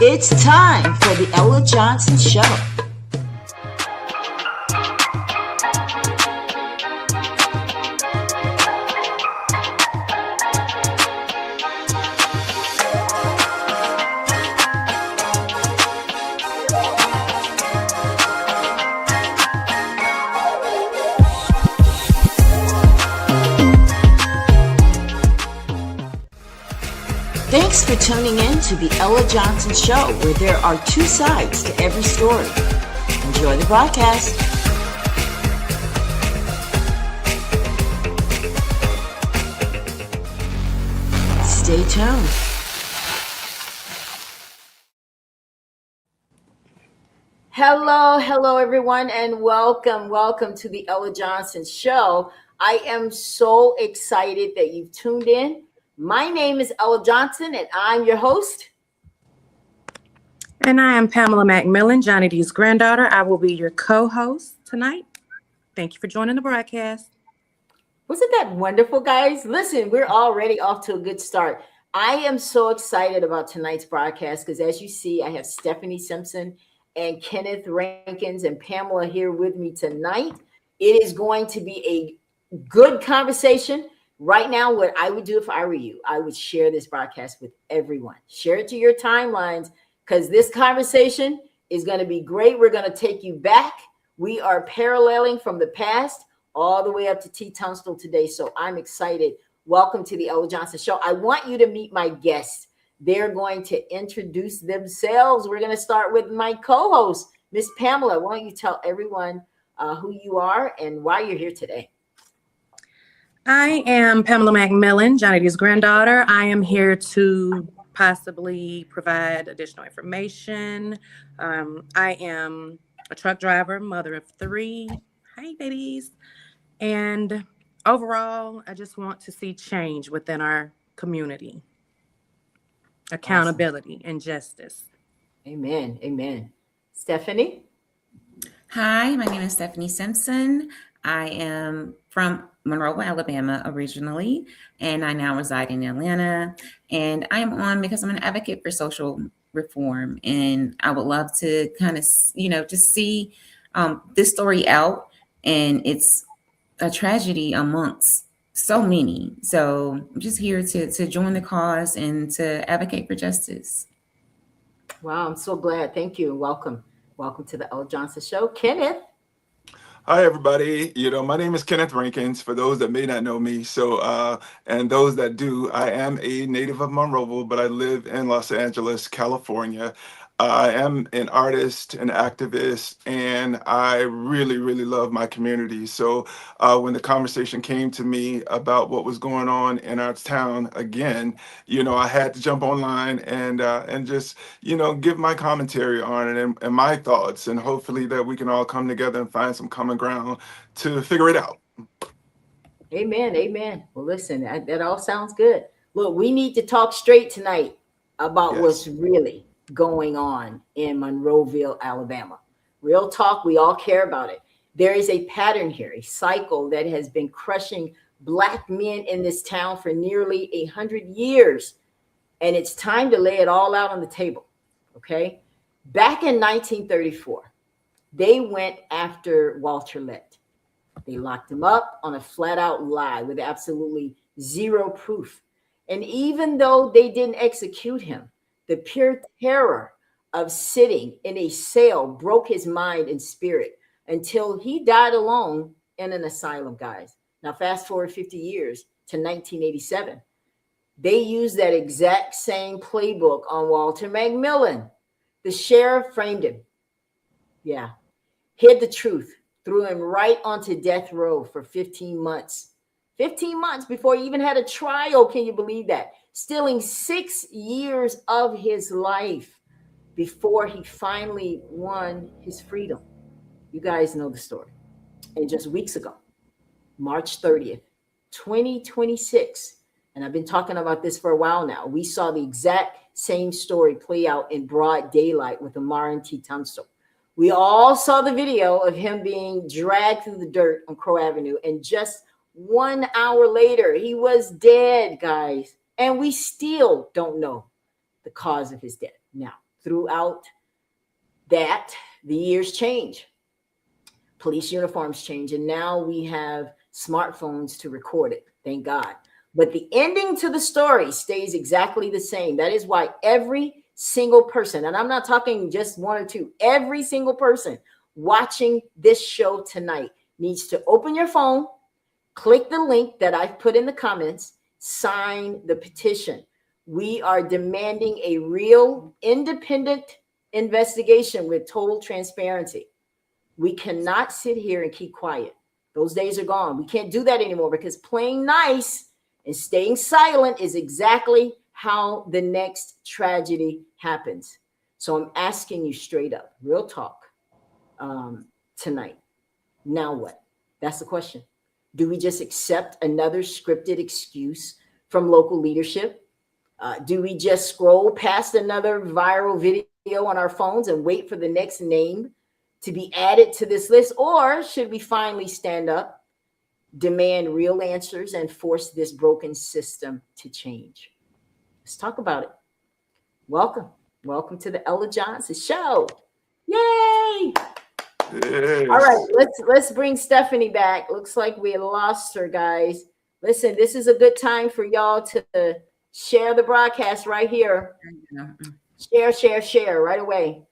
It's time for the Ella Johnson Show. Thanks for tuning in to the Ella Johnson Show, where there are two sides to every story. Enjoy the broadcast. Stay tuned. Hello, everyone, and welcome to the Ella Johnson Show. I am so excited that you've tuned in. My name is Ella Johnson, and I'm your host. And I am Pamela McMillian, Johnny D's granddaughter. I will be your co-host tonight. Thank you for joining the broadcast. Wasn't that wonderful, guys? Listen, we're already off to a good start. I am so excited about tonight's broadcast because, as you see, I have Stephanie Simpson and Kenneth Rankins and Pamela here with me tonight. It is going to be a good conversation. Right now, what I would do if I were you, I would share this broadcast with everyone. Share it to your timelines because this conversation is going to be great. We're going to take you back. We are paralleling from the past all the way up to Tunstall today. So I'm excited. Welcome to the Ella Johnson Show. I want you to meet my guests. They're going to introduce themselves. We're going to start with my co-host, Miss Pamela. Why don't you tell everyone who you are and why you're here today? I am Pamela McMillian, Johnny D's granddaughter. I am here to possibly provide additional information. I am a truck driver, mother of 3. Hi, babies. And overall, I just want to see change within our community. Accountability and justice. Amen. Amen. Stephanie? Hi, my name is Stephanie Simpson. I am from Monroe, Alabama originally, and I now reside in Atlanta. And I'm on because I'm an advocate for social reform. And I would love to kind of, just see this story out. And it's a tragedy amongst so many. So I'm just here to join the cause and to advocate for justice. Wow, I'm so glad. Thank you. Welcome. Welcome to the Ella Johnson Show. Kenneth? Hi, everybody. My name is Kenneth Rankins, for those that may not know me. So, and those that do, I am a native of Monroe, but I live in Los Angeles, California. I am an artist, an activist, and I really, really love my community. So when the conversation came to me about what was going on in our town, again, I had to jump online and just, give my commentary on it and my thoughts, and hopefully that we can all come together and find some common ground to figure it out. Amen. Amen. Well, listen, that all sounds good. Look, we need to talk straight tonight about what's really going on in Monroeville, Alabama. Real talk, we all care about it. There is a pattern here, a cycle that has been crushing Black men in this town for nearly 100 years. And it's time to lay it all out on the table, okay? Back in 1934, they went after Walter Lett. They locked him up on a flat out lie with absolutely zero proof. And even though they didn't execute him, the pure terror of sitting in a cell broke his mind and spirit until he died alone in an asylum, guys. Now, fast forward 50 years to 1987. They used that exact same playbook on Walter McMillian. The sheriff framed him. Yeah. Hid the truth, threw him right onto death row for 15 months. 15 months before he even had a trial. Can you believe that? Stealing 6 years of his life before he finally won his freedom. You guys know the story. And just weeks ago, March 30th, 2026, and I've been talking about this for a while now, we saw the exact same story play out in broad daylight with Amar and T. Tunstall. We all saw the video of him being dragged through the dirt on Crow Avenue, and just 1 hour later, he was dead, guys. And we still don't know the cause of his death. Now, throughout that, the years change. Police uniforms change, and now we have smartphones to record it. Thank God. But the ending to the story stays exactly the same. That is why every single person, and I'm not talking just one or two, every single person watching this show tonight needs to open your phone, click the link that I've put in the comments, sign the petition. We are demanding a real independent investigation with total transparency. We cannot sit here and keep quiet. Those days are gone. We can't do that anymore, because playing nice and staying silent is exactly how the next tragedy happens. So I'm asking you straight up, real talk, tonight. Now what? That's the question. Do we just accept another scripted excuse from local leadership? Do we just scroll past another viral video on our phones and wait for the next name to be added to this list? Or should we finally stand up, demand real answers, and force this broken system to change? Let's talk about it. Welcome. Welcome to the Ella Johnson Show. Yay! Yes. All right, let's bring Stephanie back. Looks like we lost her, guys. Listen, this is a good time for y'all to share the broadcast right here. Share right away.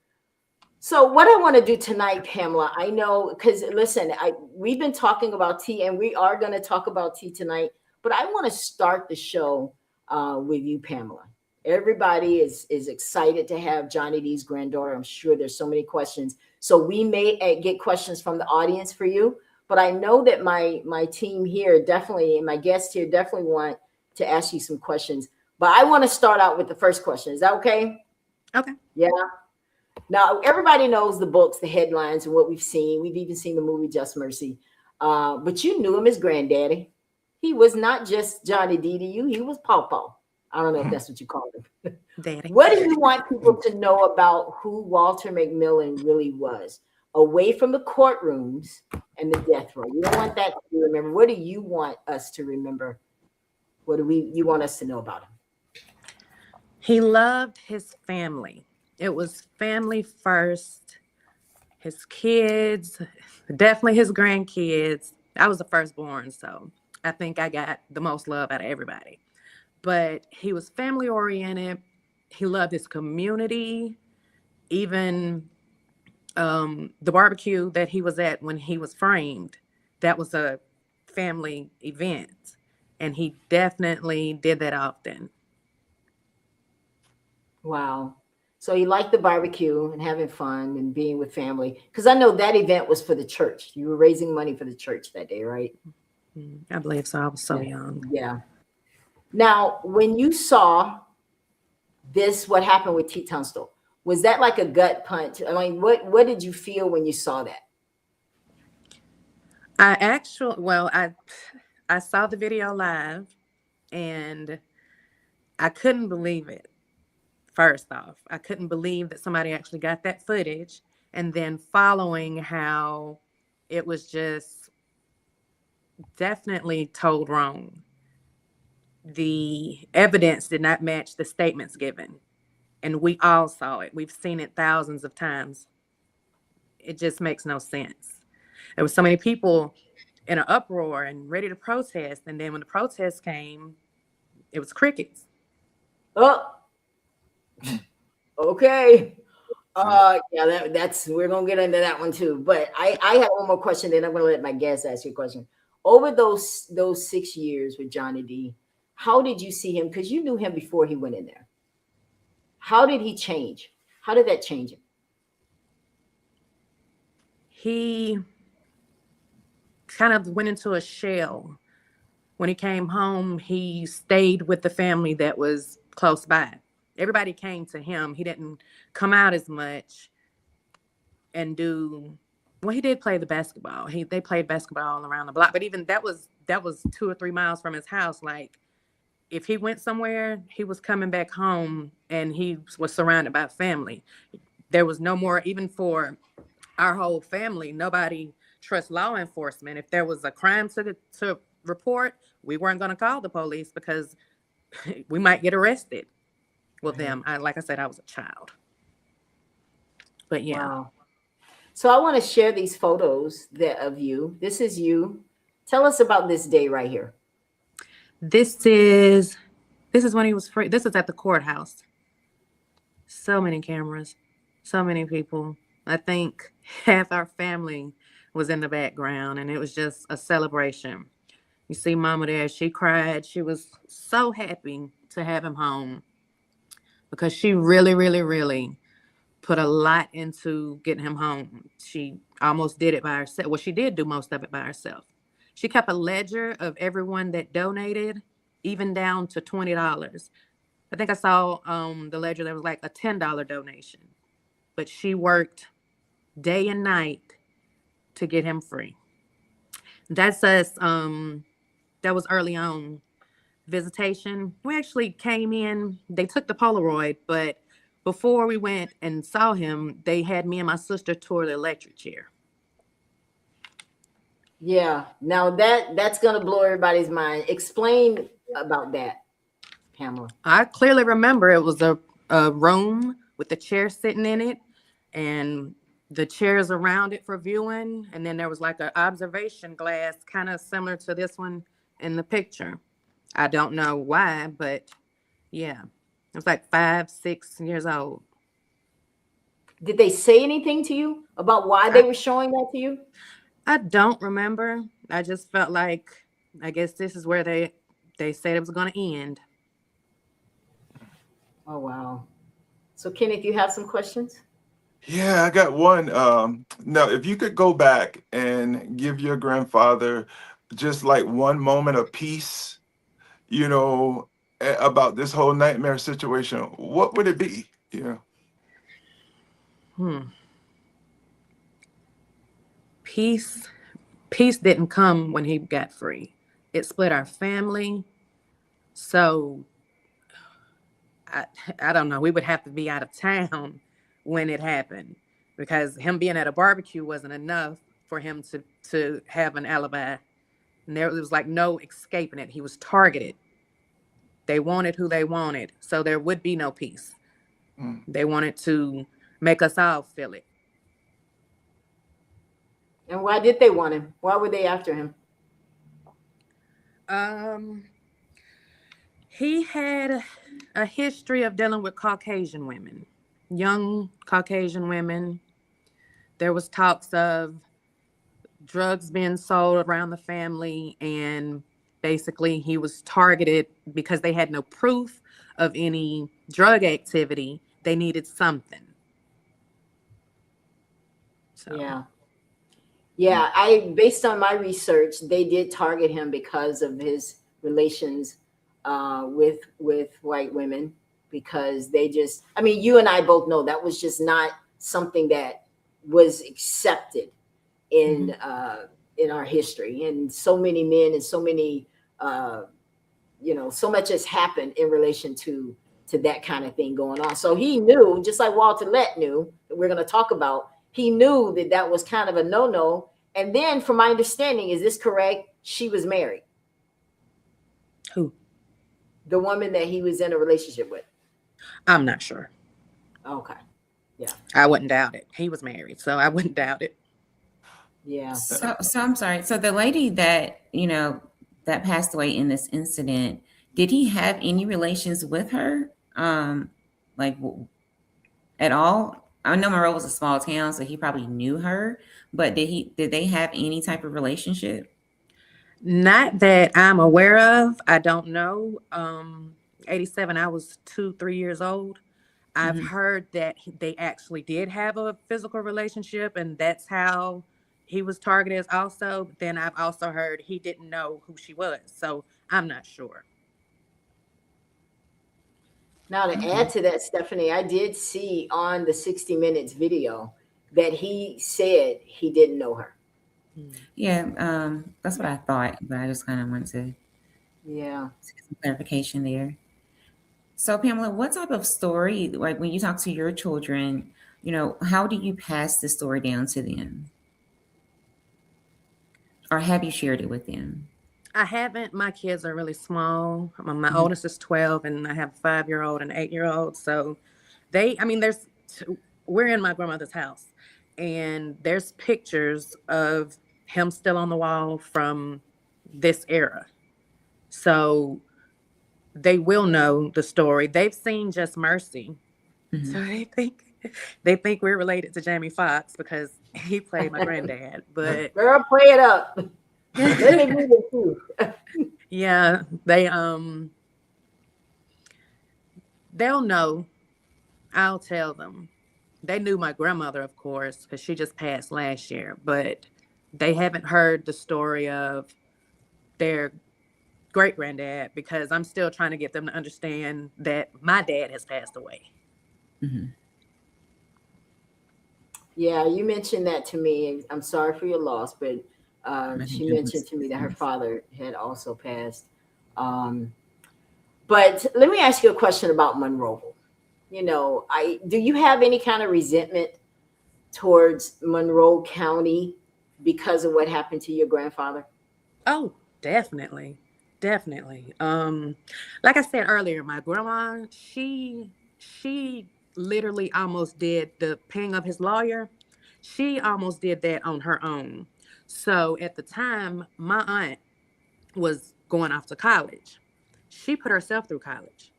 So what I want to do tonight, Pamela, I know, because listen, we've been talking about tea, and we are going to talk about tea tonight, but I want to start the show with you, Pamela. Everybody is excited to have Johnny D's granddaughter. I'm sure there's so many questions. So we may get questions from the audience for you, but I know that my team here definitely, and my guests here definitely want to ask you some questions. But I want to start out with the first question. Is that okay? Okay. Yeah. Now, everybody knows the books, the headlines, and what we've seen. We've even seen the movie Just Mercy. But you knew him as Granddaddy. He was not just Johnny D to you. He was Pawpaw. I don't know if that's what you call him. Daddy. What do you want people to know about who Walter McMillian really was, away from the courtrooms and the death row? You don't want that to be remembered. What do you want us to remember? What do you want us to know about him? He loved his family. It was family first. His kids, definitely his grandkids. I was the firstborn, so I think I got the most love out of everybody. But he was family oriented. He loved his community. Even the barbecue that he was at when he was framed, that was a family event. And he definitely did that often. Wow. So he liked the barbecue and having fun and being with family. Because I know that event was for the church. You were raising money for the church that day, right? I believe so. I was so young. Yeah. Now, when you saw this, what happened with T. Tunstall, was that like a gut punch? I mean, what did you feel when you saw that? I saw the video live, and I couldn't believe it. First off, I couldn't believe that somebody actually got that footage, and then following how it was just definitely told wrong. The evidence did not match the statements given, and we all saw it. We've seen it thousands of times. It just makes no sense. There were so many people in an uproar and ready to protest, and then when the protest came, it was crickets. Oh, okay. Yeah, that's we're gonna get into that one too. But I have one more question, then I'm gonna let my guests ask you a question. Over those 6 years with Johnny D, how did you see him? Because you knew him before he went in there. How did he change? How did that change him? He kind of went into a shell. When he came home, he stayed with the family that was close by. Everybody came to him. He didn't come out as much and he did play the basketball. They played basketball around the block, but even that was 2 or 3 miles from his house. Like, if he went somewhere, he was coming back home, and he was surrounded by family. There was no more, even for our whole family, nobody trusts law enforcement. If there was a crime to report, we weren't going to call the police because we might get arrested with them. Like I said, I was a child. But yeah. Wow. So I want to share these photos of you. This is you. Tell us about this day right here. This is when he was free. This is at the courthouse. So many cameras, so many people. I think half our family was in the background, and it was just a celebration. You see Mama there, she cried. She was so happy to have him home because she really, really, really put a lot into getting him home. She almost did it by herself. Well, she did do most of it by herself. She kept a ledger of everyone that donated, even down to $20. I think I saw the ledger that was like a $10 donation, but she worked day and night to get him free. That's us. That was early on. Visitation. We actually came in. They took the Polaroid, but before we went and saw him, they had me and my sister tour the electric chair. Yeah. Now that's gonna blow everybody's mind. Explain about that, Pamela. I clearly remember it was a room with a chair sitting in it and the chairs around it for viewing. And then there was like an observation glass, kind of similar to this one in the picture. I don't know why, but yeah, it was like 5, 6 years old. Did they say anything to you about why they were showing that to you? I don't remember. I just felt like, I guess this is where they said it was going to end. Oh, wow. So, Kenneth, you have some questions? Yeah, I got one. Now, if you could go back and give your grandfather just like one moment of peace, about this whole nightmare situation, what would it be? Peace didn't come when he got free. It split our family. So I don't know. We would have to be out of town when it happened because him being at a barbecue wasn't enough for him to have an alibi. And there was like no escaping it. He was targeted. They wanted who they wanted. So there would be no peace. They wanted to make us all feel it. And why did they want him? Why were they after him? He had a history of dealing with Caucasian women, young Caucasian women. There was talks of drugs being sold around the family, and basically he was targeted because they had no proof of any drug activity. They needed something. So. Yeah. Based on my research, they did target him because of his relations with white women, because you and I both know that was just not something that was accepted in our history. And so many men and so many, so much has happened in relation to that kind of thing going on. So he knew, just like Walter Lett knew, that we're going to talk about, he knew that was kind of a no-no. And then, from my understanding, is this correct? She was married. Who? The woman that he was in a relationship with. I'm not sure. Okay. Yeah. I wouldn't doubt it. He was married, so I wouldn't doubt it. Yeah. So I'm sorry. So the lady that, that passed away in this incident, did he have any relations with her? Like at all? I know Monroe was a small town, so he probably knew her, but did they have any type of relationship? Not that I'm aware of. I don't know. 87, I was 2-3 years old. I've heard that they actually did have a physical relationship, and that's how he was targeted also. But then I've also heard he didn't know who she was. So I'm not sure. Now, to add to that, Stephanie, I did see on the 60 Minutes video that he said he didn't know her. Yeah, that's what I thought, but I just kind of wanted to get some clarification there. So, Pamela, what type of story, like when you talk to your children, how do you pass the story down to them? Or have you shared it with them? I haven't. My kids are really small. My oldest is 12, and I have a 5-year-old and an 8-year-old. So there's we're in my grandmother's house, and there's pictures of him still on the wall from this era. So they will know the story. They've seen Just Mercy. Mhm. So they think we're related to Jamie Foxx because he played my granddad. But Girl, play it up. Let me read it too. yeah, they'll know. I'll tell them. They knew my grandmother, of course, because she just passed last year, but they haven't heard the story of their great granddad because I'm still trying to get them to understand that my dad has passed away. Mhm. Yeah, you mentioned that to me. I'm sorry for your loss, but My she goodness. mentioned to me that her father had also passed. But let me ask you a question about Monroe. Do you have any kind of resentment towards Monroe County because of what happened to your grandfather? Oh, definitely. Definitely. Like I said earlier, my grandma, she literally almost did the paying of his lawyer. She almost did that on her own. So at the time, my aunt was going off to college. She put herself through college.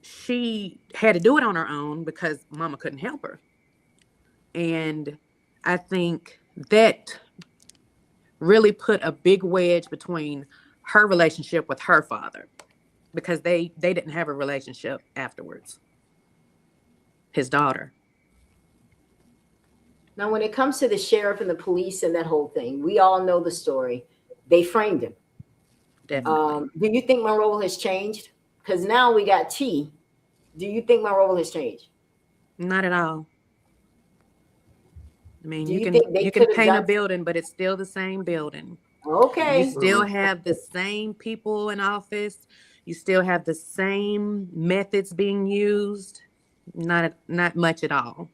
She had to do it on her own because mama couldn't help her. And I think that really put a big wedge between her relationship with her father because they didn't have a relationship afterwards. His daughter. Now, when it comes to the sheriff and the police and that whole thing, we all know the story. They framed him. Definitely. Do you think Monroe has changed? Because now we got T. Do you think Monroe has changed? Not at all. I mean, Do you you can think they you can could have paint a done? building, but it's still the same building. You Okay. still have the same people in office. You still have the same methods being used. Not much at all.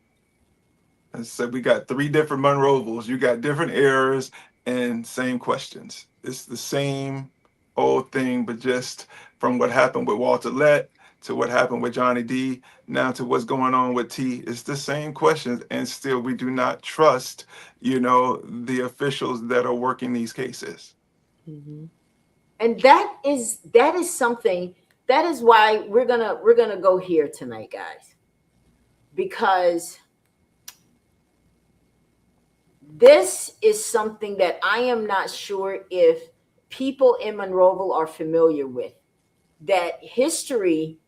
I said we got three different Monroevals. You got different errors and same questions. It's the same old thing, but just from what happened with Walter Lett to what happened with Johnny D, now to what's going on with T. It's the same questions, and still we do not trust, the officials that are working these cases. Mm-hmm. And that is something. That is why we're gonna go here tonight, guys, because this is something that I am not sure if people in Monroeville are familiar with. That history,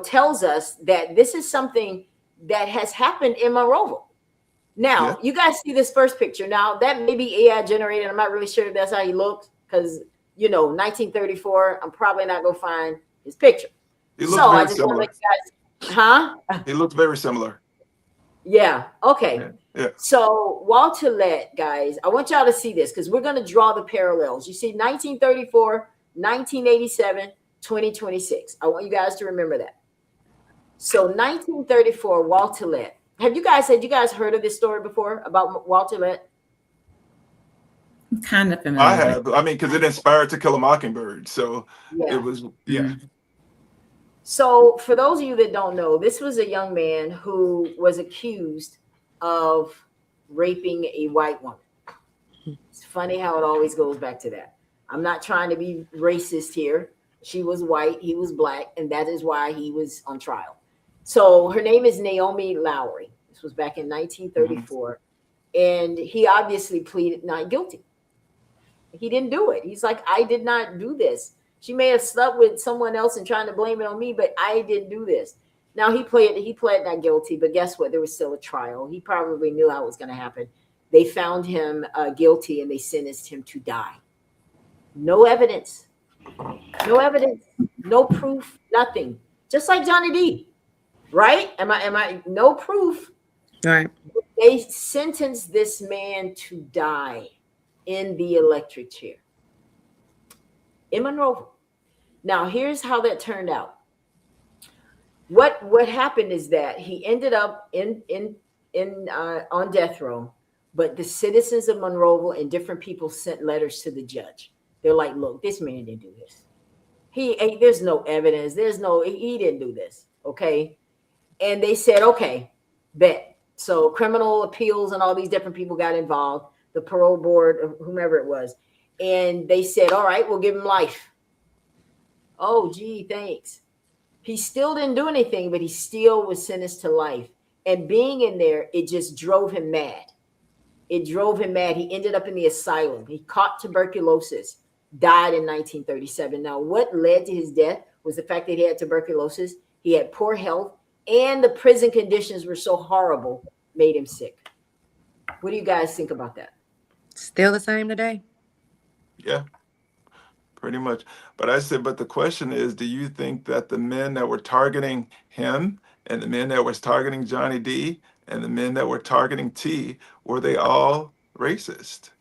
tells us that this is something that has happened in Monroeville. Yeah. Now, you guys see this first picture. Now, that may be AI generated. I'm not really sure if that's how he looks because, 1934, I'm probably not going to find his picture. He So looks I very just want to similar. let you guys, huh? He looks very similar. Yeah. Okay. Yeah. Yeah. So Walter Lett, guys, I want y'all to see this because we're going to draw the parallels. You see 1934, 1987, 2026. I want you guys to remember that. So 1934, Walter Lett. Had you guys heard of this story before about Walter Lett? I'm kind of I familiar with have. I mean, because it inspired To Kill a Mockingbird. So Yeah. it was, yeah. Mhm. So for those of you that don't know, this was a young man who was accused of raping a white woman. It's funny how it always goes back to that. I'm not trying to be racist here. She was white, he was black, and that is why he was on trial. So her name is Naomi Lowry. This was back in 1934. And he obviously pleaded not guilty. He didn't do it. He's like, I did not do this. She may have slept with someone else and trying to blame it on me, but I didn't do this. Now he pled not guilty, but guess what? There was still a trial. He probably knew how it was going to happen. They found him guilty and they sentenced him to die. No evidence, no proof, nothing. Just like Johnny D, right? Am I no proof? All right. They sentenced this man to die in the electric chair in Monroe. Now, here's how that turned out. What happened is that he ended up in on death row, but the citizens of Monroe and different people sent letters to the judge. They're like, look, this man didn't do this. There's no evidence. He didn't do this. Okay. And they said, okay, bet. So criminal appeals and all these different people got involved, the parole board or whomever it was. And they said, all right, we'll give him life. Oh, gee, thanks. He still didn't do anything, but he still was sentenced to life. And being in there, it just drove him mad. It drove him mad. He ended up in the asylum. He caught tuberculosis, died in 1937. Now, what led to his death was the fact that he had tuberculosis. He had poor health, and the prison conditions were so horrible, made him sick. What do you guys think about that? Still the same today. Yeah, pretty much. But I said, but the question is, do you think that the men that were targeting him and the men that was targeting Johnny D and the men that were targeting T, were they all racist?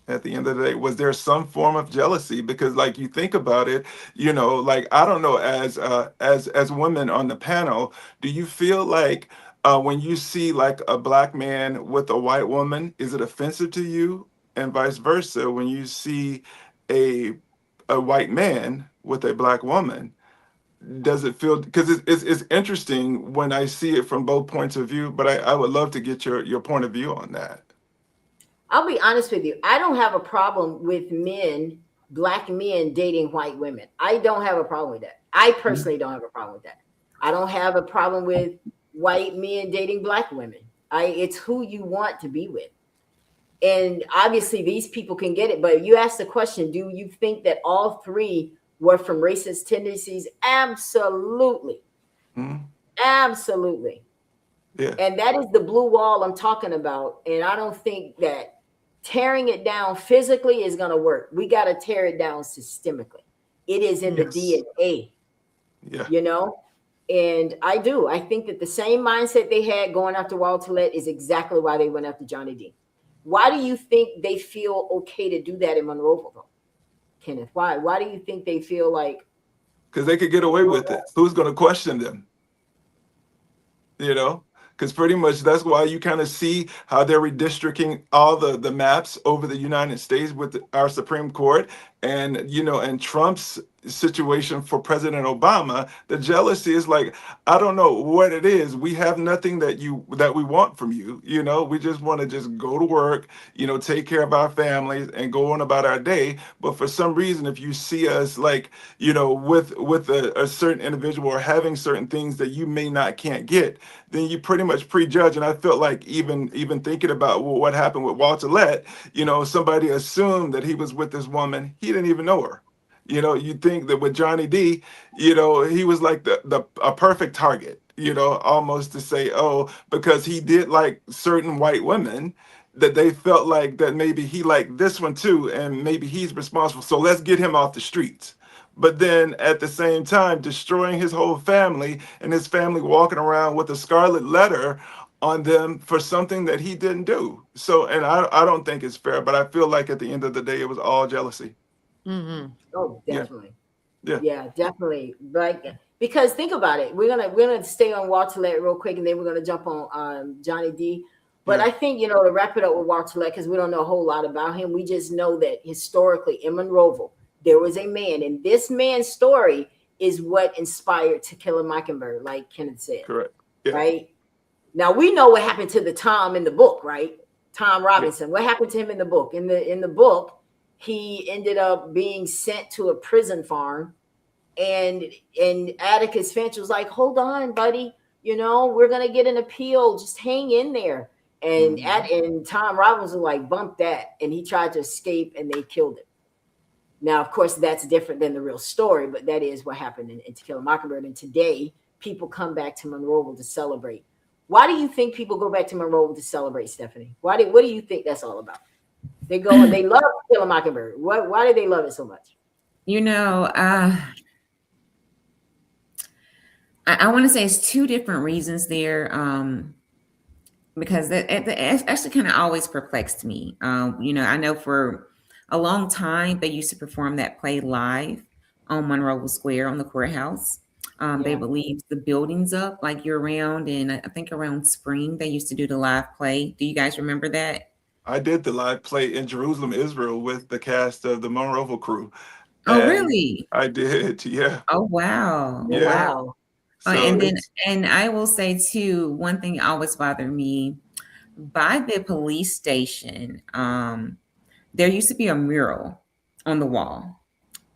At the end of the day, was there some form of jealousy? Because like you think about it, you know, like I don't know, as women on the panel, do you feel like when you see like a black man with a white woman, is it offensive to you? And vice versa, when you see a white man with a black woman, does it feel, because it's interesting when I see it from both points of view, but I would love to get your point of view on that. I'll be honest with you. I don't have a problem with men, black men dating white women. I don't have a problem with that. I personally don't have a problem with that. I don't have a problem with white men dating black women. It's who you want to be with. And obviously these people can get it. But you asked the question, do you think that all three were from racist tendencies? Absolutely. Mm-hmm. Absolutely. Yeah. And that is the blue wall I'm talking about. And I don't think that tearing it down physically is going to work. We got to tear it down systemically. It is in the DNA, you know? And I think that the same mindset they had going after Walter Lett is exactly why they went after Johnny D. Why do you think they feel okay to do that in Monroeville, though, Kenneth? Why? Why do you think they feel like? Because they could get away with it. Who's going to question them? You know? Because pretty much that's why you kind of see how they're redistricting all the maps over the United States with our Supreme Court. And, you know, and Trump's situation for President Obama, the jealousy is like, I don't know what it is. We have nothing that we want from you. You know, we just want to just go to work, you know, take care of our families and go on about our day. But for some reason, if you see us like, you know, with a certain individual or having certain things that you can't get, then you pretty much prejudge. And I felt like even thinking about what happened with Walter Lett, you know, somebody assumed that he was with this woman. He didn't even know her. You know, you think that with Johnny D, you know, he was like a perfect target, you know, almost to say, oh, because he did like certain white women, that they felt like that maybe he liked this one too, and maybe he's responsible. So let's get him off the streets. But then at the same time, destroying his whole family and his family walking around with a scarlet letter on them for something that he didn't do. So, and I don't think it's fair, but I feel like at the end of the day, it was all jealousy. Mm-hmm. Oh, definitely. Yeah, Definitely. Like, because think about it. We're gonna stay on Walter Lett real quick, and then we're gonna jump on Johnny D. But I think, you know, to wrap it up with Walter Lett, because we don't know a whole lot about him. We just know that historically in Monroeville, there was a man, and this man's story is what inspired To Kill a Mockingbird, like Kenneth said. Correct. Yeah. Right? Now we know what happened to the Tom in the book, right? Tom Robinson. Yeah. What happened to him in the book? In the book, he ended up being sent to a prison farm, and Atticus Finch was like, "Hold on, buddy. You know, we're gonna get an appeal. Just hang in there." And and Tom Robinson was like, "Bump that," and he tried to escape, and they killed him. Now, of course, that's different than the real story, but that is what happened in To Kill a Mockingbird. And today, people come back to Monroeville to celebrate. Why do you think people go back to Monroeville to celebrate, Stephanie? What do you think that's all about? They go and they love To Kill a Mockingbird. Why do they love it so much? You know, I want to say it's two different reasons there, because it actually kind of always perplexed me. You know, I know for a long time they used to perform that play live on Monroe Square on the courthouse. They would leave the buildings up like year round, and I think around spring they used to do the live play. Do you guys remember that? I did the live play in Jerusalem, Israel, with the cast of the Monroeville crew. Oh, really? I did, yeah. Oh, wow. Yeah. Wow. Oh, So and I will say too, one thing always bothered me by the police station. There used to be a mural on the wall,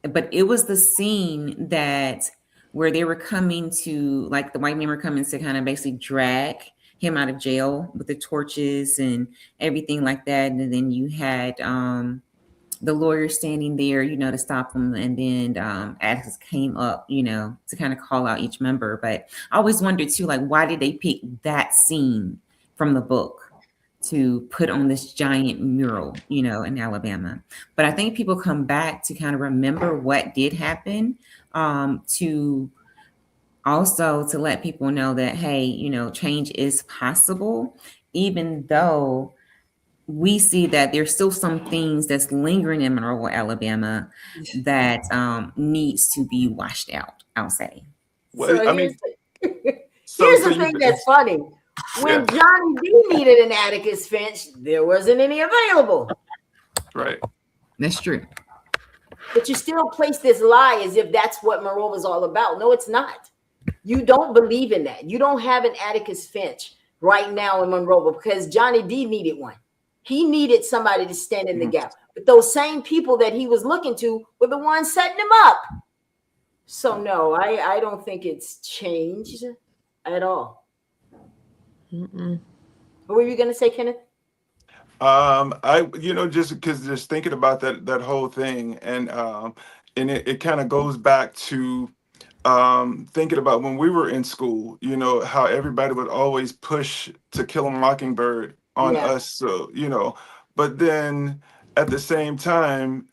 but it was the scene that where they were coming to, like, the white men were coming to kind of basically drag him out of jail with the torches and everything like that. And then you had the lawyer standing there, to stop them. And then Atticus came up, to kind of call out each member. But I always wondered too, like, why did they pick that scene from the book to put on this giant mural, in Alabama? But I think people come back to kind of remember what did happen, to also to let people know that, hey, change is possible, even though we see that there's still some things that's lingering in Monroe, Alabama, that needs to be washed out, I'll say. well, So I mean, here's the thing that's funny. When Johnny D needed an Atticus Finch, there wasn't any available. Right. That's true. But you still place this lie as if that's what Monroe was all about. No, it's not. You don't believe in that. You don't have an Atticus Finch right now in Monroe because Johnny D needed one. He needed somebody to stand in the gap. But those same people that he was looking to were the ones setting him up. So no, I don't think it's changed at all. Mm-mm. What were you going to say, Kenneth? Just thinking about that whole thing, and it kind of goes back to thinking about when we were in school, how everybody would always push To Kill a Mockingbird on us. So, but then at the same time,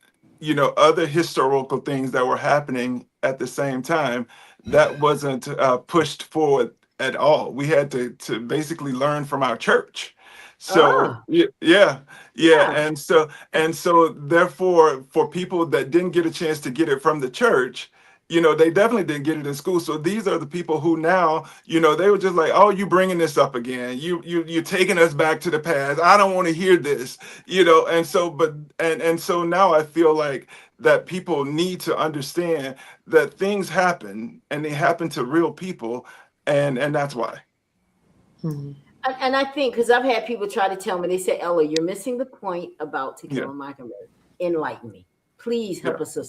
other historical things that were happening at the same time, that wasn't pushed forward at all. We had to basically learn from our church. So yeah. And so therefore, for people that didn't get a chance to get it from the church, they definitely didn't get it in school. So these are the people who now, they were just like, oh, you bringing this up again. You're taking us back to the past. I don't want to hear this, and so now I feel like that people need to understand that things happen and they happen to real people. And that's why. Mm-hmm. And I think, because I've had people try to tell me, they say, Ella, you're missing the point about To Kill a Mockingbird. Enlighten me. Please help us out.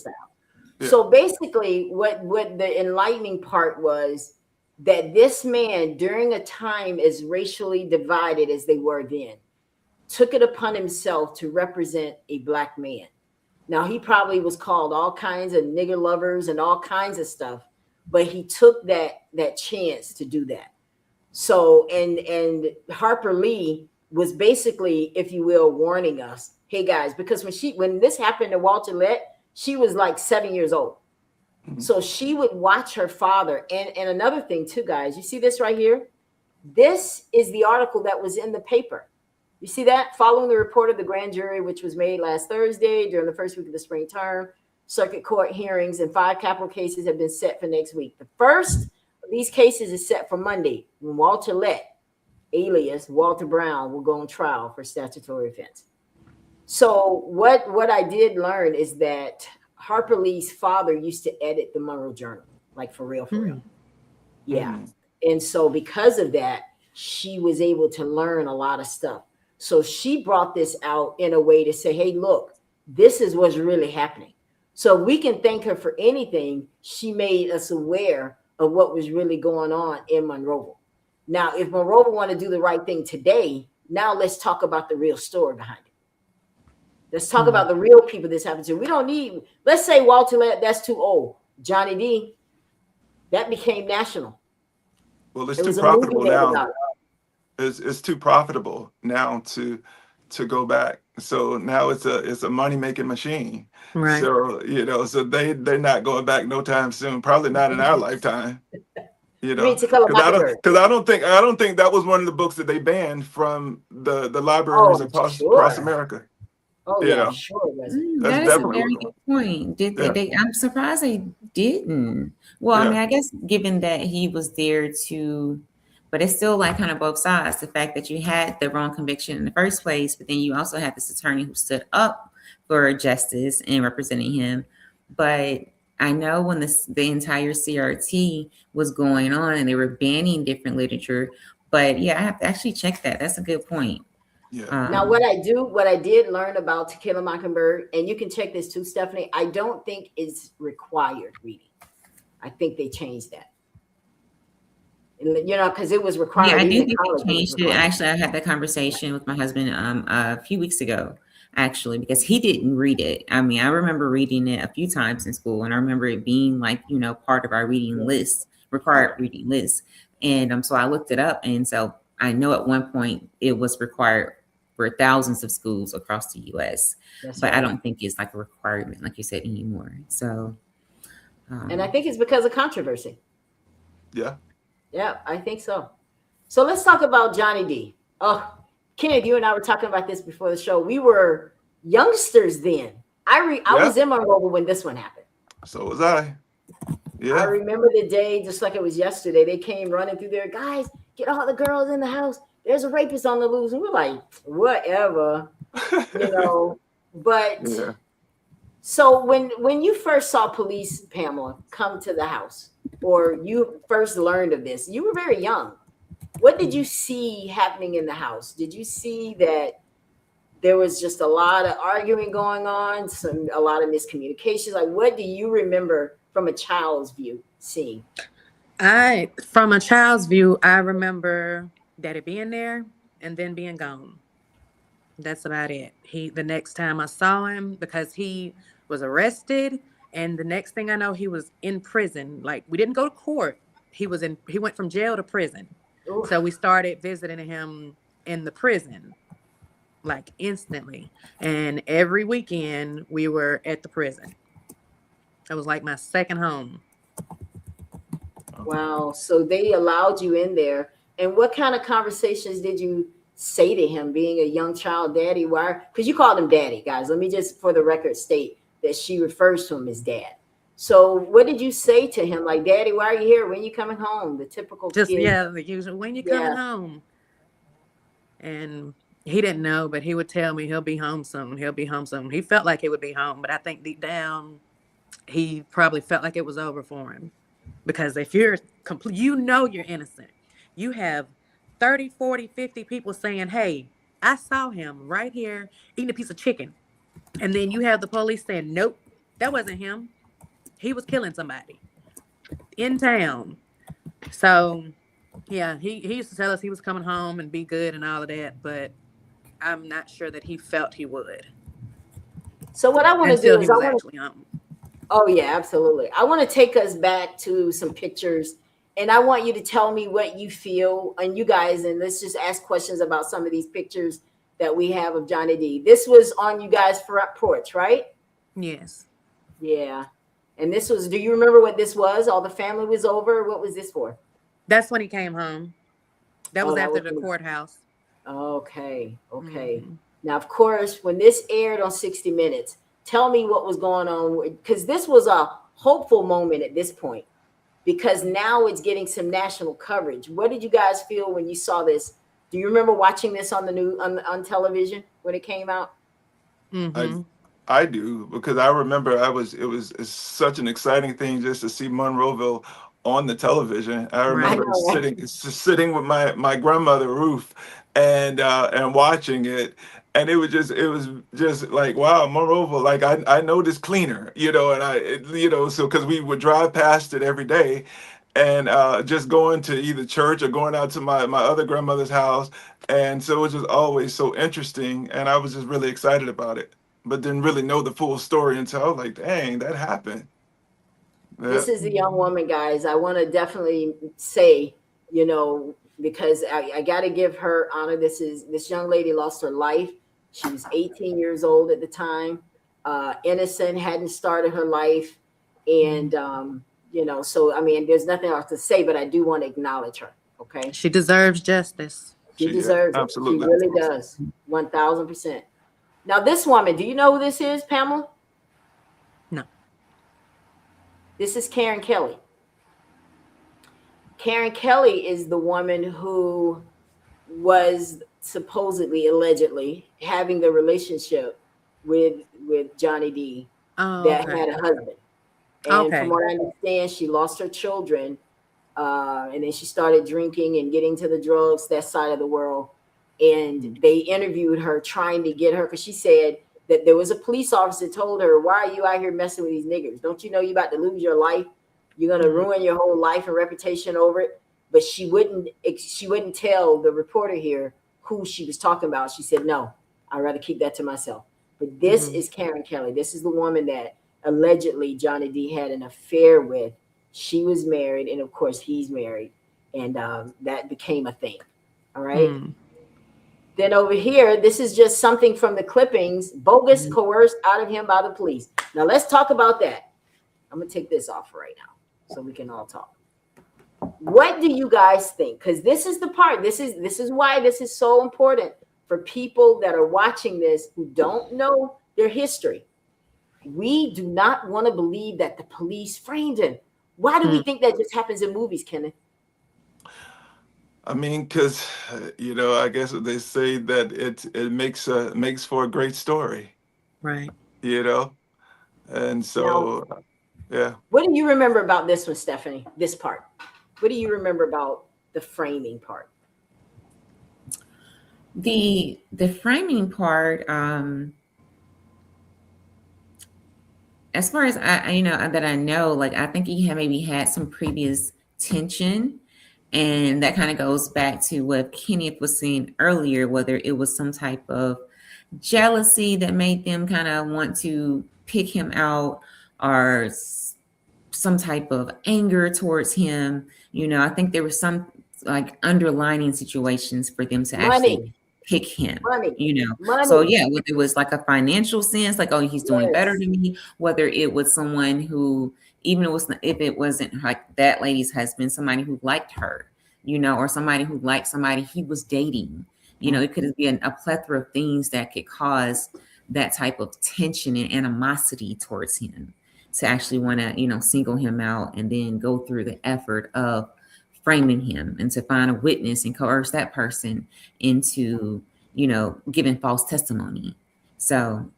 Yeah. So basically, what the enlightening part was that this man, during a time as racially divided as they were then, took it upon himself to represent a Black man. Now, he probably was called all kinds of nigger lovers and all kinds of stuff, but he took that chance to do that. So, and Harper Lee was basically, if you will, warning us, hey guys, because when this happened to Walter Lett, she was like 7 years old. Mm-hmm. So she would watch her father. And another thing too, guys, you see this right here? This is the article that was in the paper. You see that? Following the report of the grand jury, which was made last Thursday during the first week of the spring term, circuit court hearings and 5 capital cases have been set for next week. The first of these cases is set for Monday, when Walter Lett, alias Walter Brown, will go on trial for statutory offense. So what I did learn is that Harper Lee's father used to edit the Monroe Journal, like for real. Yeah. And so because of that, she was able to learn a lot of stuff. So she brought this out in a way to say, hey, look, this is what's really happening. So we can thank her for anything. She made us aware of what was really going on in Monroe. Now, if Monroe want to do the right thing today, now let's talk about the real story behind it. Let's talk about the real people this happened to. We don't need, let's say Walter Lett, that's too old. Johnny D, that became national. Well, it's too profitable now. It's too profitable now to go back. So now it's a money making machine. Right. So so they're not going back no time soon. Probably not in our lifetime. Because I don't think that was one of the books that they banned from the libraries across America. Oh yeah, sure. That is a very good point. I'm surprised they didn't. Well, I mean, I guess given that he was there but it's still like kind of both sides. The fact that you had the wrong conviction in the first place, but then you also had this attorney who stood up for justice and representing him. But I know when the entire CRT was going on and they were banning different literature, but yeah, I have to actually check that. That's a good point. Yeah. Now, what I did learn about To Kill a Mockingbird, and you can check this too, Stephanie, I don't think it's required reading. I think they changed that. You know, because it was required. Yeah, I do Even in think college, they it was changed it. required. Actually, I had that conversation with my husband a few weeks ago, actually, because he didn't read it. I mean, I remember reading it a few times in school, and I remember it being like, you know, part of our reading list, required reading list. And so I looked it up, and so I know at one point it was required for thousands of schools across the U.S., That's but I right. don't think it's like a requirement, like you said, anymore. So, And I think it's because of controversy. Yeah. Yeah, I think so. So let's talk about Johnny D. Oh, Kenneth, you and I were talking about this before the show. We were youngsters then. I was in Monroe when this one happened. So was I. Yeah. I remember the day just like it was yesterday. They came running through there. Guys, get all the girls in the house. There's a rapist on the loose. And we're like, whatever, you know. But Yeah. so when you first saw police, Pamela, come to the house, or you first learned of this, you were very young. What did you see happening in the house? Did you see that there was just a lot of arguing going on, a lot of miscommunications? Like, what do you remember from a child's view seeing? From a child's view, I remember Daddy being there and then being gone. That's about it. The next time I saw him, because he was arrested, and the next thing I know, he was in prison. Like, we didn't go to court. He went from jail to prison. Oof. So we started visiting him in the prison, like instantly. And every weekend we were at the prison. It was like my second home. Wow. So they allowed you in there. And what kind of conversations did you say to him being a young child? Daddy, why? Because you called him daddy, guys. Let me just, for the record, state that she refers to him as dad. So what did you say to him? Like, Daddy, why are you here? When you coming home? The typical Just, kid. yeah, the usual, when you coming home? And he didn't know, but he would tell me he'll be home soon. He'll be home soon. He felt like he would be home, but I think deep down, he probably felt like it was over for him. Because if you're complete, you know you're innocent. You have 30, 40, 50 people saying, hey, I saw him right here eating a piece of chicken. And then you have the police saying, nope, that wasn't him. He was killing somebody in town. So, yeah, he used to tell us he was coming home and be good and all of that, but I'm not sure that he felt he would. So what I want to do is actually home. Oh, yeah, absolutely. I want to take us back to some pictures, and I want you to tell me what you feel, and you guys, and let's just ask questions about some of these pictures that we have of Johnny D. This was on you guys' front porch, right? Yes. Yeah. And this was, do you remember what this was? All the family was over. What was this for? That's when he came home. That was after the courthouse. Okay. Mm-hmm. Now, of course, when this aired on 60 Minutes, tell me what was going on, because this was a hopeful moment at this point, because now it's getting some national coverage. What did you guys feel when you saw this? Do you remember watching this on the news, on television when it came out? Mm-hmm. I do, because I remember it's such an exciting thing just to see Monroeville on the television. I remember sitting with my grandmother Ruth and watching it. And it was just like, wow, Monroeville, like I know this cleaner, you know, and so because we would drive past it every day, and just going to either church or going out to my other grandmother's house. And so it was just always so interesting. And I was just really excited about it, but didn't really know the full story until I was like, dang, that happened. Yeah. This is a young woman, guys. I want to definitely say, because I got to give her honor. This young lady lost her life. She was 18 years old at the time, innocent, hadn't started her life. And, so, I mean, there's nothing else to say, but I do want to acknowledge her. Okay. She deserves justice. She deserves it. Absolutely. She really does. 1000%. Now, this woman, do you know who this is, Pamela? No. This is Karen Kelly. Karen Kelly is the woman who was supposedly, allegedly, having the relationship with Johnny D. That had a husband. And from Okay. what I understand, she lost her children, and then she started drinking and getting to the drugs, that side of the world. And they interviewed her trying to get her, because she said that there was a police officer told her, "Why are you out here messing with these niggers? Don't you know you about to lose your life? You're gonna ruin your whole life and reputation over it." But she wouldn't tell the reporter here who she was talking about. She said, "No, I'd rather keep that to myself." But this is Karen Kelly. This is the woman that allegedly Johnny D had an affair with. She was married, and of course he's married, and that became a thing. All right. Then over here, this is just something from the clippings. Bogus coerced out of him by the police. Now let's talk about that. I'm gonna take this off right now so we can all talk. What do you guys think? Because this is the part. This is why this is so important for people that are watching this who don't know their history. We do not want to believe that the police framed him. Why do we think that just happens in movies, Kenneth? I mean, because I guess they say that it makes for a great story, Right. and so Now, yeah. what do you remember about this one, Stephanie? This part. What do you remember about the framing part? The framing part, as far as I that I know, like I think he had maybe had some previous tension, and that kind of goes back to what Kenneth was saying earlier, whether it was some type of jealousy that made them kind of want to pick him out, or some type of anger towards him. I think there was some like underlining situations for them to actually pick him. Money. So yeah, whether it was like a financial sense, like, oh, he's doing better Yes. than me, whether it was someone who, even if it wasn't like that lady's husband, somebody who liked her, or somebody who liked somebody he was dating. It could be a plethora of things that could cause that type of tension and animosity towards him to actually want to, single him out and then go through the effort of framing him and to find a witness and coerce that person into, giving false testimony. So,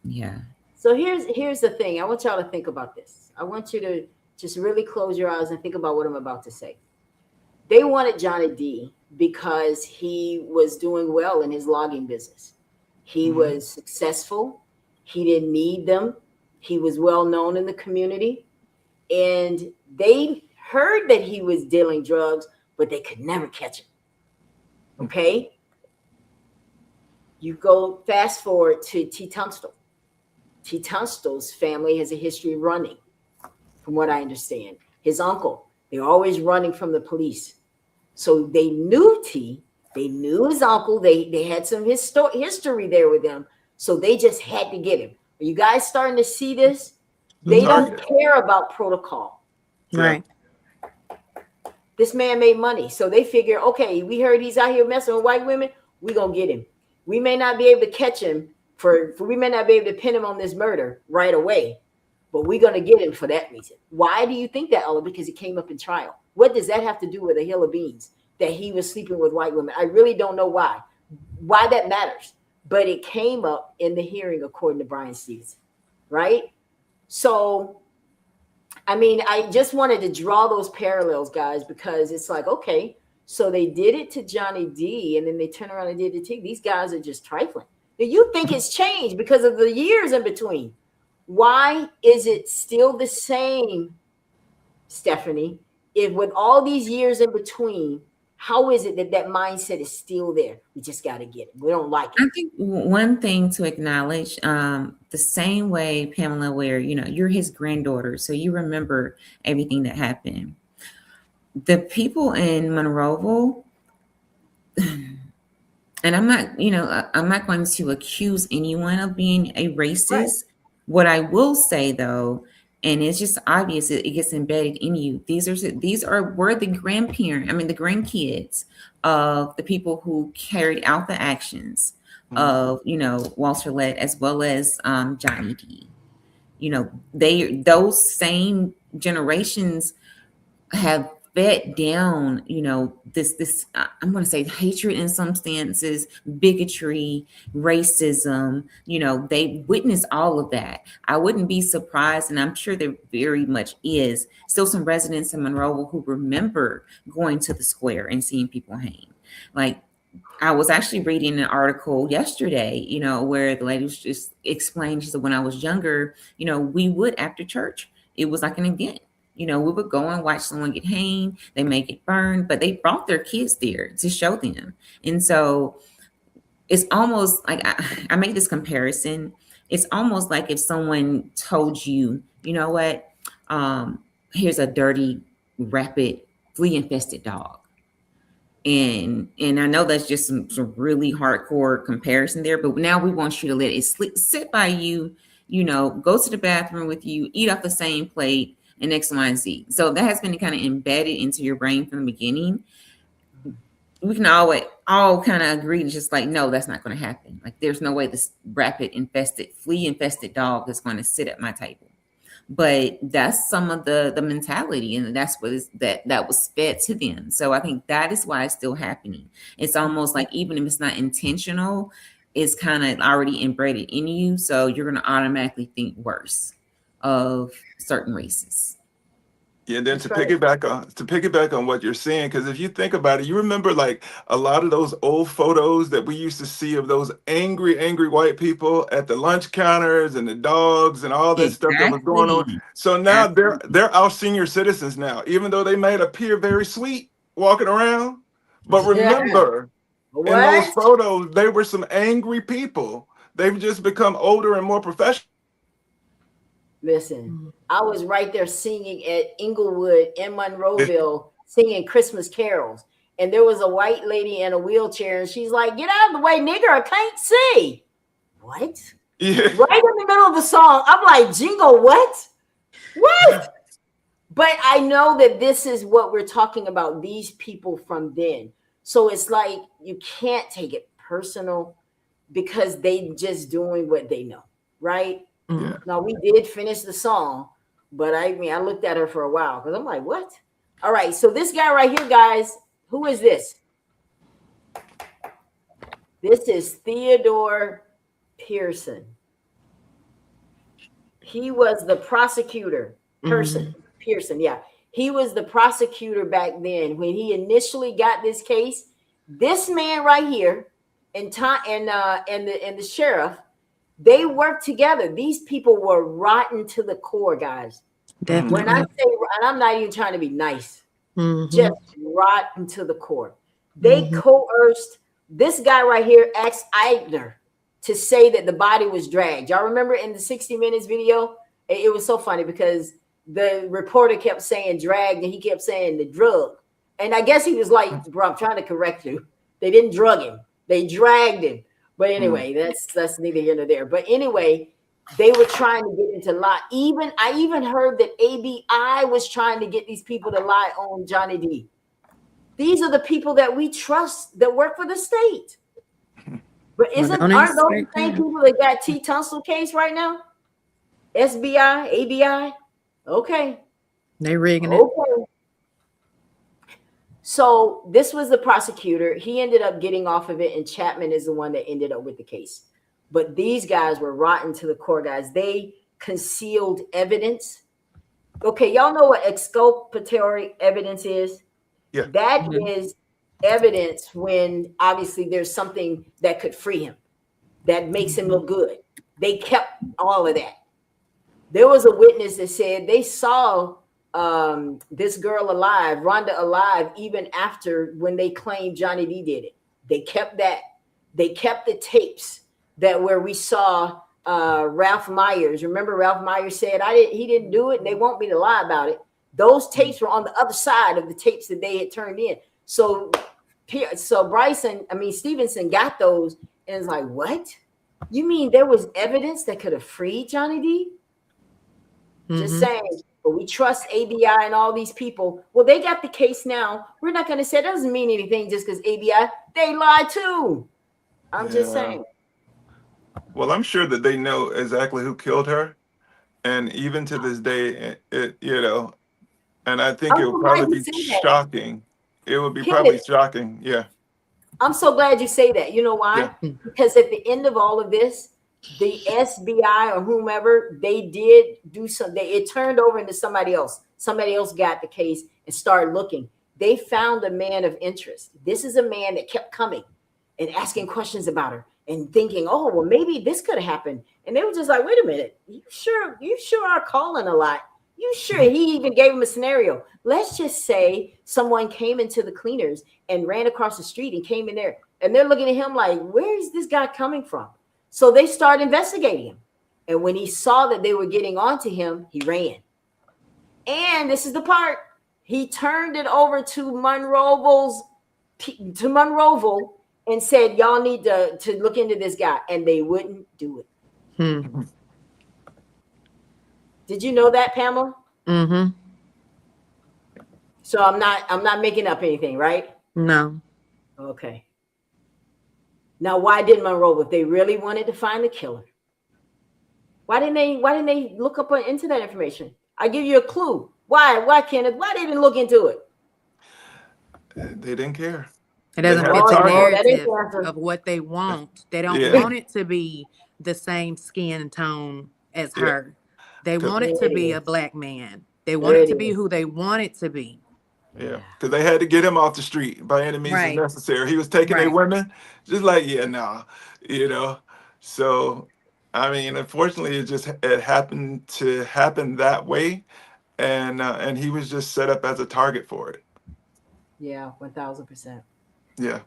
yeah. So here's the thing. I want y'all to think about this. I want you to just really close your eyes and think about what I'm about to say. They wanted Johnny D because he was doing well in his logging business. He was successful. He didn't need them. He was well known in the community. And they heard that he was dealing drugs, but they could never catch him. Okay? You go fast forward to T. Tunstall. T. Tunstall's family has a history of running, from what I understand. His uncle, they're always running from the police. So they knew T. They knew his uncle. They had some history there with them. So they just had to get him. Are you guys starting to see this? They don't care about protocol. Right. This man made money. So they figure, okay, we heard he's out here messing with white women. We're going to get him. We may not be able to catch him we may not be able to pin him on this murder right away, but we're going to get him for that reason. Why do you think that, Ella? Because it came up in trial. What does that have to do with a hill of beans that he was sleeping with white women? I really don't know why that matters, but it came up in the hearing, according to Brian Stevenson, right? So, I mean, I just wanted to draw those parallels, guys, because it's like, okay, so they did it to Johnny D, and then they turn around and did it to these guys are just trifling. Now, you think it's changed because of the years in between. Why is it still the same, Stephanie? If with all these years in between, how is it that mindset is still there? We just got to get it. We don't like it. I think one thing to acknowledge, the same way, Pamela, where, you're his granddaughter, so you remember everything that happened. The people in Monroeville, and I'm not going to accuse anyone of being a racist. Right. What I will say, though, and it's just obvious, it gets embedded in you. Were the grandkids of the people who carried out the actions of, Walter Lett, as well as Johnny D. Those same generations have fed down, this I'm going to say hatred in some stances, bigotry, racism. They witnessed all of that. I wouldn't be surprised, and I'm sure there very much is still some residents in Monroe who remember going to the square and seeing people hang. Like, I was actually reading an article yesterday, where the lady was just explaining, she said, when I was younger, we would, after church, it was like an event. We would go and watch someone get hanged. They may get burned, but they brought their kids there to show them. And so it's almost like I make this comparison. It's almost like if someone told you, you know what, here's a dirty, rapid, flea-infested dog. And I know that's just some really hardcore comparison there, but now we want you to let it sit by you, go to the bathroom with you, eat off the same plate, and X, Y, and Z. So that has been kind of embedded into your brain from the beginning. We can all kind of agree and just like, no, that's not going to happen. Like, there's no way this flea-infested dog is going to sit at my table. But that's some of the mentality, and that's what that was fed to them. So I think that is why it's still happening. It's almost like, even if it's not intentional, it's kind of already embedded in you. So you're going to automatically think worse of certain races. Yeah, then to piggyback on what you're saying, because if you think about it, you remember like a lot of those old photos that we used to see of those angry white people at the lunch counters and the dogs and all that stuff that was going on. So now they're our senior citizens now, even though they might appear very sweet walking around. But remember, in those photos, they were some angry people. They've just become older and more professional. Listen, I was right there singing at Inglewood in Monroeville, singing Christmas carols. And there was a white lady in a wheelchair, and she's like, "Get out of the way, nigger, I can't see." What? Yeah. Right in the middle of the song. I'm like, Jingle, what? What? But I know that this is what we're talking about, these people from then. So it's like, you can't take it personal because they just doing what they know, right? Yeah. Now, we did finish the song, but I looked at her for a while because I'm like, what? All right, so this guy right here, guys, who is this? This is Theodore Pearson. He was the prosecutor. Pearson, yeah. He was the prosecutor back then when he initially got this case. This man right here and the sheriff, they worked together. These people were rotten to the core, guys. Definitely. When I say, and I'm not even trying to be nice, just rotten to the core. They coerced this guy right here, asked Eidner, to say that the body was dragged. Y'all remember in the 60 Minutes video? It was so funny because the reporter kept saying dragged and he kept saying the drug. And I guess he was like, bro, I'm trying to correct you. They didn't drug him. They dragged him. But anyway, that's neither here nor there. But anyway, they were trying to get into lie. I even heard that ABI was trying to get these people to lie on Johnny D. These are the people that we trust that work for the state. But aren't those the same people that got T. Tunstall case right now? SBI, ABI? Okay. They rigging it. Okay. So this was the prosecutor. He ended up getting off of it, and Chapman is the one that ended up with the case. But these guys were rotten to the core, guys. They concealed evidence. Okay, y'all know what exculpatory evidence is? Yeah. That is evidence when obviously there's something that could free him, that makes him look good. They kept all of that. There was a witness that said they saw this girl alive, Rhonda alive, even after when they claimed Johnny D did it. They kept that. They kept the tapes where we saw Ralph Myers. Remember, Ralph Myers said, he didn't do it, and they want me to lie about it. Those tapes were on the other side of the tapes that they had turned in. So Stevenson got those, and it's like, what? You mean there was evidence that could have freed Johnny D? Just saying. But we trust ABI and all these people. Well, they got the case now. We're not going to say it doesn't mean anything just because ABI, they lied too. I'm just saying. Well, I'm sure that they know exactly who killed her. And even to this day, And I think I'm it so would glad probably you be say that. shocking. It would be Kenneth, probably shocking. Yeah. I'm so glad you say that. You know why? Yeah. Because at the end of all of this, the SBI or whomever, they did do something. It turned over into somebody else. Somebody else got the case and started looking. They found a man of interest. This is a man that kept coming and asking questions about her and thinking, oh, well, maybe this could have happened. And they were just like, wait a minute, you sure are calling a lot. You sure? He even gave him a scenario. Let's just say someone came into the cleaners and ran across the street and came in there, and they're looking at him like, where is this guy coming from? So they started investigating him. And when he saw that they were getting onto him, he ran. And this is the part, he turned it over to Monroeville and said, y'all need to look into this guy. And they wouldn't do it. Did you know that, Pamela? Mm-hmm. So I'm not making up anything, right? No. Okay. Now, why did Monroe, if they really wanted to find the killer, why didn't they look up into that information? I give you a clue. Why, Kenneth? Why they didn't look into it? They didn't care. It doesn't They fit had the a target. narrative of what they want. They don't Yeah. want it to be the same skin tone as Yeah. her. They want it to be a black man. They want There it it to be is. who they want it to be. Yeah, because they had to get him off the street by any means Right. necessary. He was taking their Right. women, just like, yeah, nah, you know. So, I mean, unfortunately, it happened to happen that way, and he was just set up as a target for it. Yeah, 1000%. Yeah.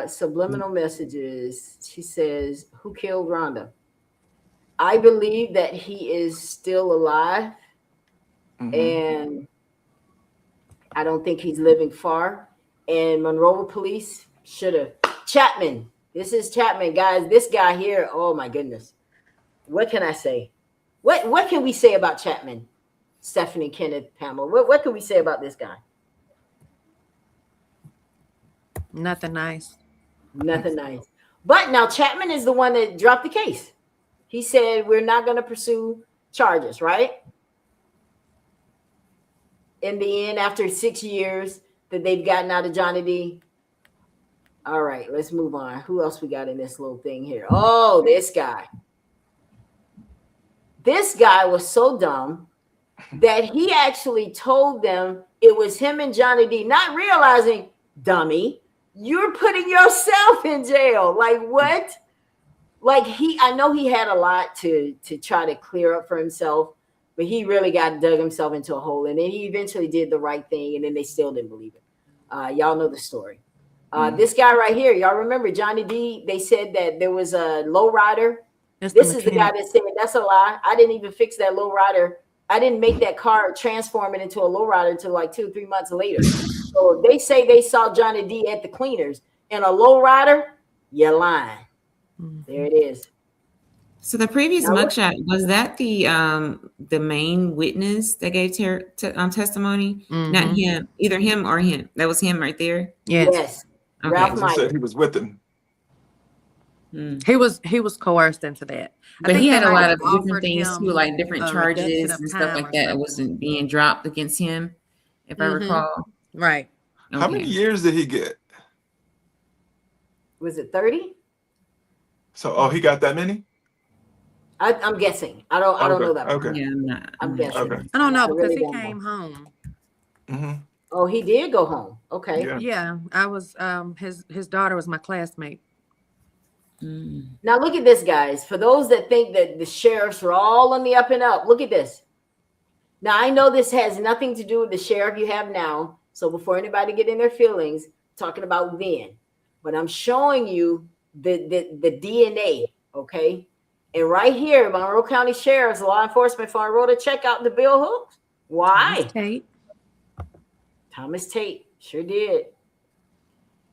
Subliminal messages. She says, who killed Rhonda? I believe that he is still alive, and I don't think he's living far. And Monroe police should have. Chapman. This is Chapman, guys. This guy here. Oh my goodness. What can I say? What can we say about Chapman? Stephanie, Kenneth, Pamela. What can we say about this guy? Nothing nice. Nothing nice. But now Chapman is the one that dropped the case. He said we're not going to pursue charges, right? In the end, after 6 years that they've gotten out of Johnny D. All right, let's move on. Who else we got in this little thing here? Oh, this guy. This guy was so dumb that he actually told them it was him and Johnny D, not realizing, dummy, you're putting yourself in jail. Like what? Like I know he had a lot to try to clear up for himself, but he really dug himself into a hole, and then he eventually did the right thing, and then they still didn't believe it. Y'all know the story. This guy right here, y'all remember Johnny D? They said that there was a lowrider. This is the guy that said that's a lie. I didn't even fix that lowrider. I didn't make that car transform it into a lowrider until like 2 or 3 months later. So they say they saw Johnny D at the cleaners in a lowrider. You're lying. There it is. So the previous mugshot, was that the main witness that gave testimony? Not him, either him or him. That was him right there. Yes. Okay. Ralph He Meyer. said he was with him. He was coerced into that. But he had a lot of different offered things him too, like different a reduction charges of and stuff time like or that. It something. wasn't being dropped against him, if I recall. Right. How many years did he get? Was it 30? So, he got that many? I'm guessing. I don't know that. Okay. Yeah, I'm guessing. Okay. I don't know I because really he don't know. came home. Mm-hmm. Oh, he did go home. Okay. Yeah. Yeah, I was his daughter was my classmate. Now look at this, guys. For those that think that the sheriffs are all on the up and up, look at this. Now I know this has nothing to do with the sheriff you have now. So before anybody get in their feelings, talking about then, but I'm showing you the DNA, okay? And right here, Monroe County Sheriff's Law Enforcement Fund wrote a check out to Bill Hooks. Why? Thomas Tate sure did.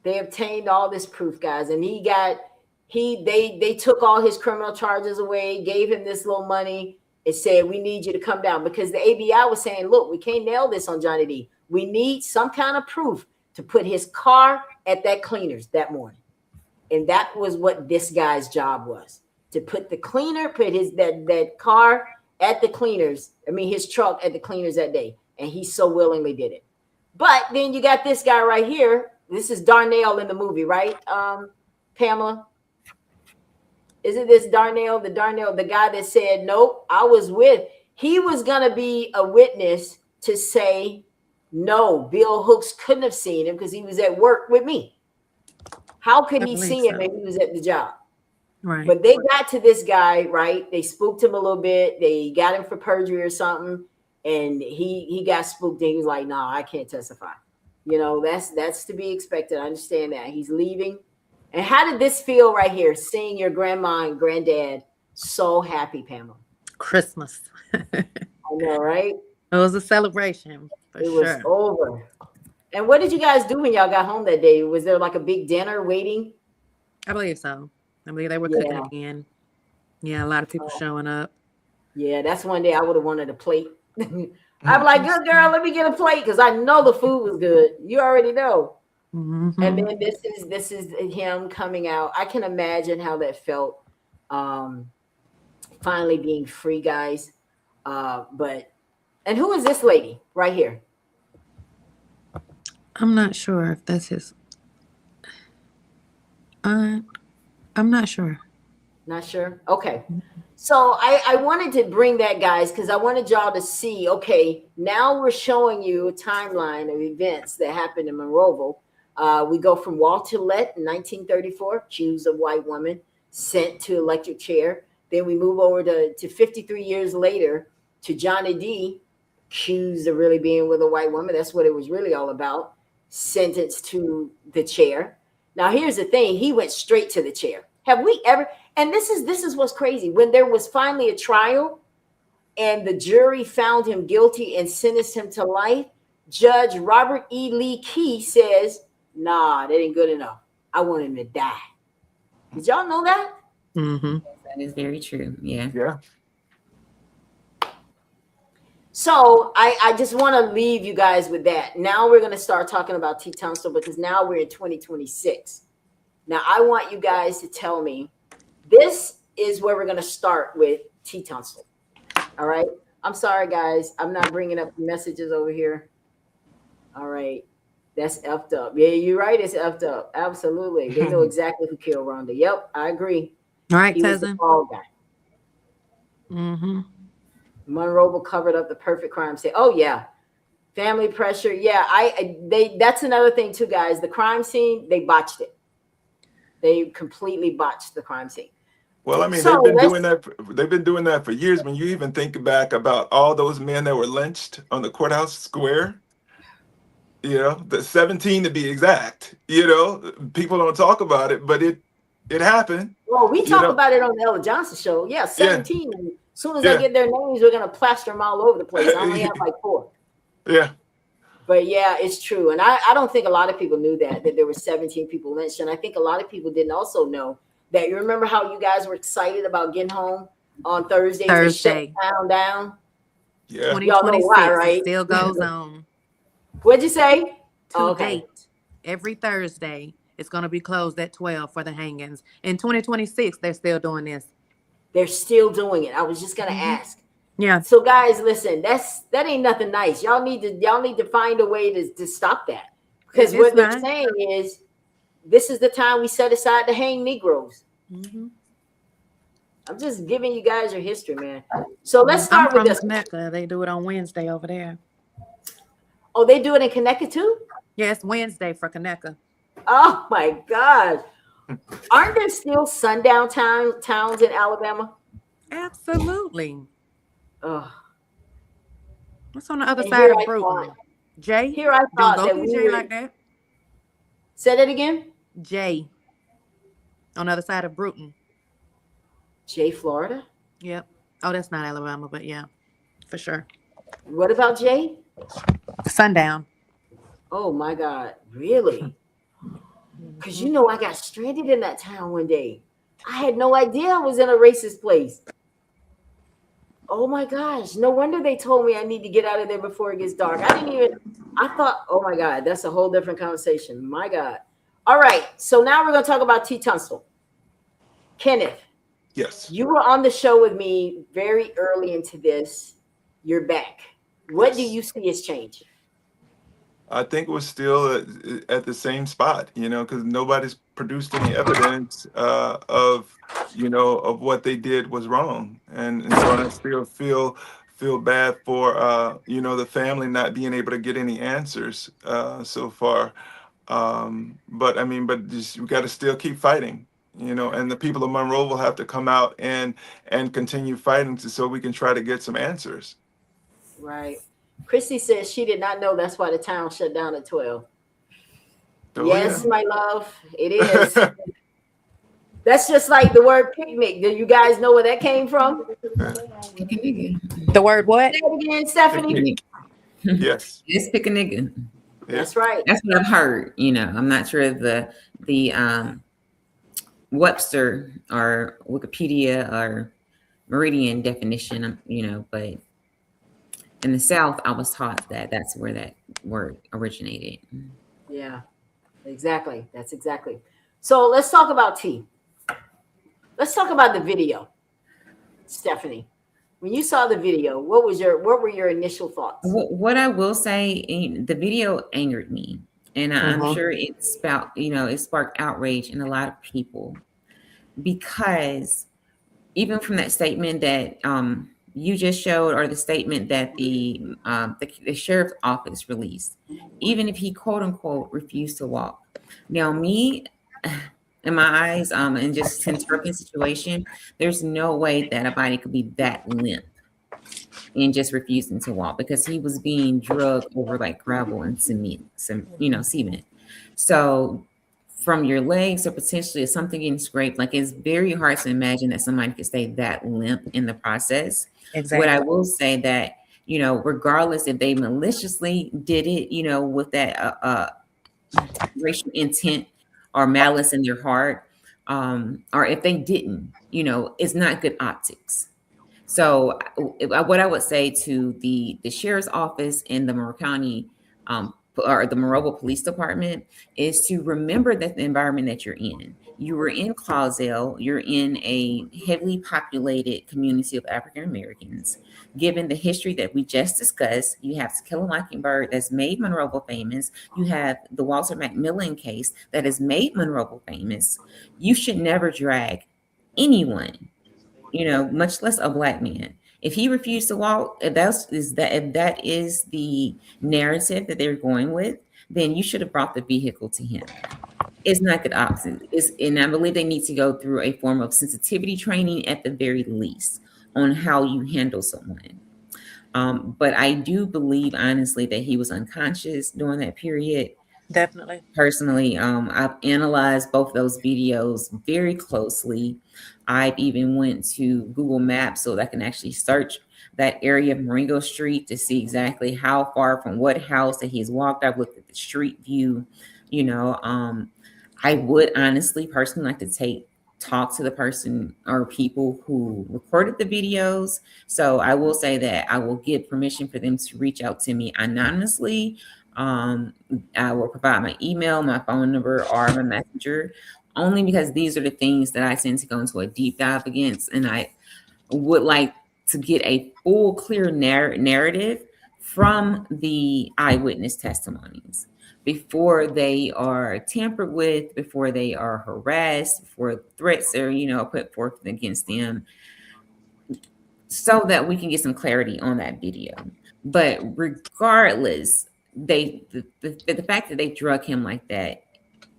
They obtained all this proof, guys, and they took all his criminal charges away, gave him this little money, and said, we need you to come down, because the ABI was saying, look, we can't nail this on Johnny D. We need some kind of proof to put his car at that cleaners that morning. And that was what this guy's job was, to put the cleaner, put that car at the cleaners. I mean, his truck at the cleaners that day. and he so willingly did it. But then you got this guy right here. This is Darnell in the movie, right? Pamela, is it this Darnell, the guy that said, nope, I was with, he was going to be a witness to say, no, Bill Hooks couldn't have seen him because he was at work with me. How could he see him if he was at the job? Right. But they got to this guy, right? They spooked him a little bit. They got him for perjury or something. And he got spooked and he was like, nah, I can't testify. You know, that's to be expected. I understand that. He's leaving. And how did this feel right here, seeing your grandma and granddad so happy, Pamela? Christmas. I know, right? It was a celebration. It was over. And what did you guys do when y'all got home that day? Was there like a big dinner waiting? I believe so. I believe they were cooking again. Yeah, a lot of people showing up. Yeah, that's one day I would have wanted a plate. I'm like, good girl, let me get a plate because I know the food was good. You already know. Mm-hmm. And then this is him coming out. I can imagine how that felt. Finally being free, guys. And who is this lady right here? I'm not sure if that's his. I'm not sure. Not sure. Okay. So I wanted to bring that, guys, because I wanted y'all to see, okay, now we're showing you a timeline of events that happened in Monroeville. We go from Walter Lett in 1934, accused of white woman, sent to electric chair. Then we move over to 53 years later to Johnny D, accused of really being with a white woman. That's what it was really all about. Sentenced to the chair. Now, here's the thing. He went straight to the chair. Have we ever, and this is what's crazy. When there was finally a trial and the jury found him guilty and sentenced him to life, Judge Robert E. Lee Key says, nah, that ain't good enough. I want him to die. Did y'all know that? Mm-hmm. That is very true. Yeah. Yeah. So I just want to leave you guys with that. Now we're going to start talking about T. Tunstall because now we're in 2026. Now I want you guys to tell me, this is where we're going to start with T. Tunstall. All right. I'm sorry, guys. I'm not bringing up messages over here. All right. That's effed up. Yeah, you're right. It's effed up. Absolutely. They know exactly who killed Rhonda. Yep, I agree. All right, He was the cousin. fall guy. Mm-hmm. Monroe covered up the perfect crime scene. Oh yeah, family pressure. Yeah, that's another thing too, guys. The crime scene, they botched it. They completely botched the crime scene. Well, I mean, So they've been doing that for years. When you even think back about all those men that were lynched on the courthouse square, you know, the 17 to be exact. You know, people don't talk about it, but it happened. Well, we talk about it on the Ella Johnson show. Yeah, 17. Yeah. As soon as I get their names, we're gonna plaster them all over the place. I only have like 4. Yeah. But yeah, it's true. And I don't think a lot of people knew that there were 17 people lynched. And I think a lot of people didn't also know that. You remember how you guys were excited about getting home on Thursday? They shut town down. Yeah. 2026 why, right? Still goes on. What'd you say? To date, every Thursday, it's going to be closed at 12 for the hangings. In 2026, they're still doing this. They're still doing it. I was just going to ask. Yeah. So guys, listen, that ain't nothing nice. Y'all need to find a way to stop that. Because what they're saying is this is the time we set aside to hang Negroes. Mm-hmm. I'm just giving you guys your history, man. So let's start with this. Mecca. They do it on Wednesday over there. Oh, they do it in Connecticut too? Yes, Wednesday for Connecticut. Oh my God. Aren't there still sundown towns in Alabama? Absolutely. Oh. What's on the other side of Bruton? Jay? Here I thought that we Jay like that. Say that again? Jay. On the other side of Bruton. Jay, Florida? Yep. Oh, that's not Alabama, but yeah, for sure. What about Jay? Sundown. Oh my God. Really? Because you know I got stranded in that town one day. I had no idea I was in a racist place. Oh my gosh. No wonder they told me I need to get out of there before it gets dark. I thought, oh my God, that's a whole different conversation. My God. All right. So now we're going to talk about T. Tunstall. Kenneth. Yes. You were on the show with me very early into this. You're back. What do you see as change? I think it was still at the same spot, because nobody's produced any evidence of, of what they did was wrong, and so I still feel bad for the family not being able to get any answers so far. But I mean, but just, we got to still keep fighting, and the people of Monroe will have to come out and continue fighting so we can try to get some answers. Right. Christy says she did not know that's why the town shut down at 12. Oh, Yes, yeah. my love, it is. That's just like the word picnic. Do you guys know where that came from? Pick a nigga. The word what? Say it again, Stephanie. Yes. Just pick a nigga. That's right. That's what I've heard. I'm not sure the Webster or Wikipedia or Meridian definition, but in the South, I was taught that that's where that word originated. Yeah, exactly. That's exactly. So let's talk about T. Let's talk about the video. Stephanie, when you saw the video, what were your initial thoughts? What I will say, the video angered me, and I'm sure it sparked outrage in a lot of people, because even from that statement that you just showed, or the statement that the sheriff's office released, even if he quote unquote refused to walk. Now, me, in my eyes, and just interpreting the situation, there's no way that a body could be that limp and just refusing to walk, because he was being drugged over like gravel and cement. So from your legs, or potentially something getting scraped, like, it's very hard to imagine that somebody could stay that limp in the process. Exactly. What I will say that, regardless if they maliciously did it, with that racial intent or malice in their heart, or if they didn't, it's not good optics. So what I would say to the sheriff's office and the Monroe County or the Monroe Police Department is to remember that the environment that you're in. You were in Clausdale. You're in a heavily populated community of African Americans. Given the history that we just discussed, you have To Kill a Mockingbird that's made Monroe famous. You have the Walter McMillian case that has made Monroe famous. You should never drag anyone, much less a Black man. If he refused to walk, if that is the narrative that they're going with, then you should have brought the vehicle to him. It's not good option. And I believe they need to go through a form of sensitivity training at the very least on how you handle someone. But I do believe, honestly, that he was unconscious during that period. Definitely. Personally, I've analyzed both those videos very closely. I've even went to Google Maps so that I can actually search that area of Marengo Street to see exactly how far from what house that he's walked. I've looked at the street view. I would honestly personally like to talk to the person or people who recorded the videos. So I will say that I will give permission for them to reach out to me anonymously. I will provide my email, my phone number, or my messenger, only because these are the things that I tend to go into a deep dive against. And I would like to get a full, clear narrative from the eyewitness testimonies before they are tampered with, before they are harassed, before threats are, put forth against them, so that we can get some clarity on that video. But regardless, the fact that they drug him like that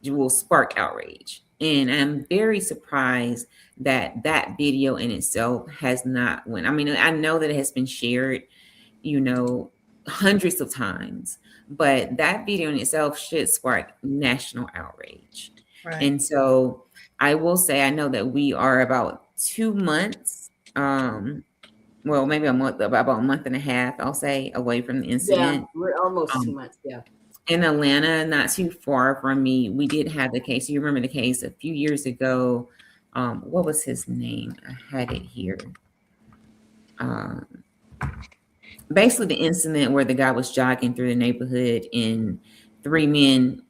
will spark outrage. And I'm very surprised that video in itself has not went. I mean, I know that it has been shared, hundreds of times, but that video in itself should spark national outrage. Right. And so I will say, I know that we are about 2 months, well, maybe about a month and a half, I'll say, away from the incident. Yeah, we're almost 2 months. Yeah. In Atlanta, not too far from me, we did have the case. You remember the case a few years ago? What was his name? I had it here. Basically, the incident where the guy was jogging through the neighborhood and 3 men,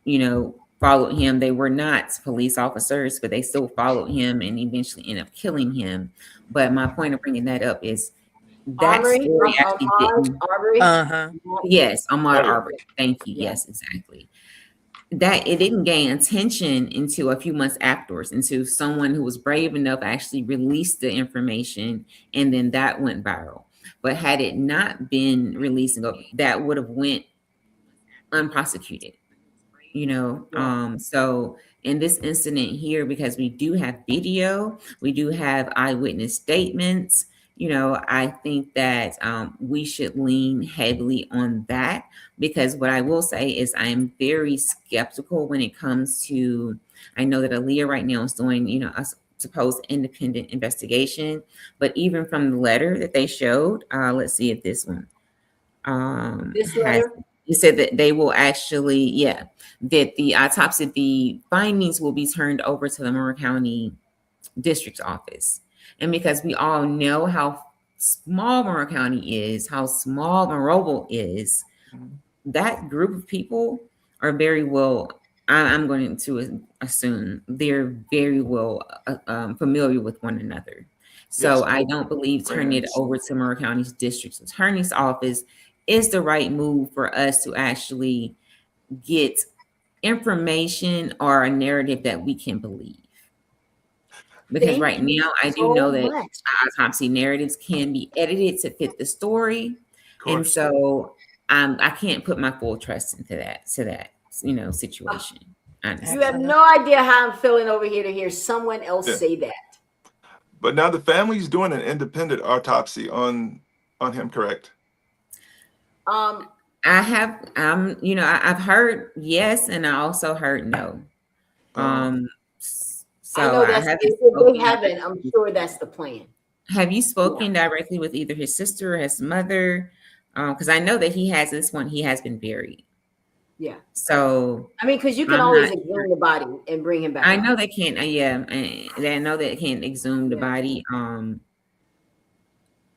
followed him. They were not police officers, but they still followed him and eventually ended up killing him. But my point of bringing that up is That Armory, story actually didn't. Armory. Uh-huh. Yes, Ahmaud Right. Arbery. Thank you. Yeah. Yes, exactly. That it didn't gain attention until a few months afterwards, until someone who was brave enough actually released the information, and then that went viral. But had it not been released, that would have went unprosecuted. So in this incident here, because we do have video, we do have eyewitness statements, I think that we should lean heavily on that, because what I will say is I am very skeptical when it comes to, I know that Aaliyah right now is doing, a supposed independent investigation, but even from the letter that they showed, let's see if this one This letter? you said that they will actually, that the autopsy, the findings will be turned over to the Monroe County District's office. And because we all know how small Monroe County is, how small Monroeville is, that group of people are very well, I'm going to assume they're very well familiar with one another. So Yes. I don't believe turning it over to Monroe County's District Attorney's Office is the right move for us to actually get information or a narrative that we can believe. Because Thank right you now, I do so know that much. autopsy narratives can be edited to fit the story. Of course. And so I can't put my full trust into that, situation. Honestly. You have no idea how I'm feeling over here to hear someone else say that. But now the family's doing an independent autopsy on him, correct? I have, I've heard yes, and I also heard no. So I know that's if they haven't. I'm sure that's the plan. Have you spoken directly with either his sister or his mother? Because I know that he has been buried. Yeah. So I mean, because you can always exhume the body and bring him back. I know they can't. I know they can't exhume the body.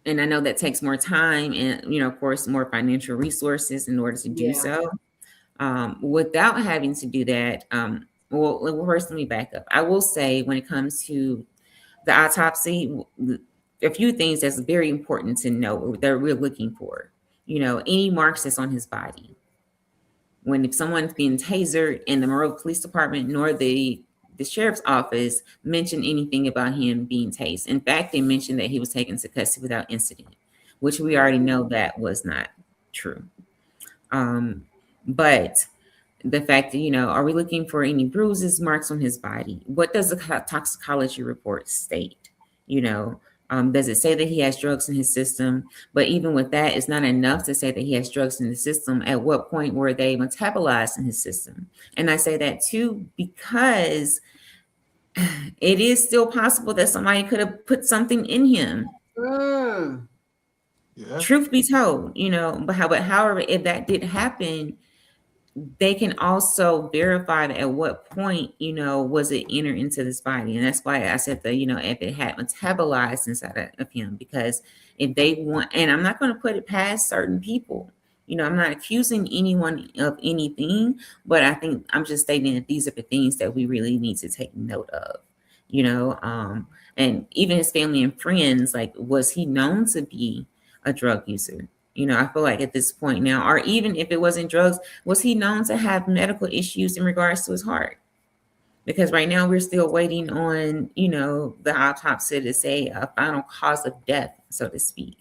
And I know that takes more time and, of course, more financial resources in order to do so. Without having to do that, well, first, let me back up. I will say when it comes to the autopsy, a few things that's very important to know that we're looking for. Any marks that's on his body. If someone's being tasered and the Monroe Police Department nor the sheriff's office mentioned anything about him being tased. In fact, they mentioned that he was taken to custody without incident, which we already know that was not true. But the fact that, are we looking for any bruises, marks on his body? What does the toxicology report state? Does it say that he has drugs in his system? But even with that, it's not enough to say that he has drugs in the system. At what point were they metabolized in his system? And I say that too, because it is still possible that somebody could have put something in him. Truth be told, but however, if that did happen, they can also verify that at what point, was it entered into this body. And that's why I said that, if it had metabolized inside of him, because if they want, and I'm not going to put it past certain people, I'm not accusing anyone of anything, but I think I'm just stating that these are the things that we really need to take note of, and even his family and friends, like, was he known to be a drug user? I feel like at this point now, or even if it wasn't drugs, was he known to have medical issues in regards to his heart? Because right now we're still waiting on, the autopsy to say a final cause of death, so to speak.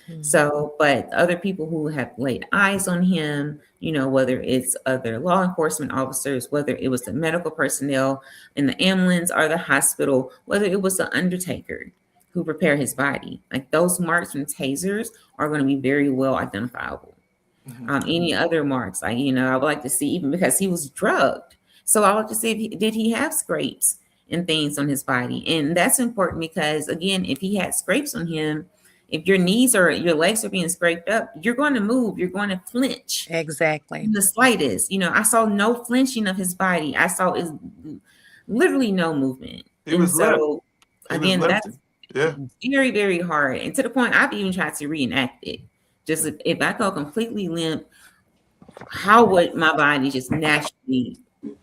Mm-hmm. So, but other people who have laid eyes on him, whether it's other law enforcement officers, whether it was the medical personnel in the ambulance or the hospital, whether it was the undertaker who prepared his body, like those marks from tasers are going to be very well identifiable. Mm-hmm. Any other marks, I would like to see, even because he was drugged. So I would like to see did he have scrapes and things on his body? And that's important because, again, if he had scrapes on him, if your knees or your legs are being scraped up, you're going to move, you're going to flinch. Exactly. The slightest. I saw no flinching of his body. I saw literally no movement. Again, that's very, very hard. And to the point, I've even tried to reenact it. Just if I go completely limp, how would my body just naturally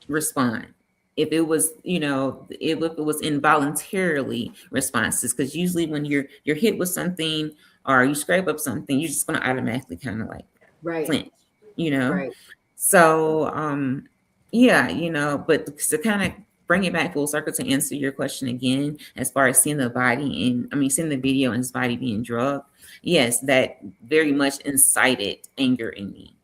respond? If it was, if it was involuntarily responses, because usually when you're hit with something or you scrape up something, you're just going to automatically kind of like Right. flinch, you know? Right. So, yeah, you know, but to kind of bring it back full circle to answer your question again, as far as seeing the body and seeing the video and his body being drugged, yes, that very much incited anger in me.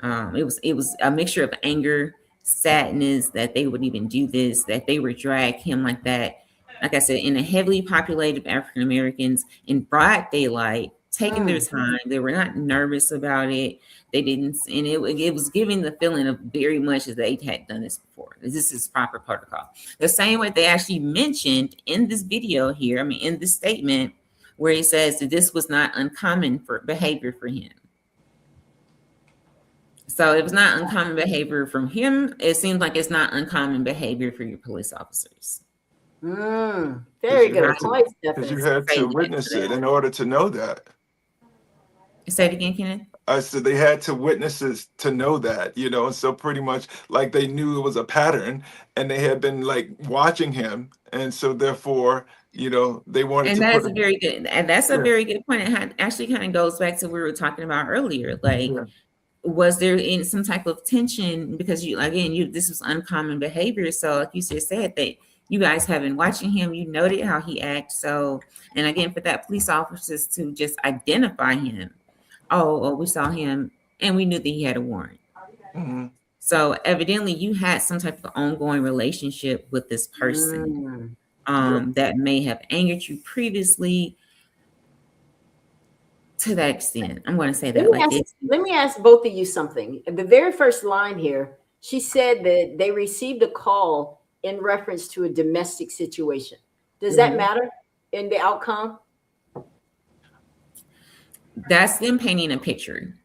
It was a mixture of anger, sadness that they would even do this, that they would drag him like that. Like I said, in a heavily populated African Americans in broad daylight, taking their time. They were not nervous about it. They didn't, and it was giving the feeling of very much as they had done this before. This is proper protocol. The same way they actually mentioned in this video here, in this statement, where he says that this was not uncommon for behavior for him. So it was not uncommon behavior from him. It seems like it's not uncommon behavior for your police officers. Very good point, because you had to witness it in order to know that. Say it again, Kenneth. I said they had to witness it to know that, you know, and so pretty much like they knew it was a pattern and they had been like watching him. And so therefore, you know, they wanted and to that's a very good, and that's a very good point. It actually kind of goes back to what we were talking about earlier. Like, was there in some type of tension because this was uncommon behavior. So like you just said that you guys have been watching him, you noted how he acts. So, and again, for that police officers to just identify him, we saw him and we knew that he had a warrant. So evidently you had some type of ongoing relationship with this person that may have angered you previously to that extent. I'm going to say that. Let me ask both of you something. The very first line here, she said that they received a call in reference to a domestic situation. Does that matter in the outcome? That's them painting a picture.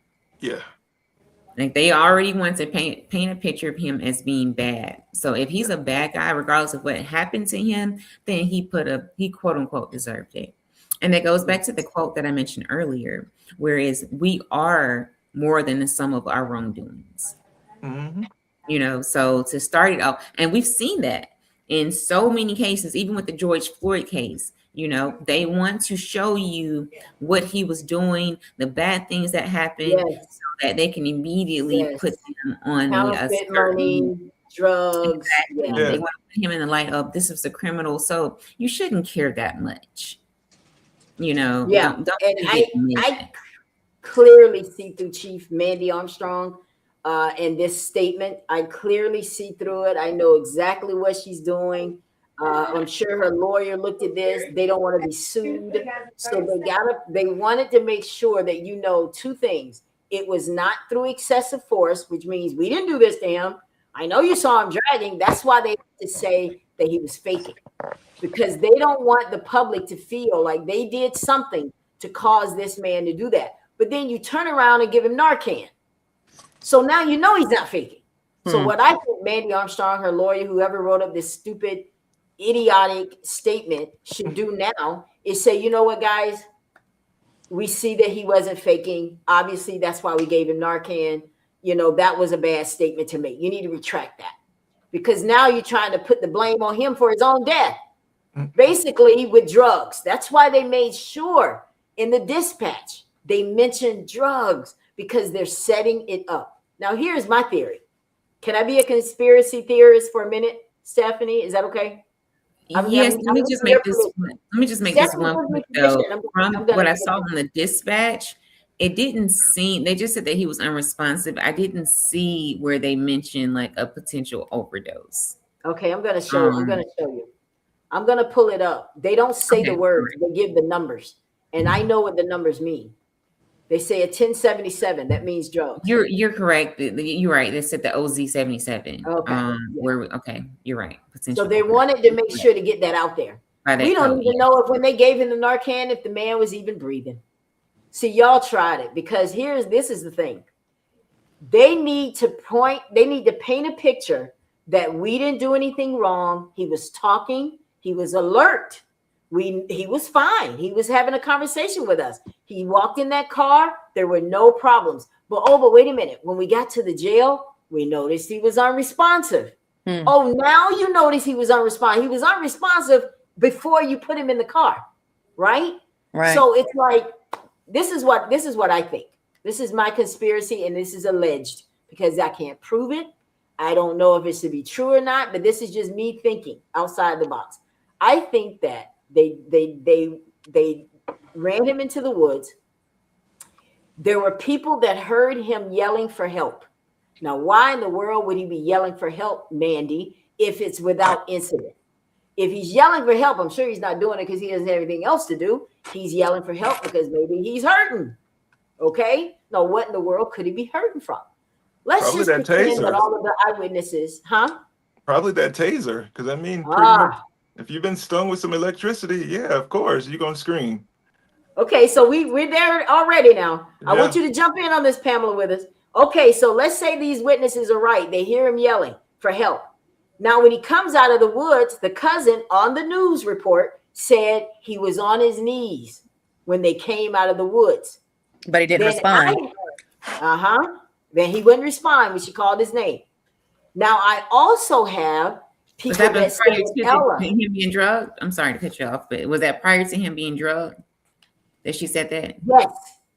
Yeah. Like they already want to paint a picture of him as being bad. So if he's a bad guy, regardless of what happened to him, then he quote unquote deserved it. And that goes back to the quote that I mentioned earlier, whereas we are more than the sum of our wrongdoings. You know, so to start it off, and we've seen that in so many cases, even with the George Floyd case, you know, they want to show you what he was doing, the bad things that happened, so that they can immediately put him on counterfeit money, drugs. Exactly. They want to put him in the light of this was a criminal, so you shouldn't care that much. You know, don't and I clearly see through Chief Mandy Armstrong in this statement. I clearly see through it. I know exactly what she's doing. I'm sure her lawyer looked at this. They don't want to be sued. So they wanted to make sure that you know two things. It was not through excessive force, which means we didn't do this to him. I know you saw him dragging. That's why they have to say that he was faking. Because they don't want the public to feel like they did something to cause this man to do that. But then you turn around and give him Narcan. So now you know he's not faking. So what I think Mandy Armstrong, her lawyer, whoever wrote up this stupid, idiotic statement should do now is say, you know what, guys? We see that he wasn't faking. Obviously, that's why we gave him Narcan. You know, that was a bad statement to make. You need to retract that. Because now you're trying to put the blame on him for his own death. Basically with drugs. That's why they made sure in the dispatch they mentioned drugs because they're setting it up. Now here's my theory. Can I be a conspiracy theorist for a minute, Stephanie? Is that okay? Yes. Let me just make this one point though. From what I saw in the dispatch, it didn't seem. They just said that he was unresponsive. I didn't see where they mentioned like a potential overdose. Okay, I'm going to show you. I'm going to pull it up. They don't say the words. They give the numbers. And I know what the numbers mean. They say a 1077. That means drugs. You're correct. You're right. They said the OZ 77. Okay. You're right. So they wanted to make sure to get that out there. We don't even know if when they gave him the Narcan, if the man was even breathing. See, y'all tried it because this is the thing. They need to paint a picture that we didn't do anything wrong. He was talking. He was alert. He was fine. He was having a conversation with us. He walked in that car. There were no problems. But wait a minute. When we got to the jail, we noticed he was unresponsive. Oh, now you notice he was unresponsive. He was unresponsive before you put him in the car, right? So it's like this is what I think. This is my conspiracy, and this is alleged because I can't prove it. I don't know if it's to be true or not, but this is just me thinking outside the box. I think that they ran him into the woods. There were people that heard him yelling for help. Now, why in the world would he be yelling for help, Mandy, if it's without incident? If he's yelling for help, I'm sure he's not doing it because he doesn't have anything else to do. He's yelling for help because maybe he's hurting. Okay? Now, what in the world could he be hurting from? Let's Probably just that pretend taser. that all of the eyewitnesses, Probably that taser. Because I mean, pretty much, if you've been stung with some electricity, yeah, of course, you're going to scream. Okay, so we're there already now. I Yeah. want you to jump in on this, Pamela, with us. Okay, so let's say these witnesses are right. They hear him yelling for help. Now, when he comes out of the woods, the cousin on the news report said he was on his knees when they came out of the woods. But he didn't respond. Then he wouldn't respond when she called his name. Now, I also have people Was that that prior said to Ella. him being drugged? I'm sorry to cut you off, but was that prior to him being drugged that she said that?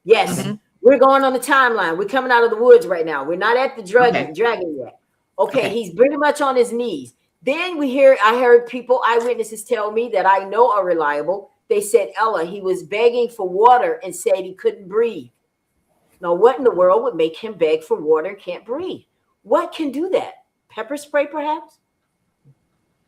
Yes. Mm-hmm. We're going on the timeline. We're coming out of the woods right now. We're not at the dragon yet. Okay, he's pretty much on his knees. Then I heard eyewitnesses tell me that I know are reliable. They said Ella, he was begging for water and said he couldn't breathe. Now, what in the world would make him beg for water and can't breathe? What can do that? Pepper spray, perhaps?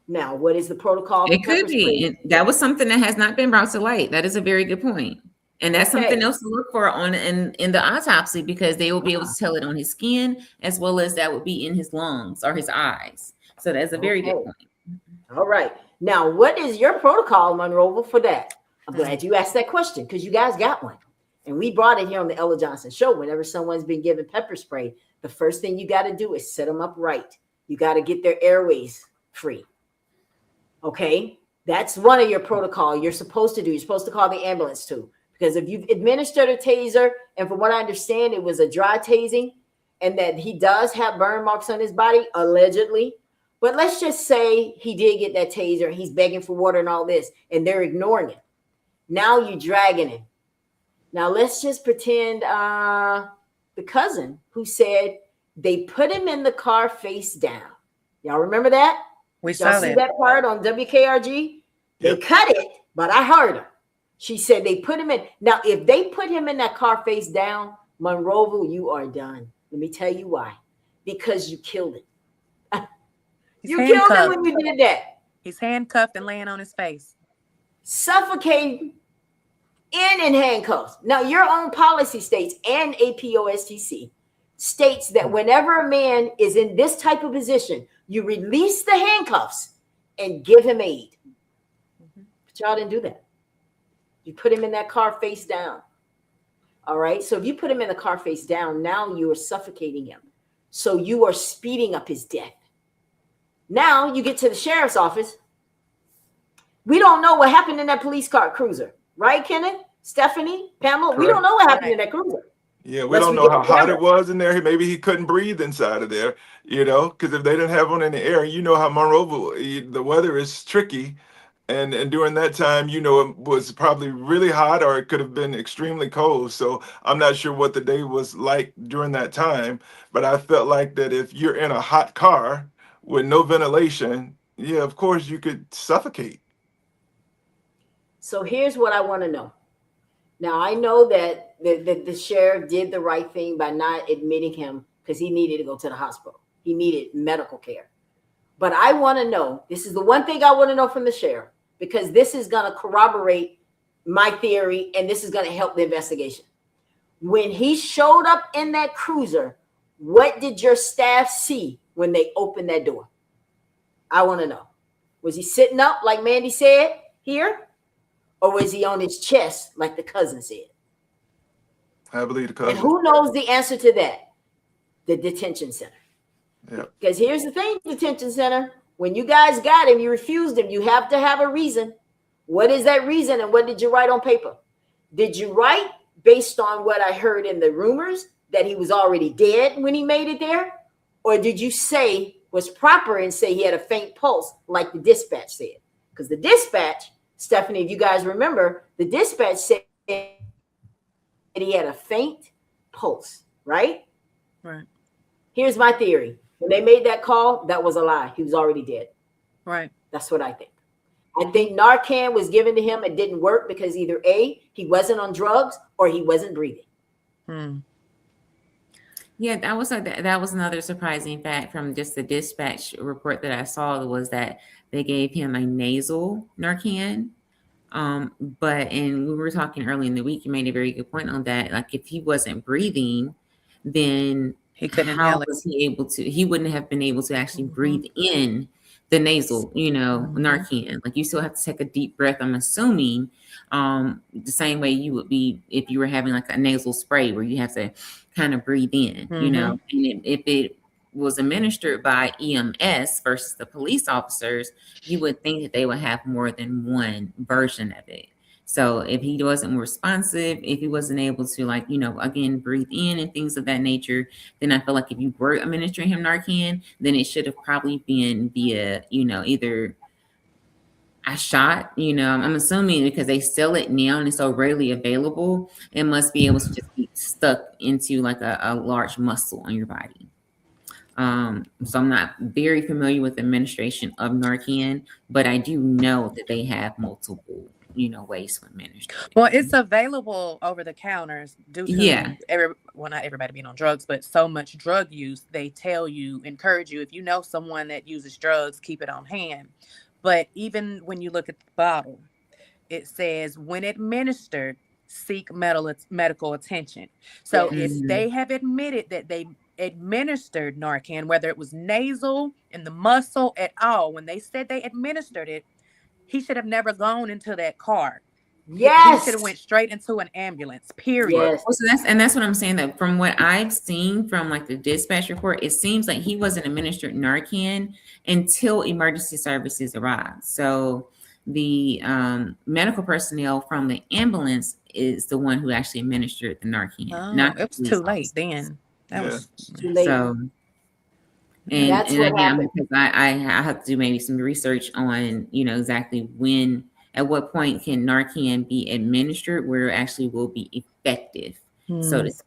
Now, what is the protocol? It could be. And that was something that has not been brought to light. That is a very good point. And that's something else to look for in the autopsy, because they will be able to tell it on his skin as well as that would be in his lungs or his eyes. So that's a very good point. All right. Now, what is your protocol, Monroe, for that? I'm glad you asked that question because you guys got one. And we brought it here on the Ella Johnson Show. Whenever someone's been given pepper spray, the first thing you got to do is set them up right. You got to get their airways free. Okay? That's one of your protocol you're supposed to do. You're supposed to call the ambulance too. Because if you've administered a taser, and from what I understand, it was a dry tasing, and that he does have burn marks on his body, allegedly. But let's just say he did get that taser, and he's begging for water and all this, and they're ignoring him. Now you're dragging him. Now let's just pretend the cousin who said they put him in the car face down. Y'all remember that? We Y'all saw see that. that part on WKRG? They cut it, but I heard her. She said they put him in. Now, if they put him in that car face down, Monroe, you are done. Let me tell you why. Because you killed it. You killed him when you did that. He's handcuffed and laying on his face. Suffocating in handcuffs. Now, your own policy states, and APOSTC states that whenever a man is in this type of position, you release the handcuffs and give him aid. But y'all didn't do that. You put him in that car face down. All right. So if you put him in the car face down, now you are suffocating him. So you are speeding up his death. Now you get to the sheriff's office. We don't know what happened in that police car cruiser. Right, Kenneth? Stephanie? Pamela? Correct. We don't know what happened in that cruiser. Yeah, we don't know how hot it was in there. Maybe he couldn't breathe inside of there, because if they didn't have one in the air, how Monroe, the weather is tricky. And during that time, it was probably really hot, or it could have been extremely cold. So I'm not sure what the day was like during that time. But I felt like that if you're in a hot car with no ventilation, yeah, of course you could suffocate. So here's what I want to know. Now, I know that the sheriff did the right thing by not admitting him because he needed to go to the hospital. He needed medical care. But I want to know, this is the one thing I want to know from the sheriff, because this is going to corroborate my theory and this is going to help the investigation. When he showed up in that cruiser, what did your staff see when they opened that door? I want to know. Was he sitting up like Mandy said here? Or was he on his chest like the cousin said? I believe the cousin. And who knows the answer to that? The detention center. Yeah. Because here's the thing, detention center. When you guys got him, you refused him. You have to have a reason. What is that reason? And what did you write on paper? Did you write based on what I heard in the rumors that he was already dead when he made it there? Or did you say was proper and say he had a faint pulse like the dispatch said? Because the dispatch, Stephanie, if you guys remember, the dispatch said he had a faint pulse, right? Right. Here's my theory. When they made that call, that was a lie. He was already dead. Right. That's what I think. I think Narcan was given to him and didn't work because either A, he wasn't on drugs or he wasn't breathing. Yeah, that was another surprising fact from just the dispatch report that I saw, was that they gave him a nasal Narcan. And we were talking early in the week, you made a very good point on that. Like, if he wasn't breathing, then He couldn't how inhale it. was he able to? He wouldn't have been able to actually breathe in the nasal, Narcan. Like, you still have to take a deep breath, I'm assuming, the same way you would be if you were having like a nasal spray where you have to kind of breathe in, and if it was administered by EMS versus the police officers, you would think that they would have more than one version of it. So if he wasn't responsive, if he wasn't able to, again, breathe in and things of that nature, then I feel like if you were administering him Narcan, then it should have probably been via, either a shot, I'm assuming because they sell it now and it's so readily available, it must be able to just be stuck into like a large muscle on your body. So I'm not very familiar with the administration of Narcan, but I do know that they have multiple, ways to administer it. Well, it's available over the counters due to not everybody being on drugs, but so much drug use. They encourage you, if you know someone that uses drugs, keep it on hand. But even when you look at the bottle, it says, when administered, seek medical attention. So if they have admitted that they administered Narcan, whether it was nasal, in the muscle, at all, when they said they administered it, he should have never gone into that car. Yes. He should have went straight into an ambulance, period. Yes. So that's what I'm saying, that from what I've seen from like the dispatch report, it seems like he wasn't administered Narcan until emergency services arrived. So the medical personnel from the ambulance is the one who actually administered the Narcan. Not it was too late then. That was too late. So, and that's what again, happened. because I have to do maybe some research on, exactly at what point can Narcan be administered where it actually will be effective, so to speak.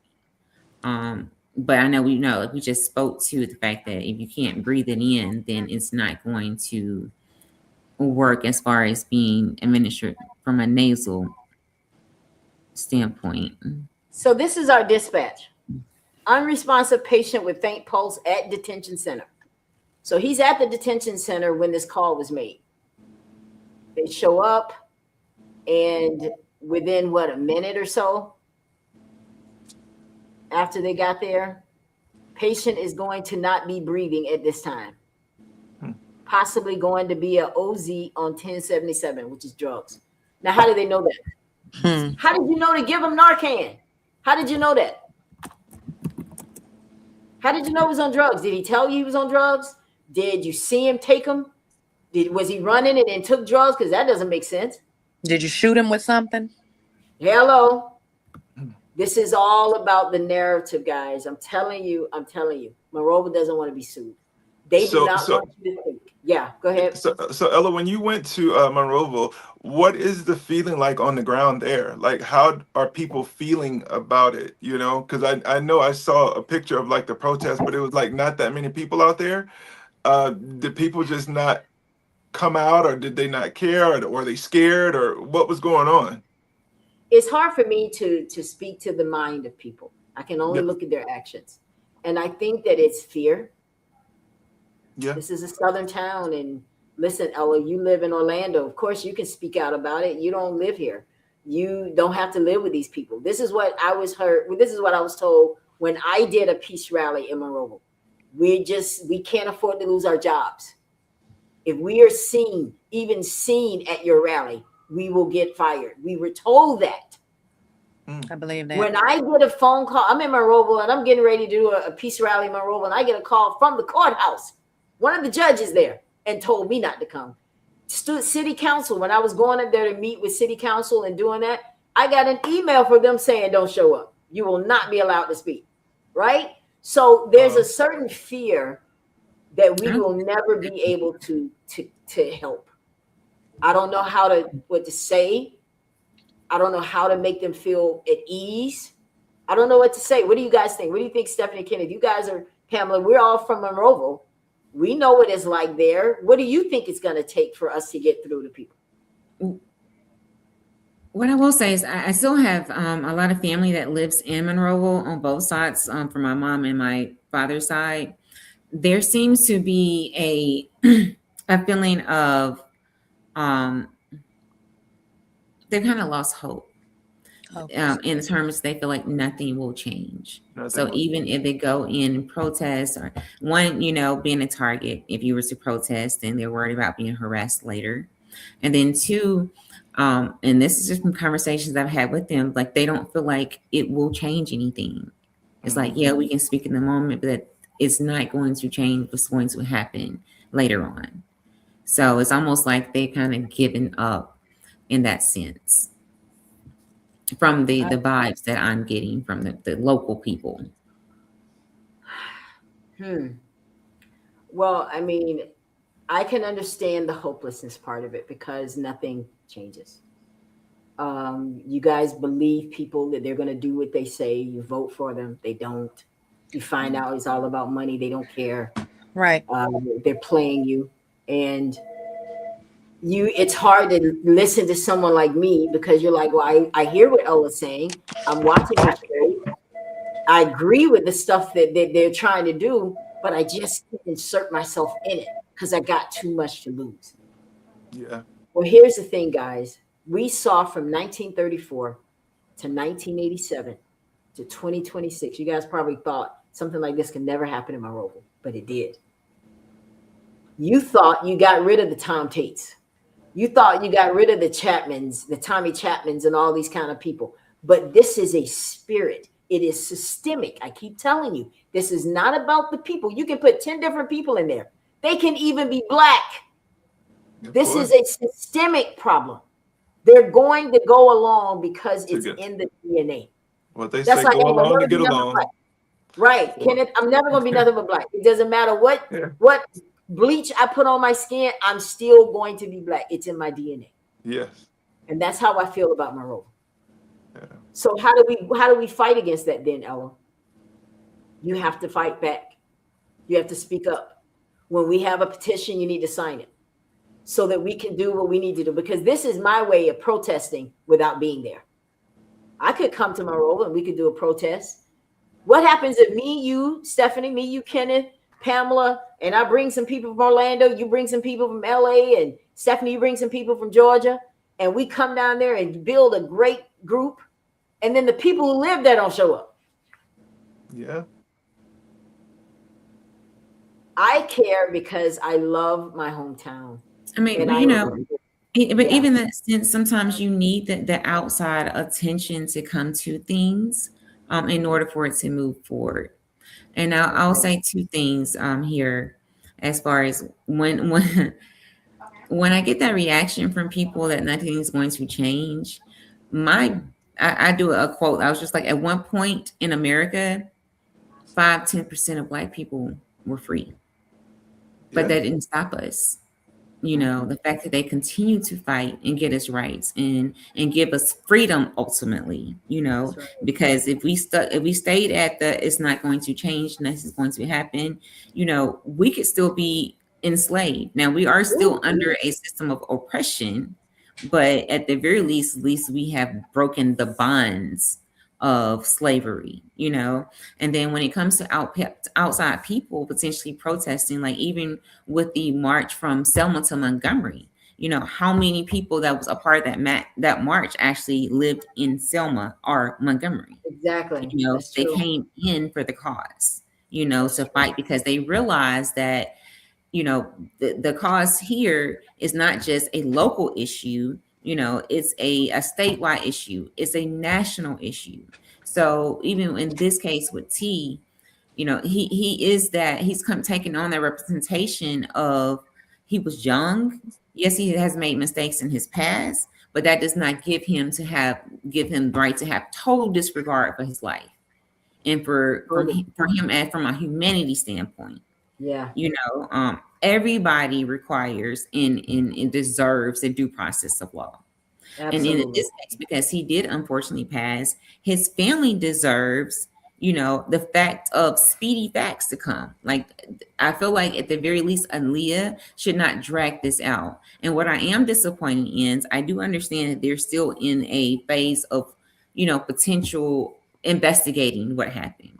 But I know we just spoke to the fact that if you can't breathe it in, then it's not going to work as far as being administered from a nasal standpoint. So this is our dispatch. Unresponsive patient with faint pulse at detention center. So he's at the detention center when this call was made. They show up, and within a minute or so after they got there, patient is going to not be breathing at this time. Possibly going to be a OZ on 1077, which is drugs. Now, how do they know that? How did you know to give him Narcan? How did you know that? How did you know he was on drugs? Did he tell you he was on drugs? Did you see him take them? Was he running and then took drugs? Because that doesn't make sense. Did you shoot him with something? Hello. This is all about the narrative, guys. I'm telling you. Monroe doesn't want to be sued. They do not want you to think. Yeah, go ahead. So Ella, when you went to Monroeville, what is the feeling like on the ground there? Like, how are people feeling about it? Because I know I saw a picture of like the protest, but it was like not that many people out there. Did people just not come out, or did they not care, or were they scared, or what was going on? It's hard for me to speak to the mind of people. I can only look at their actions. And I think that it's fear. Yeah. This is a southern town. And listen, Ella, you live in Orlando. Of course, you can speak out about it. You don't live here. You don't have to live with these people. This is what I was told when I did a peace rally in Monroe. We can't afford to lose our jobs. If we are even seen at your rally, we will get fired. We were told that. I believe that. When I get a phone call, I'm in Monroe and I'm getting ready to do a peace rally in Monroe, and I get a call from the courthouse. One of the judges there and told me not to come. City council, when I was going up there to meet with city council and doing that, I got an email from them saying, don't show up. You will not be allowed to speak. Right? So there's a certain fear that we will never be able to help. I don't know what to say. I don't know how to make them feel at ease. I don't know what to say. What do you guys think? What do you think, Stephanie, Kenneth? You guys are, Pamela, we're all from Monroeville. We know what it's like there. What do you think it's going to take for us to get through to people? What I will say is I still have a lot of family that lives in Monroeville on both sides, from my mom and my father's side. There seems to be a feeling of they've kind of lost hope. In terms they feel like nothing will change. So even if they go in and protest, or one, being a target, if you were to protest, and they're worried about being harassed later. And then two, and this is just from conversations I've had with them, like they don't feel like it will change anything. It's like, yeah, we can speak in the moment, but it's not going to change what's going to happen later on. So it's almost like they kind of given up in that sense, from the vibes that I'm getting from the local people. Well, I mean, I can understand the hopelessness part of it because nothing changes. You guys believe people that they're going to do what they say. You vote for them. They don't. You find out it's all about money. They don't care. Right. They're playing you. And it's hard to listen to someone like me because you're like, well, I hear what Ella's saying. I'm watching the show. I agree with the stuff that they're trying to do, but I just can't insert myself in it because I got too much to lose. Yeah. Well, here's the thing, guys. We saw from 1934 to 1987 to 2026. You guys probably thought something like this could never happen in Monroeville, but it did. You thought you got rid of the Tom Tates. You thought you got rid of the Chapmans, the Tommy Chapmans, and all these kind of people. But this is a spirit. It is systemic. I keep telling you, this is not about the people. You can put 10 different people in there. They can even be black. This is a systemic problem. They're going to go along because it's in the DNA. Well, they say go along to get along. Right, Kenneth, I'm never going to be nothing but black. It doesn't matter what bleach I put on my skin, I'm still going to be black. It's in my DNA. Yes. And that's how I feel about Monroe. Yeah. So how do we fight against that then, Ella? You have to fight back. You have to speak up. When we have a petition, you need to sign it so that we can do what we need to do, because this is my way of protesting without being there. I could come to Monroe and we could do a protest. What happens if me, you, Stephanie, you, Kenneth, Pamela, and I bring some people from Orlando, you bring some people from LA, and Stephanie, you bring some people from Georgia, and we come down there and build a great group, and then the people who live there don't show up? Yeah. I care because I love my hometown. I mean, even that sense, sometimes you need the outside attention to come to things in order for it to move forward. And I'll say two things here, as far as when I get that reaction from people that nothing is going to change. I do a quote. I was just like, at one point in America, 5-10% of Black people were free, but that didn't stop us. The fact that they continue to fight and get us rights and give us freedom ultimately, because if we stayed at it's not going to change, nothing is going to happen, we could still be enslaved. Now we are still under a system of oppression, but at the very least we have broken the bonds of slavery, and then when it comes to outside people potentially protesting, like even with the march from Selma to Montgomery, how many people that was a part of that march actually lived in Selma or Montgomery? Exactly. They came in for the cause, to fight, because they realized that, the cause here is not just a local issue. It's a statewide issue. It's a national issue. So even in this case with T, he's taking on that representation of, he was young. Yes, he has made mistakes in his past, but that does not give him the right to have total disregard for his life and for him and from a humanity standpoint. Yeah. Everybody requires and deserves a due process of law. And in Absolutely. this case, because he did unfortunately pass, his family deserves, the fact of speedy facts to come. Like, I feel like at the very least, Aaliyah should not drag this out. And what I am disappointed in is I do understand that they're still in a phase of, potential investigating what happened.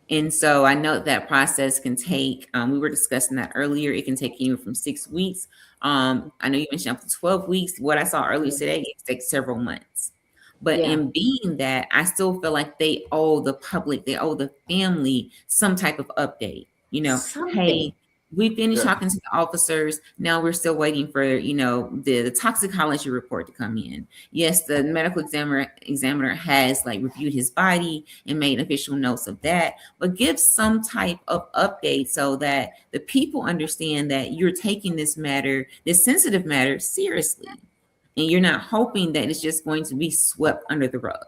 And so I know that process can take, we were discussing that earlier, it can take anywhere from 6 weeks. I know you mentioned up to 12 weeks. What I saw earlier today, it takes several months. But in being that, I still feel like they owe the public, they owe the family some type of update. Something. Hey, we finished talking to the officers. Now we're still waiting for, the toxicology report to come in. Yes, the medical examiner has reviewed his body and made official notes of that, but give some type of update so that the people understand that you're taking this sensitive matter seriously. And you're not hoping that it's just going to be swept under the rug.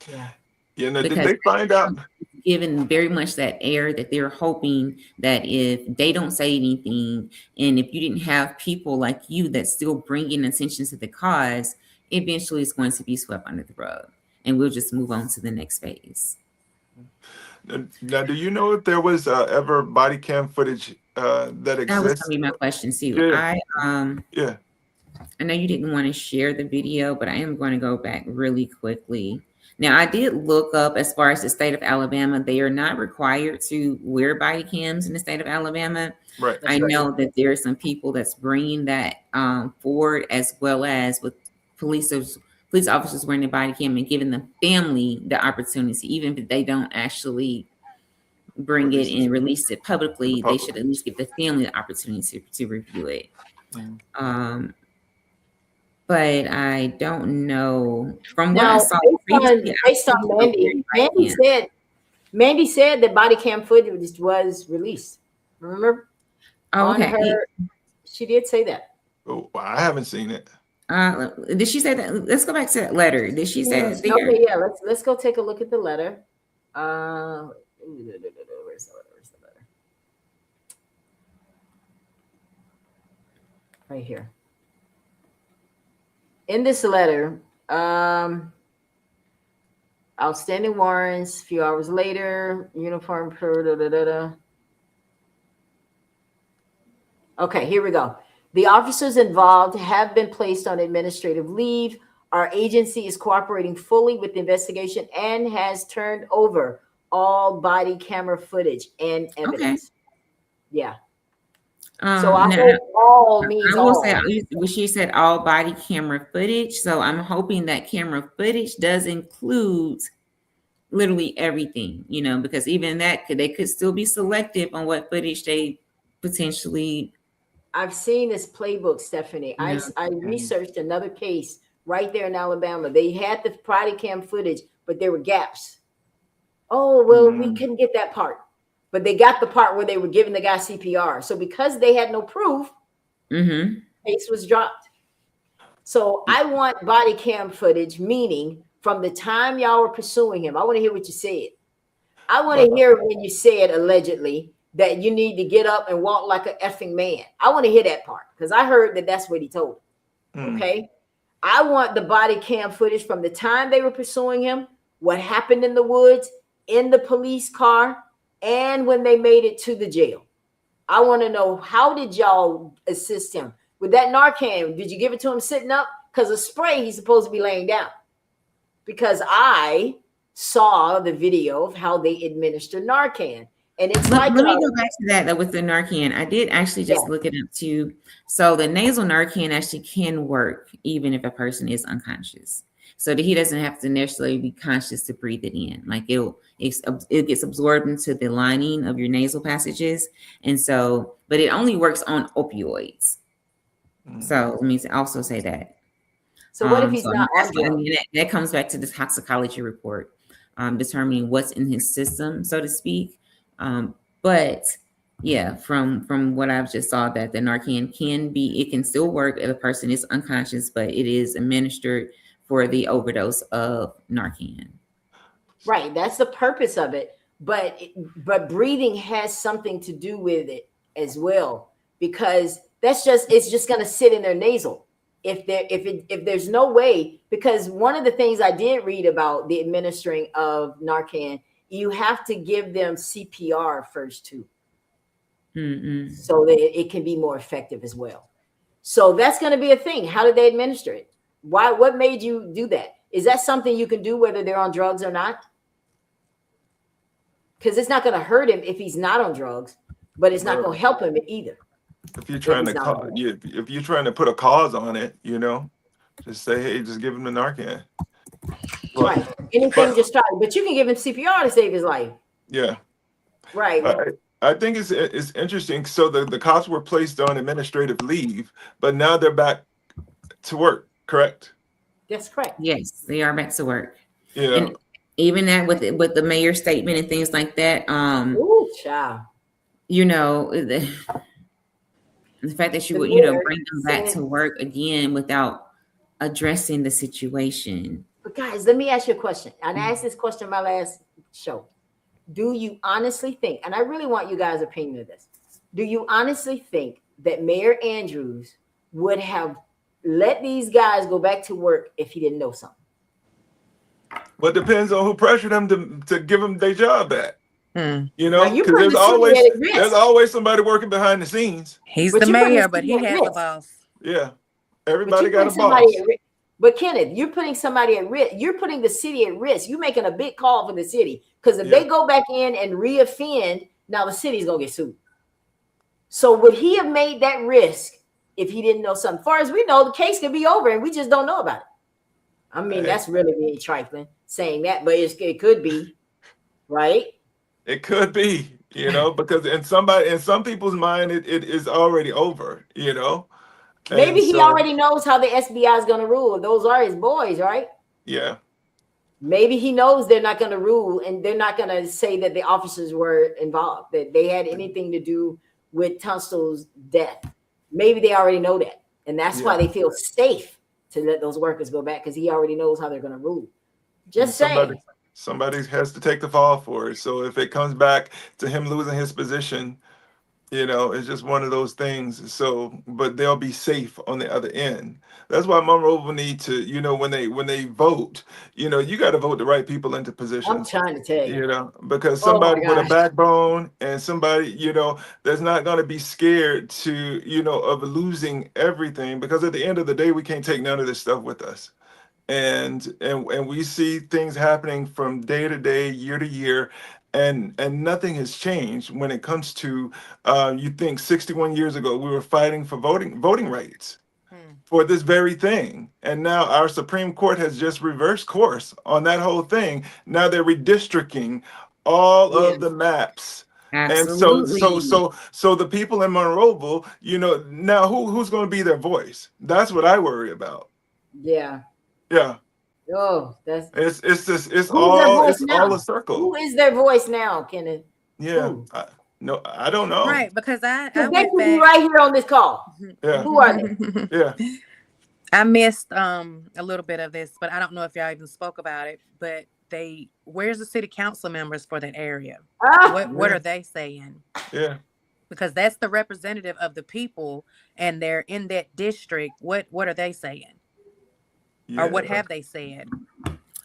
Yeah. Now, did they find out? Given very much that air that they're hoping that if they don't say anything, and if you didn't have people like you that still bringing attention to the cause, eventually it's going to be swept under the rug, and we'll just move on to the next phase. Now, do you know if there was ever body cam footage that exists? That was going to be my question too. I know you didn't want to share the video, but I am going to go back really quickly. Now, I did look up as far as the state of Alabama. They are not required to wear body cams in the state of Alabama. Right. I know that there are some people that's bringing that forward, as well as with police officers wearing the body cam and giving the family the opportunity, even if they don't actually bring it and release it publicly, they should at least give the family the opportunity to review it. But I don't know. From what I saw, based on Mandy said that body cam footage was released. Remember? Oh, okay. She did say that. Oh, I haven't seen it. Did she say that? Let's go back to that letter. Did she say that there? Okay, yeah. Let's go take a look at the letter. Where's the letter? Right here. In this letter, outstanding warrants, a few hours later, uniform. Okay, here we go. The officers involved have been placed on administrative leave. Our agency is cooperating fully with the investigation and has turned over all body camera footage and evidence. Yeah. So I hope all means I will all. say, she said all body camera footage. So I'm hoping that camera footage does include literally everything, because even that they could still be selective on what footage they potentially. I've seen this playbook, Stephanie. I researched another case right there in Alabama. They had the body cam footage, but there were gaps. Oh, well, we couldn't get that part. But they got the part where they were giving the guy CPR. So because they had no proof, case was dropped. So I want body cam footage, meaning from the time y'all were pursuing him. I want to hear what you said. I want to hear when you said allegedly that you need to get up and walk like an effing man. I want to hear that part because I heard that that's what he told him. Okay. I want the body cam footage from the time they were pursuing him, what happened in the woods, in the police car, and when they made it to the jail. I want to know, how did y'all assist him with that Narcan? Did you give it to him sitting up? Because a spray, he's supposed to be laying down. Because I saw the video of how they administer Narcan. And it's let me go back to that with the Narcan. I did actually just look it up too. So the nasal Narcan actually can work even if a person is unconscious. So that he doesn't have to necessarily be conscious to breathe it in. Like it gets absorbed into the lining of your nasal passages. And so, but it only works on opioids. So let me also say that. So what if he's not? That comes back to the toxicology report, determining what's in his system, so to speak. But yeah, from what I've just saw, that the Narcan can still work if a person is unconscious, but it is administered for the overdose of Narcan. Right. That's the purpose of it. But breathing has something to do with it as well, because it's just going to sit in their nasal if there's no way, because one of the things I did read about the administering of Narcan, you have to give them CPR first too, so that it can be more effective as well. So that's going to be a thing. How did they administer it? Why? What made you do that? Is that something you can do whether they're on drugs or not? Because it's not going to hurt him if he's not on drugs, but it's not going to help him either. If you're trying if you're trying to put a cause on it, just say, hey, just give him the Narcan. Right. Anything, just try. But you can give him CPR to save his life. Yeah. Right. I think it's interesting. So the cops were placed on administrative leave, but now they're back to work, correct? That's correct. Yes, they are back to work. Yeah. And even that with the mayor's statement and things like that. Ooh, child. The fact that you would, bring them back to work again without addressing the situation. But guys, let me ask you a question. And I asked this question in my last show. Do you honestly think, and I really want you guys' opinion of this, do you honestly think that Mayor Andrews would have let these guys go back to work if he didn't know something? Well, it depends on who pressured them to give them their job back. Because there's always somebody working behind the scenes. He's the mayor, but he has a boss. Yeah, everybody got a boss. But Kenneth, you're putting somebody at risk. You're putting the city at risk. You're making a big call for the city, because if they go back in and reoffend, now the city's gonna get sued. So would he have made that risk if he didn't know something? As far as we know, the case could be over and we just don't know about it. I mean, that's really being trifling saying that, but it could be, right? It could be, because in some people's mind, it is already over, Maybe he already knows how the SBI is going to rule. Those are his boys, right? Yeah. Maybe he knows they're not going to rule, and they're not going to say that the officers were involved, that they had anything to do with Tunstall's death. Maybe they already know that. And that's why they feel safe to let those workers go back, because he already knows how they're going to rule. Just saying. Somebody has to take the fall for it. So if it comes back to him losing his position, it's just one of those things. So, but they'll be safe on the other end. That's why Monroe will need to, when they vote, you got to vote the right people into positions. I'm trying to tell you. Because somebody with a backbone and somebody, that's not going to be scared of losing everything, because at the end of the day, we can't take none of this stuff with us. And we see things happening from day to day, year to year, and nothing has changed when it comes to you think 61 years ago we were fighting for voting rights for this very thing, and now our Supreme Court has just reversed course on that whole thing. Now they're redistricting all of the maps. Absolutely. And so the people in Monroeville, now who's going to be their voice? That's what I worry about. Yeah. Yeah. Oh, that's it's all a circle. Who is their voice now, Kenneth? Yeah. I don't know. Right, because I they could be right here on this call. Yeah. Who are they? Yeah. I missed a little bit of this, but I don't know if y'all even spoke about it. But where's the city council members for that area? What are they saying? Yeah. Because that's the representative of the people, and they're in that district. What are they saying? Yeah. Or what have they said?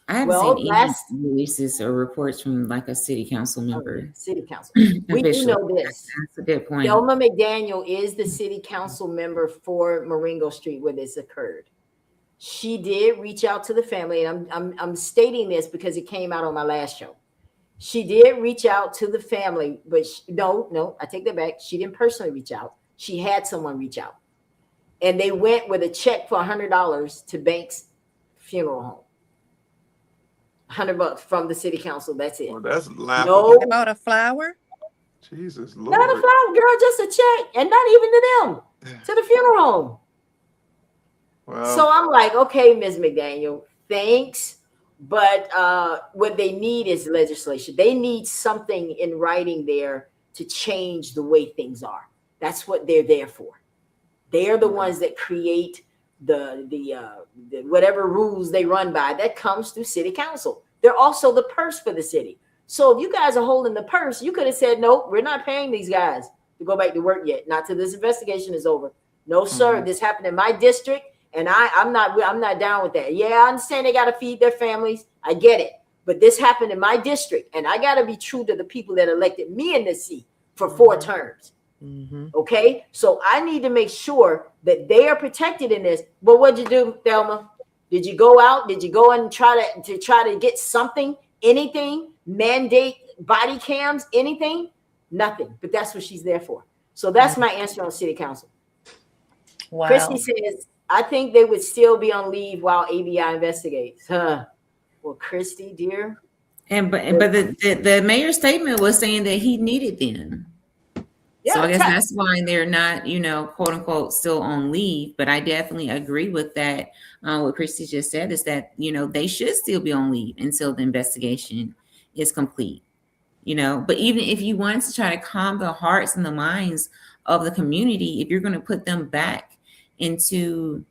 I haven't seen any releases or reports from like a city council member. City council. We do know this. That's a good point. Delma McDaniel is the city council member for Marengo Street where this occurred. She did reach out to the family, and I'm stating this because it came out on my last show. She did reach out to the family, but no, I take that back. She didn't personally reach out. She had someone reach out, and they went with a check for $100 to Banks Funeral Home. $100 from the city council. That's it. Well, that's laughable. No, about a flower. Jesus Lord. Not a flower, girl. Just a check, and not even to them, to the funeral home. Wow. So I'm like, okay, Ms. McDaniel, thanks, but what they need is legislation. They need something in writing there to change the way things are. That's what they're there for. They're the ones that create the whatever rules they run by. That comes through city council. They're also the purse for the city. So if you guys are holding the purse, you could have said, nope, we're not paying these guys to go back to work yet. Not till this investigation is over. No, sir. This happened in my district, And I'm not down with that. Yeah, I understand they got to feed their families. I get it. But this happened in my district, and I got to be true to the people that elected me in this seat for 4 terms. Okay, so I need to make sure that they are protected in this. But what'd you do, Thelma? Did you go out? Did you go and try to get something, anything, mandate body cams, anything? Nothing. But that's what she's there for. So that's my answer on city council. Wow. Christy says, I think they would still be on leave while ABI investigates. Well, Christy, dear. But the mayor's statement was saying that he needed them. Yeah, so I guess that's why they're not, quote unquote, still on leave. But I definitely agree with that. What Christy just said is that, they should still be on leave until the investigation is complete. But even if you want to try to calm the hearts and the minds of the community, if you're going to put them back into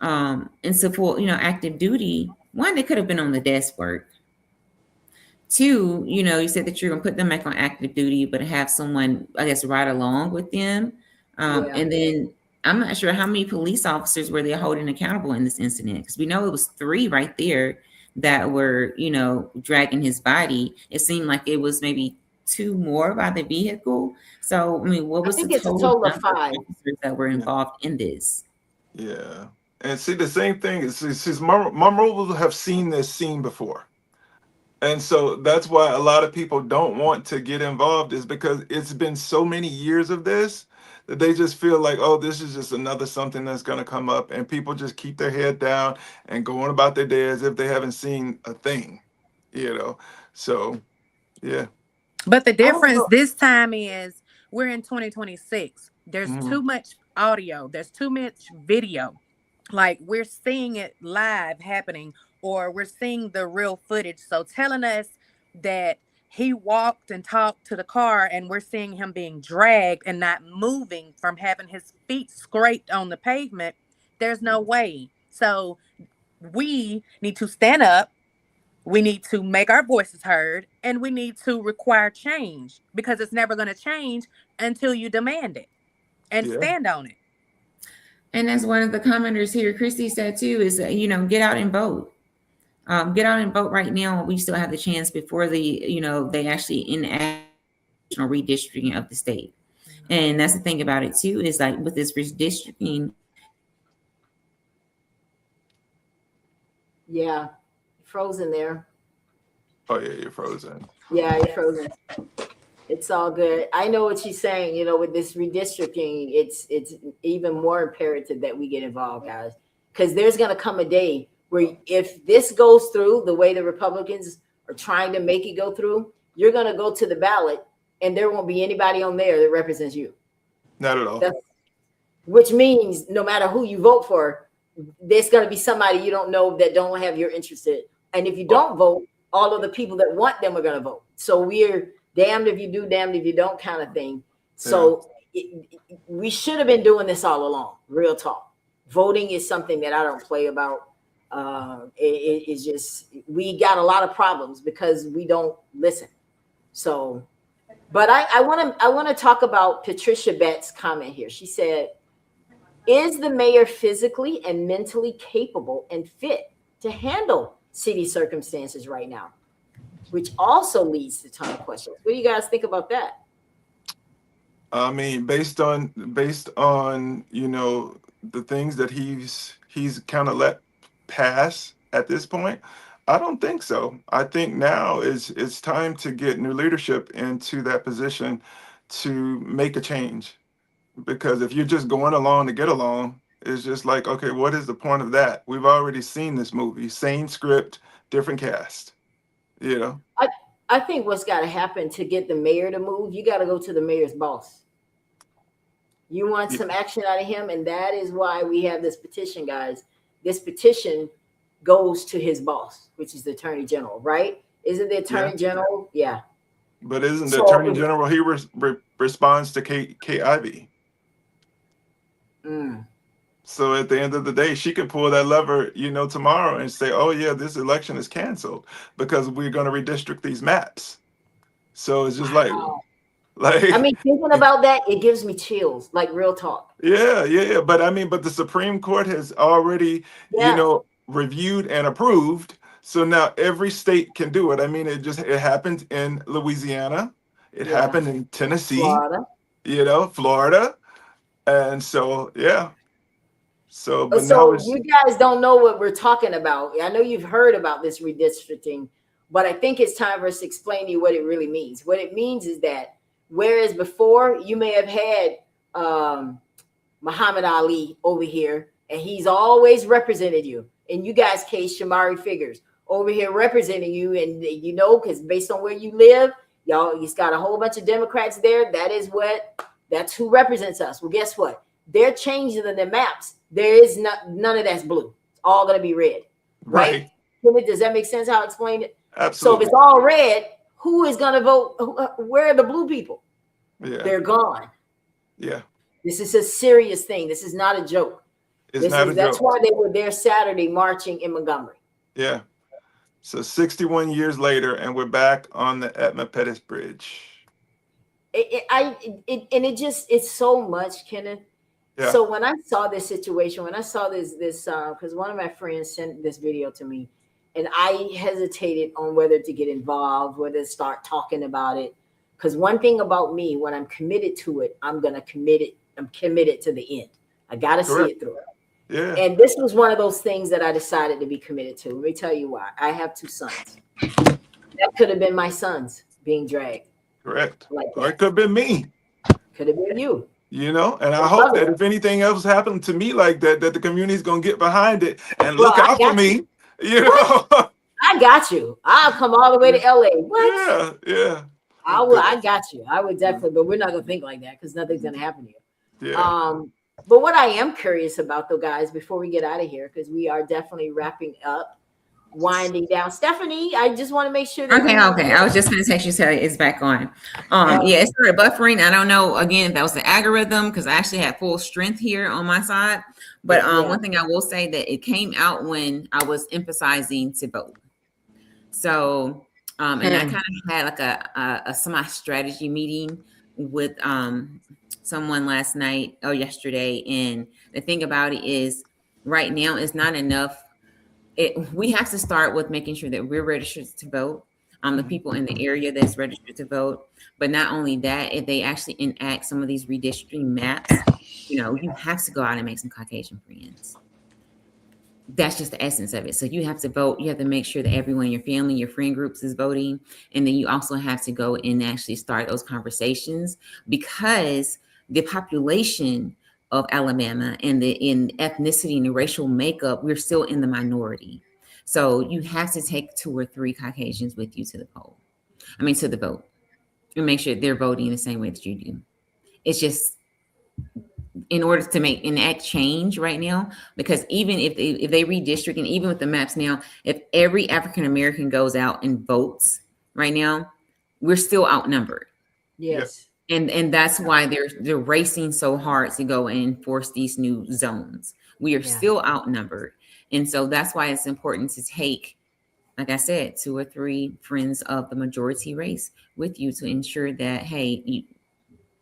full, active duty, one, they could have been on the desk work. 2, you said that you're going to put them back on active duty, but have someone, I guess, ride along with them. And then I'm not sure how many police officers were they holding accountable in this incident, because we know it was 3 right there that were, dragging his body. It seemed like it was maybe 2 more by the vehicle. So, I mean, what was the total of 5 officers that were involved in this? Yeah. And see, the same thing is Monroe have seen this scene before. And so that's why a lot of people don't want to get involved, is because it's been so many years of this that they just feel like, oh, this is just another something that's going to come up, and people just keep their head down and go on about their day as if they haven't seen a thing, So, yeah. But the difference this time is we're in 2026. There's too much audio. There's too much video. Like, we're seeing it live happening, or we're seeing the real footage. So telling us that he walked and talked to the car and we're seeing him being dragged and not moving from having his feet scraped on the pavement, there's no way. So we need to stand up. We need to make our voices heard, and we need to require change, because it's never going to change until you demand it and stand on it. And as one of the commenters here, Christy, said too, is, get out and vote. Get out and vote right now. We still have the chance before they actually enact redistricting of the state. And that's the thing about it too, is like with this redistricting. Yeah, frozen there. Oh yeah, you're frozen. Yeah, you're frozen. It's all good. I know what she's saying. With this redistricting, it's even more imperative that we get involved, guys, because there's going to come a day where if this goes through the way the Republicans are trying to make it go through, you're going to go to the ballot and there won't be anybody on there that represents you. Not at all. Which means no matter who you vote for, there's going to be somebody you don't know that don't have your interest in. And if you don't vote, all of the people that want them are going to vote. So we're damned if you do, damned if you don't kind of thing. So we should have been doing this all along. Real talk. Voting is something that I don't play about. It's just, we got a lot of problems because we don't listen. So, but I want to talk about Patricia Bett's comment here. She said, is the mayor physically and mentally capable and fit to handle city circumstances right now? Which also leads to a ton of questions. What do you guys think about that? I mean, based on the things that he's kind of let pass at this point, I don't think so. I think now it's time to get new leadership into that position to make a change. Because if you're just going along to get along, it's just like, okay, what is the point of that? We've already seen this movie, same script, different cast. I think what's got to happen to get the mayor to move, you got to go to the mayor's boss. You want some action out of him, and that is why we have this petition, guys. This petition goes to his boss, which is the attorney general, right? Isn't the attorney general? Yeah. But isn't the attorney general, he responds to Kate Ivey. So at the end of the day, she could pull that lever, tomorrow and say, oh yeah, this election is canceled because we're going to redistrict these maps. So it's just like, Like, I mean, thinking about that, it gives me chills, like real talk. yeah. But I mean, but the Supreme Court has already, Yeah, reviewed and approved. So now every state can do it. I mean, it happened in Louisiana, it yeah. happened in Tennessee, Florida. Florida, and so yeah. So, but now So it's you guys don't know what we're talking about. I know you've heard about this redistricting, but I think it's time for us to explain to you what it really means. What it means is that whereas before you may have had Muhammad Ali over here, and he's always represented you. In you guys' case, Shamari Figures over here representing you, and because based on where you live, y'all, he's got a whole bunch of Democrats there. That's who represents us. Well, guess what? They're changing the maps. There is none of that's blue. It's all going to be red, right? Does that make sense? How I explained it? absolutely. So if it's all red, who is going to vote? Where are the blue people? Yeah, They're gone. yeah. This is a serious thing. This is not a joke. That's why they were there Saturday marching in Montgomery. Yeah. So 61 years later, and we're back on the Edmund Pettus Bridge. It's so much, Kenneth. Yeah. So when I saw this situation, when I saw this, because one of my friends sent this video to me, and I hesitated on whether to get involved, whether to start talking about it. Because one thing about me, when I'm committed to it, I'm committed to the end. I got to see it through. Yeah. And this was one of those things that I decided to be committed to. Let me tell you why. I have 2 sons. That could have been my sons being dragged. Correct. Like or it could have been me. Could have been you. And I hope that if anything else happened to me like that, that the community's going to get behind it and look out for me. I got you. I'll come all the way to LA. What? Yeah. I got you. I would definitely, but we're not going to think like that because nothing's going to happen to you. Yeah. But what I am curious about, though, guys, before we get out of here, because we are definitely wrapping up, winding down. Stephanie, I just want to make sure. Okay. I was just going to text you, tell you it's back on. It started buffering. I don't know, again, if that was the algorithm, because I actually had full strength here on my side. But one thing I will say that it came out when I was emphasizing to vote. So, and I kind of had like a semi-strategy meeting with someone last night or yesterday. And the thing about it is right now it's not enough. We have to start with making sure that we're registered to vote. The people in the area that's registered to vote. But not only that, if they actually enact some of these redistricting maps, you have to go out and make some Caucasian friends. That's just the essence of it. So you have to vote. You have to make sure that everyone in your family, your friend groups is voting. And then you also have to go and actually start those conversations, because the population of Alabama and in ethnicity and the racial makeup, we're still in the minority. So you have to take 2 or 3 Caucasians with you to the vote, and make sure they're voting the same way that you do. It's just in order to enact change right now, because even if they redistrict, and even with the maps now, if every African-American goes out and votes right now, we're still outnumbered. Yes. And that's why they're racing so hard to go and enforce these new zones. We are still outnumbered. And so that's why it's important to take, like I said, 2 or 3 friends of the majority race with you to ensure that, hey,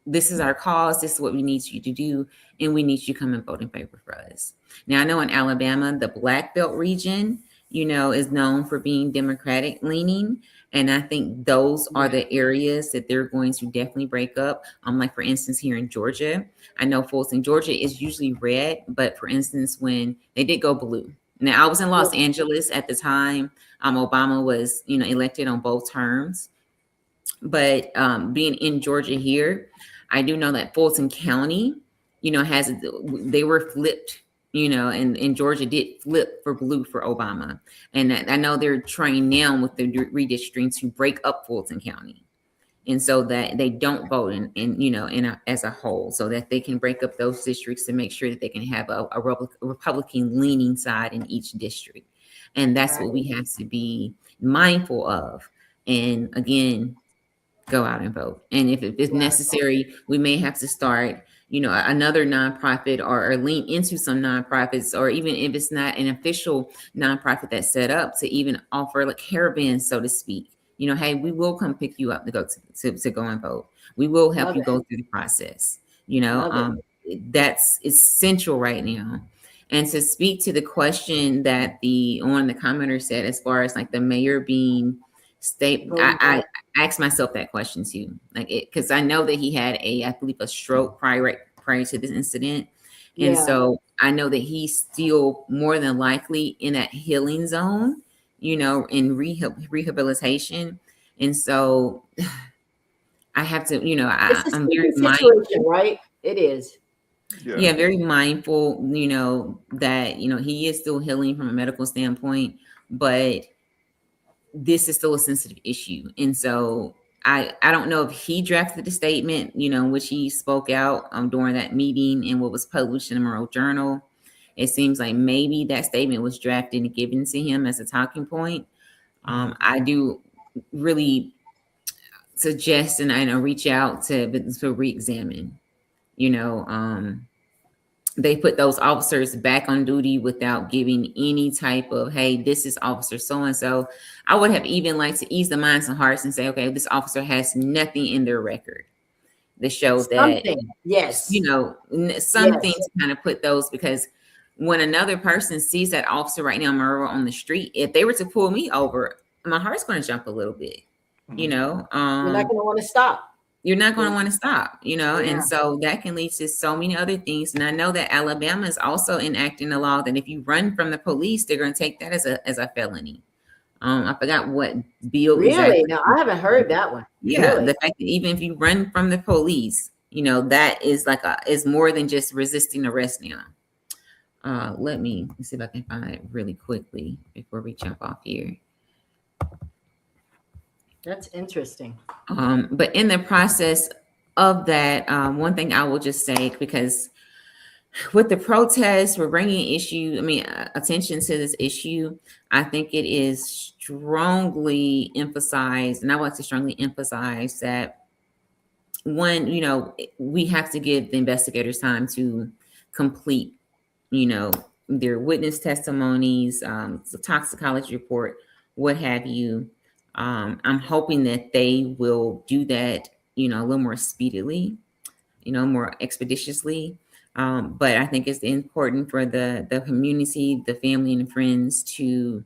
this is our cause. This is what we need you to do. And we need you to come and vote in favor for us. Now, I know in Alabama, the Black Belt region, is known for being Democratic leaning. And I think those are the areas that they're going to definitely break up. Like, for instance, here in Georgia, I know Fulton, Georgia is usually red. But for instance, when they did go blue. Now, I was in Los Angeles at the time. Obama was, elected on both terms. But being in Georgia here, I do know that Fulton County, they were flipped, and Georgia did flip for blue for Obama. And I know they're trying now with the redistricting to break up Fulton County. And so that they don't vote as a whole, so that they can break up those districts to make sure that they can have a Republican leaning side in each district. And that's what we have to be mindful of. And again, go out and vote. And if it's necessary, we may have to start, another nonprofit or lean into some nonprofits, or even if it's not an official nonprofit that's set up, to even offer like caravans, so to speak, you know, hey, we will come pick you up to go to go and vote. We will help Love you it. go through the process. You know, Love that's essential right now. And to speak to the question that the commenter said, as far as like the mayor being state, I asked myself that question too, like because I know that he had I believe a stroke prior to this incident, and Yeah. so I know that he's still more than likely in that healing zone, you know, in rehabilitation, and so I have to, you know, It's a I'm very sticky mindful. situation, right? It is. Yeah, very mindful, you know, that, you know, he is still healing from a medical standpoint, but this is still a sensitive issue. And so I don't know if he drafted the statement, you know, in which he spoke out during that meeting and what was published in the Monroe Journal. It seems like maybe that statement was drafted and given to him as a talking point. I do really suggest and I know reach out to re-examine, you know, they put those officers back on duty without giving any type of, hey, this is officer so-and-so. I would have even liked to ease the minds and hearts and say, okay, this officer has nothing in their record that shows that, Something. Yes. you know, something to kind of put those, because when another person sees that officer right now, Monroe, on the street, if they were to pull me over, my heart's going to jump a little bit, you know. You're not going to want to stop. You're not going to want to stop, you know, Yeah. and so that can lead to so many other things. And I know that Alabama is also enacting a law that if you run from the police, they're going to take that as a felony. I forgot what bill Really? exactly. No, I haven't heard that one. Yeah, Really? the fact that even if you run from the police, you know, that is like is more than just resisting arrest now. Let me see if I can find it really quickly before we jump off here. That's interesting. But in the process of that, one thing I will just say, because with the protests, we're bringing attention to this issue. I think it is strongly emphasized, and I want to strongly emphasize that, one, you know, we have to give the investigators time to complete, you know, their witness testimonies, the toxicology report, what have you. I'm hoping that they will do that, you know, a little more speedily, you know, more expeditiously. But I think it's important for the community, the family and friends to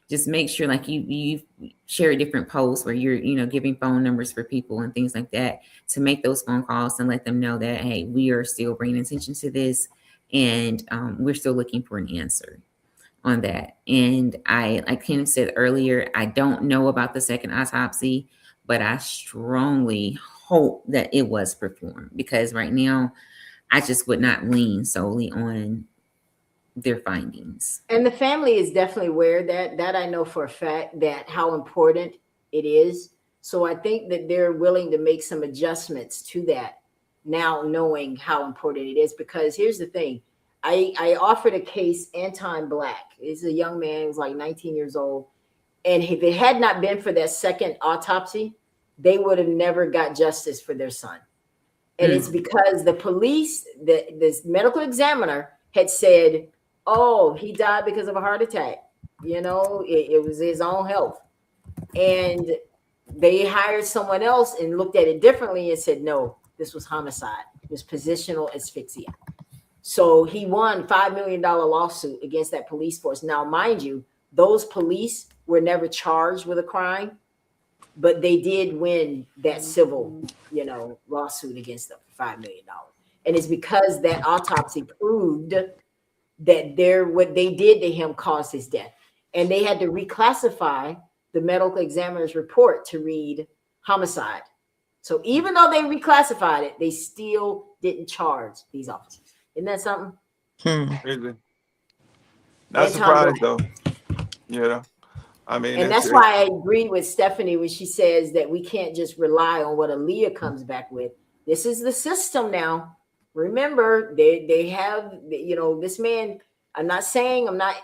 just make sure, like you share different posts where you're, you know, giving phone numbers for people and things like that, to make those phone calls and let them know that, hey, we are still bringing attention to this, and we're still looking for an answer on that. And like Kenneth said earlier, I don't know about the second autopsy, but I strongly hope that it was performed, because right now I just would not lean solely on their findings. And the family is definitely aware that I know for a fact, that how important it is. So I think that they're willing to make some adjustments to that now, knowing how important it is. Because here's the thing, I offered a case, Anton Black. He's a young man, he was like 19 years old. And if it had not been for that second autopsy, they would have never got justice for their son. And it's because the police, this medical examiner had said, oh, he died because of a heart attack. You know, it was his own health. And they hired someone else and looked at it differently and said, no, this was homicide. It was positional asphyxia. So he won $5 million lawsuit against that police force. Now, mind you, those police were never charged with a crime, but they did win that civil, you know, lawsuit against them for $5 million. And it's because that autopsy proved that what they did to him caused his death. And they had to reclassify the medical examiner's report to read homicide. So even though they reclassified it, they still didn't charge these officers. Isn't that something? Crazy. Not surprised though. You know, I mean, and that's why I agree with Stephanie when she says that we can't just rely on what Aaliyah comes back with. This is the system now. Remember, they have, you know, this man. I'm not,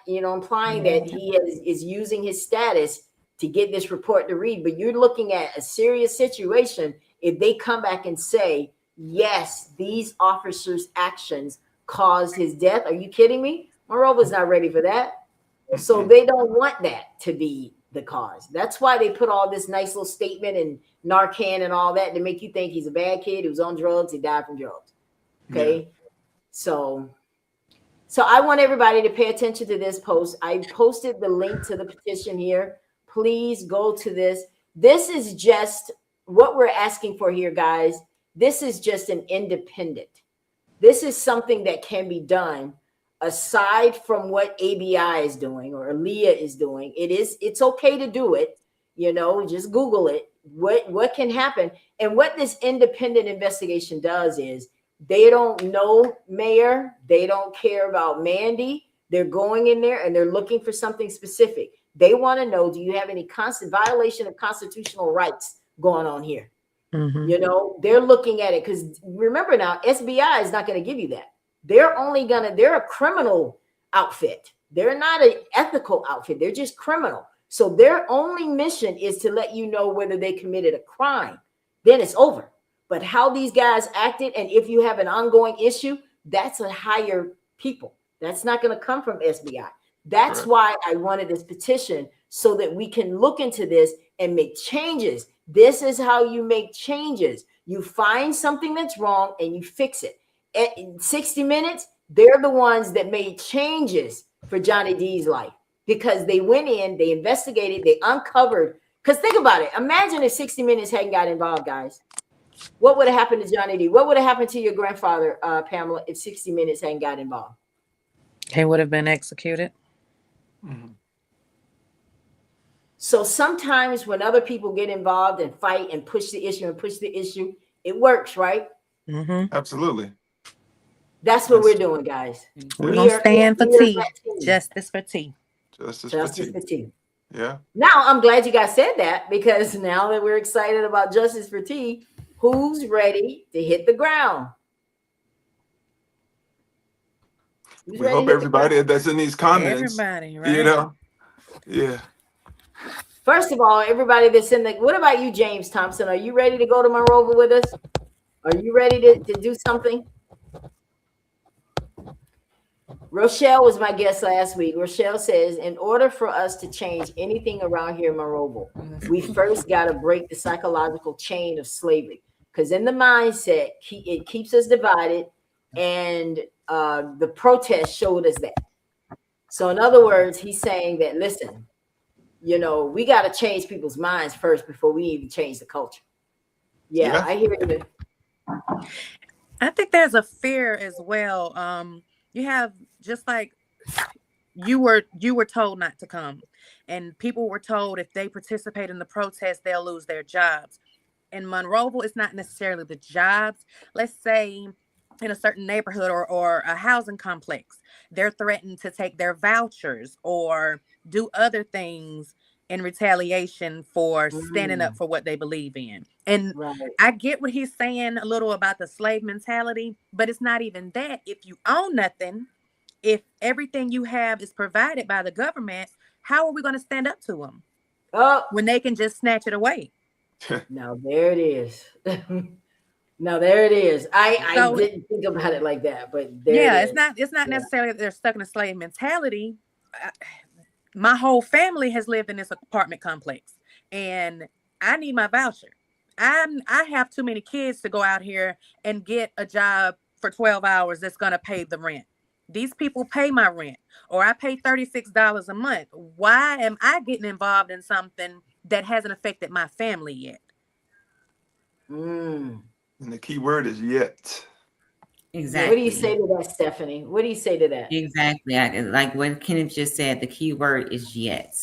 you know, implying that he is using his status to get this report to read, but you're looking at a serious situation if they come back and say, yes, these officers' actions caused his death. Are you kidding me? Monroe was not ready for that. So they don't want that to be the cause. That's why they put all this nice little statement and Narcan and all that to make you think he's a bad kid who's on drugs. He died from drugs. Okay. Yeah. So I want everybody to pay attention to this post. I posted the link to the petition here. Please go to this. This is just what we're asking for here, guys. This is just an independent. This is something that can be done aside from what ABI is doing or Aaliyah is doing. It's okay to do it. Just Google it. What can happen? And what this independent investigation does is they don't know Mayor. They don't care about Mandy. They're going in there and they're looking for something specific. They want to know, do you have any constant violation of constitutional rights going on here? Mm-hmm. They're looking at it because remember now, SBI is not going to give you that. They're a criminal outfit. They're not an ethical outfit. They're just criminal. So their only mission is to let you know whether they committed a crime. Then it's over. But how these guys acted, and if you have an ongoing issue, that's a higher people. That's not going to come from SBI. That's why I wanted this petition so that we can look into this and make changes. This is how you make changes. You find something that's wrong and you fix it. In 60 Minutes, they're the ones that made changes for Johnny D's life because they went in, they investigated, they uncovered. Because think about it. Imagine if 60 Minutes hadn't got involved, guys. What would have happened to Johnny D? What would have happened to your grandfather, Pamela, if 60 Minutes hadn't got involved? He would have been executed. Mm-hmm. So sometimes when other people get involved and fight and push the issue, it works, right? Mm-hmm. Absolutely. That's what we're doing, guys. We're going to stand for T. Justice for T. Justice for T. Yeah. Now, I'm glad you guys said that because now that we're excited about Justice for T, who's ready to hit the ground? We hope everybody that's in these comments, everybody, right? Yeah. First of all, everybody that's in what about you, James Thompson? Are you ready to go to Monroe with us? Are you ready to do something? Rochelle was my guest last week. Rochelle says, in order for us to change anything around here in Monroe, we first got to break the psychological chain of slavery. Because in the mindset, it keeps us divided. And the protest showed us that. So in other words, he's saying that, listen, we got to change people's minds first before we even change the culture. Yeah. I hear you. I think there's a fear as well. You have just like you were told not to come, and people were told if they participate in the protest, they'll lose their jobs. In Monroeville, it's not necessarily the jobs. Let's say in a certain neighborhood or a housing complex, they're threatened to take their vouchers or do other things in retaliation for standing up for what they believe in. And I get what he's saying a little about the slave mentality, but it's not even that. If you own nothing, if everything you have is provided by the government, how are we going to stand up to them when they can just snatch it away? Now there it is. No, there it is. I didn't think about it like that, but it's not necessarily that they're stuck in a slave mentality. My whole family has lived in this apartment complex, and I need my voucher. I have too many kids to go out here and get a job for 12 hours that's going to pay the rent. These people pay my rent, or I pay $36 a month. Why am I getting involved in something that hasn't affected my family yet? And the key word is yet. Exactly. What do you say to that, Stephanie? What do you say to that? Exactly. Like what Kenneth just said, the key word is yet.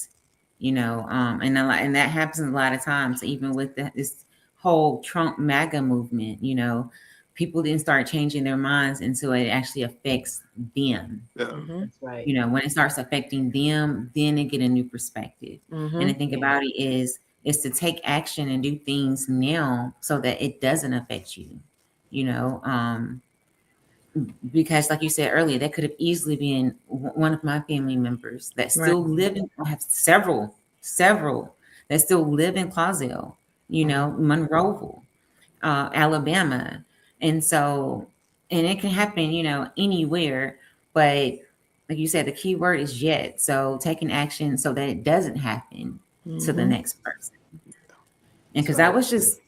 And that happens a lot of times, even with this whole Trump MAGA movement. People didn't start changing their minds until it actually affects them. Yeah. Mm-hmm. That's right. When it starts affecting them, then they get a new perspective. Mm-hmm. And the thing about it is to take action and do things now so that it doesn't affect you. Because like you said earlier, that could have easily been one of my family members that still live in, I have several that still live in Clausell, Monroeville, Alabama. And so, and it can happen, anywhere, but like you said, the key word is yet. So taking action so that it doesn't happen, to the next person. And because that was just,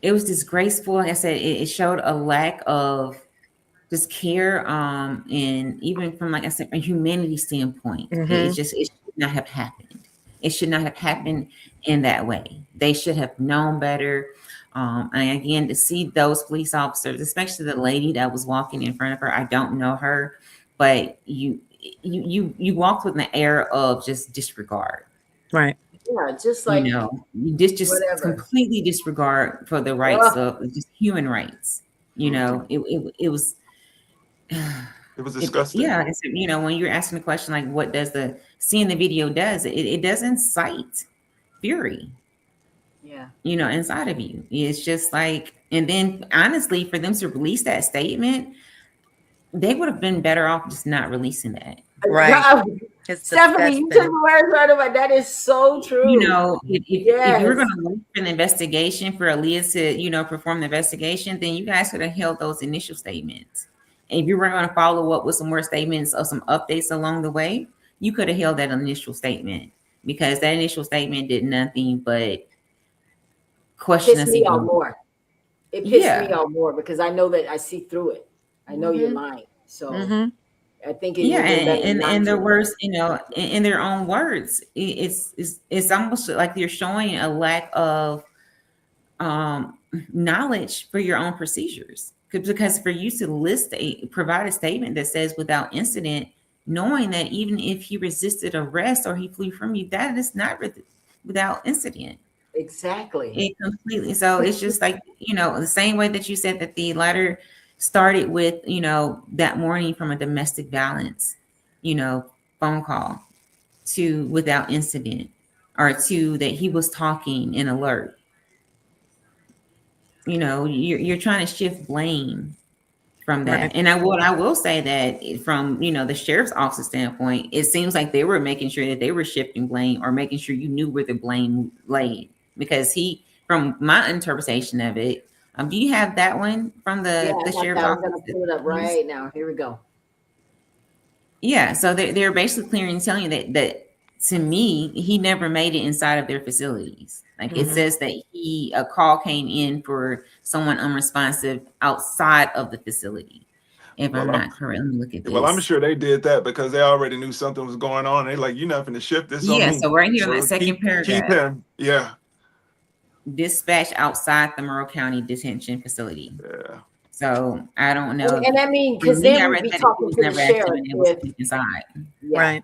it was disgraceful. Like I said, it showed a lack of just care, and even from, like I said, a humanity standpoint, it should not have happened. It should not have happened in that way. They should have known better. And again, to see those police officers, especially the lady that was walking in front of her, I don't know her, but you walked with an air of just disregard. Right. Yeah, just like, you just completely disregard for the rights of just human rights. It was. It was disgusting. Like I said, when you're asking the question, like, what does seeing the video does, it does incite fury. Yeah. Inside of you. It's just like, and then honestly, for them to release that statement, they would have been better off just not releasing that. Right. Stephanie, you took the words right away. That is so true. If you were going to wait for an investigation for Aaliyah to, perform the investigation, then you guys could have held those initial statements. And if you were going to follow up with some more statements or some updates along the way, you could have held that initial statement, because that initial statement did nothing but question us even more. It pissed me off more because I know that I see through it. I know you're lying. So I think and their words, in their own words, it's almost like you're showing a lack of knowledge for your own procedures. Because for you to provide a statement that says without incident, knowing that even if he resisted arrest or he flew from you, that is not without incident. Exactly. It completely. So it's just like, the same way that you said that the letter started with, that morning from a domestic violence, phone call to without incident, or to that he was talking in alert. You're trying to shift blame from that. Right. And what I will say that from, the sheriff's office standpoint, it seems like they were making sure that they were shifting blame, or making sure you knew where the blame lay, because from my interpretation of it, do you have that one from the sheriff's office? I'm going to pull it up right now. Here we go. Yeah. So they're basically clearly telling you that to me, he never made it inside of their facilities. Like it says that a call came in for someone unresponsive outside of the facility. If I'm not correct, let me look at this. Well, I'm sure they did that because they already knew something was going on. They're like, you're not going to shift this on me. Yeah, so right here in the second paragraph. Keep him. Yeah. Dispatch outside the Monroe County detention facility. Yeah. So I don't know. And I mean, because then we'd be talking to the sheriff inside. Yeah. Right.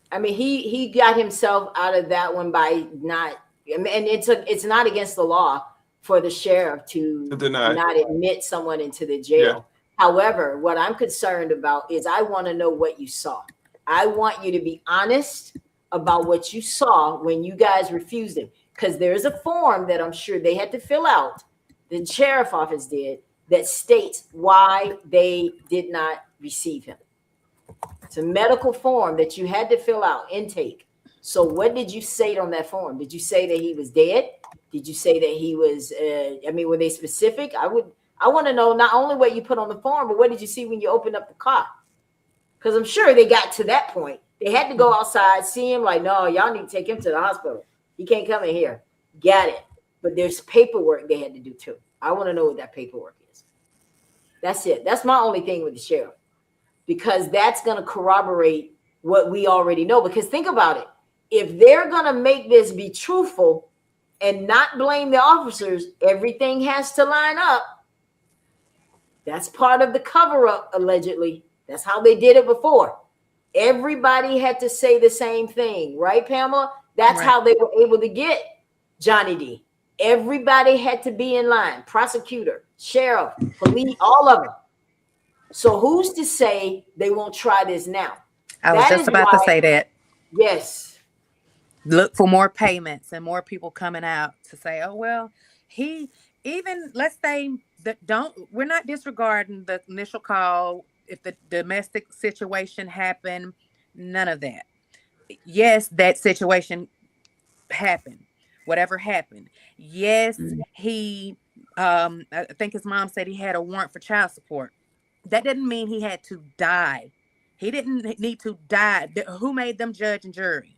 I mean, he got himself out of that one by not, and it's not against the law for the sheriff to not admit someone into the jail. Yeah. However, what I'm concerned about is I want to know what you saw. I want you to be honest about what you saw when you guys refused him, because there's a form that I'm sure they had to fill out, the sheriff office did, that states why they did not receive him. It's a medical form that you had to fill out, intake. So what did you say on that form? Did you say that he was dead? Did you say that he was, were they specific? I want to know not only what you put on the form, but what did you see when you opened up the car? Because I'm sure they got to that point. They had to go outside, see him like, no, y'all need to take him to the hospital. He can't come in here. Got it. But there's paperwork they had to do too. I want to know what that paperwork is. That's it. That's my only thing with the sheriff. Because that's going to corroborate what we already know. Because think about it. If they're going to make this be truthful and not blame the officers, everything has to line up. That's part of the cover-up, allegedly. That's how they did it before. Everybody had to say the same thing. Right, Pamela? That's how they were able to get Johnny D. Everybody had to be in line. Prosecutor, sheriff, police, all of them. So who's to say they won't try this now? I was just about to say that. Yes. Look for more payments and more people coming out to say, oh, well, let's say that we're not disregarding the initial call. If the domestic situation happened, none of that. Yes, that situation happened, whatever happened. Yes, he, I think his mom said he had a warrant for child support. That didn't mean he had to die. He didn't need to die. Who made them judge and jury?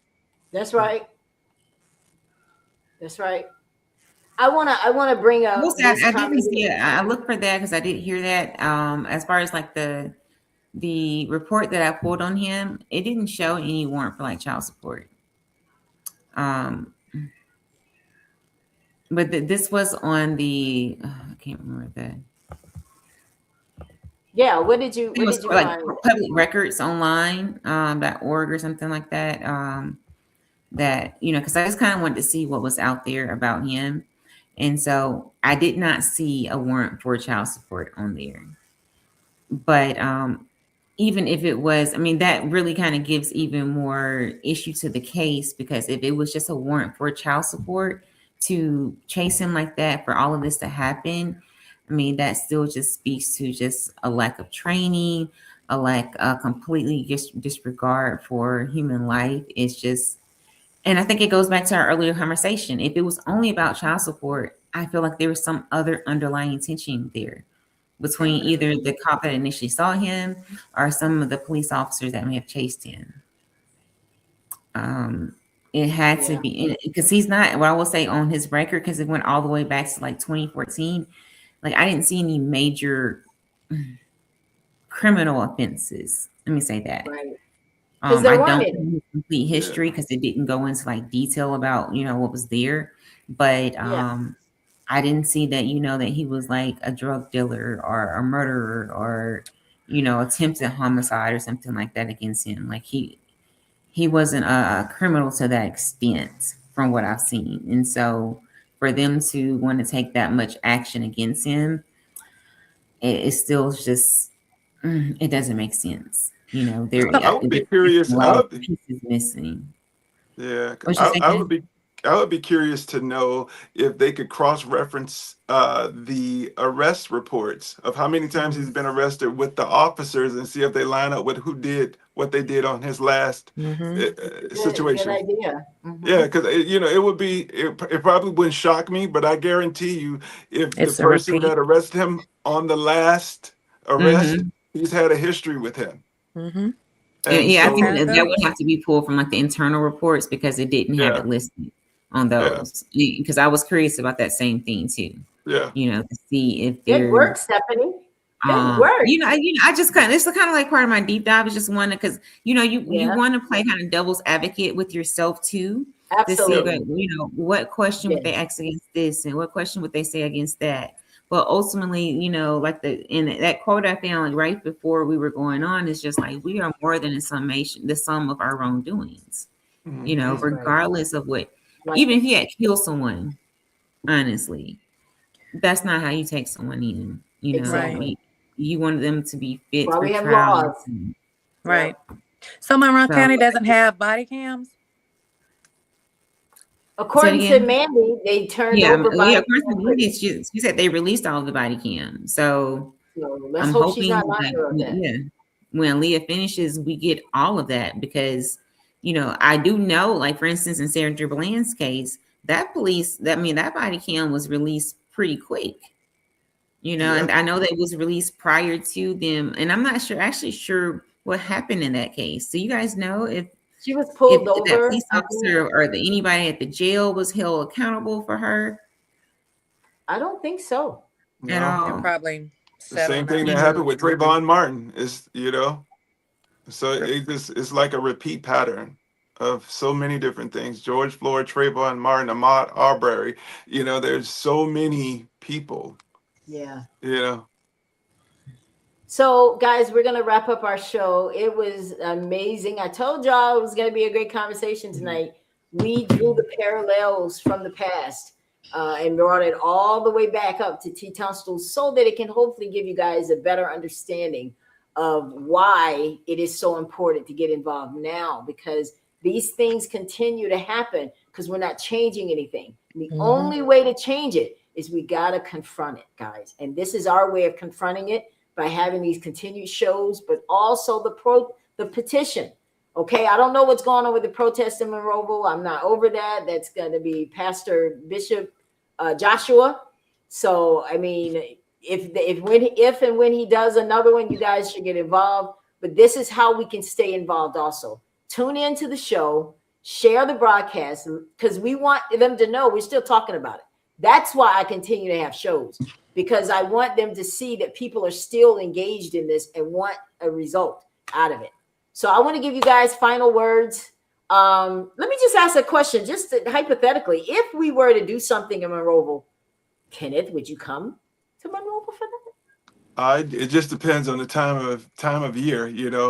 That's right. That's right. I wanna bring up this I comment. didn't see it. I looked for that because I didn't hear that. As far as like the report that I pulled on him, it didn't show any warrant for like child support. But this was on the I can't remember that. Yeah, what did you Like find? public records online .org or something like that. That because I just kind of wanted to see what was out there about him, and so I did not see a warrant for child support on there. But even if it was, I mean, that really kind of gives even more issue to the case, because if it was just a warrant for child support to chase him like that, for all of this to happen, I mean, that still just speaks to just a lack of training, a lack of completely disregard for human life. It's just, and I think it goes back to our earlier conversation. If it was only about child support, I feel like there was some other underlying tension there between either the cop that initially saw him or some of the police officers that may have chased him. It had to be, because he's not, what I will say on his record, because it went all the way back to like 2014. Like, I didn't see any major criminal offenses. Let me say that. Right. I don't know complete history because it didn't go into like detail about, what was there. But I didn't see that, that he was like a drug dealer or a murderer or, attempted homicide or something like that against him. Like he wasn't a criminal to that extent from what I've seen. And so for them to want to take that much action against him, it still just, it doesn't make sense. I would be curious. A lot of pieces missing. Yeah, I would be curious to know if they could cross-reference the arrest reports of how many times he's been arrested with the officers and see if they line up with who did what they did on his last situation. Good idea. Yeah, because it would be, it probably wouldn't shock me, but I guarantee you, if the person that arrested him on the last arrest, he's had a history with him. I think that would have to be pulled from like the internal reports, because it didn't have it listed on those. Because I was curious about that same thing too. Yeah, to see if there. Good work, Stephanie. Good work. I just kind of, it's kind of like part of my deep dive is just one, because you want to play kind of devil's advocate with yourself too. Absolutely. To see what question would they ask against this, and what question would they say against that. But ultimately, like that quote I found right before we were going on is just like, we are more than the sum of our wrongdoings. Regardless of what, even if he had killed someone, honestly, that's not how you take someone in. You want them to be fit for trial. Right. So Monroe County doesn't have body cams? According to Mandy, they turned over body cams. She said they released all the body cams. So let's hope she's not lying about that. When Leah finishes, we get all of that, because I do know, like for instance, in Sarah Bland's case, that body cam was released pretty quick. And I know that it was released prior to them, and I'm not sure what happened in that case. So you guys know if she was pulled over, that police officer or anybody at the jail was held accountable for her? I don't think so. At all. Probably the same thing that happened with Trayvon Martin is, so it's like a repeat pattern of so many different things. George Floyd, Trayvon Martin, Ahmaud Arbery, there's so many people. Yeah. So, guys, we're going to wrap up our show. It was amazing. I told y'all it was going to be a great conversation tonight. We drew the parallels from the past and brought it all the way back up to T. Tunstall, so that it can hopefully give you guys a better understanding of why it is so important to get involved now, because these things continue to happen because we're not changing anything. The only way to change it is we got to confront it, guys. And this is our way of confronting it, by having these continued shows, but also the petition. Okay, I don't know what's going on with the protest in Monroeville. I'm not over that. That's going to be Pastor Bishop Joshua. So, I mean, if and when he does another one, you guys should get involved. But this is how we can stay involved also. Tune into the show, share the broadcast, because we want them to know we're still talking about it. That's why I continue to have shows, because I want them to see that people are still engaged in this and want a result out of it. So I want to give you guys final words. Let me just ask a question, just hypothetically, if we were to do something in Monroeville, Kenneth, would you come to Monroeville for that? It just depends on the time of year,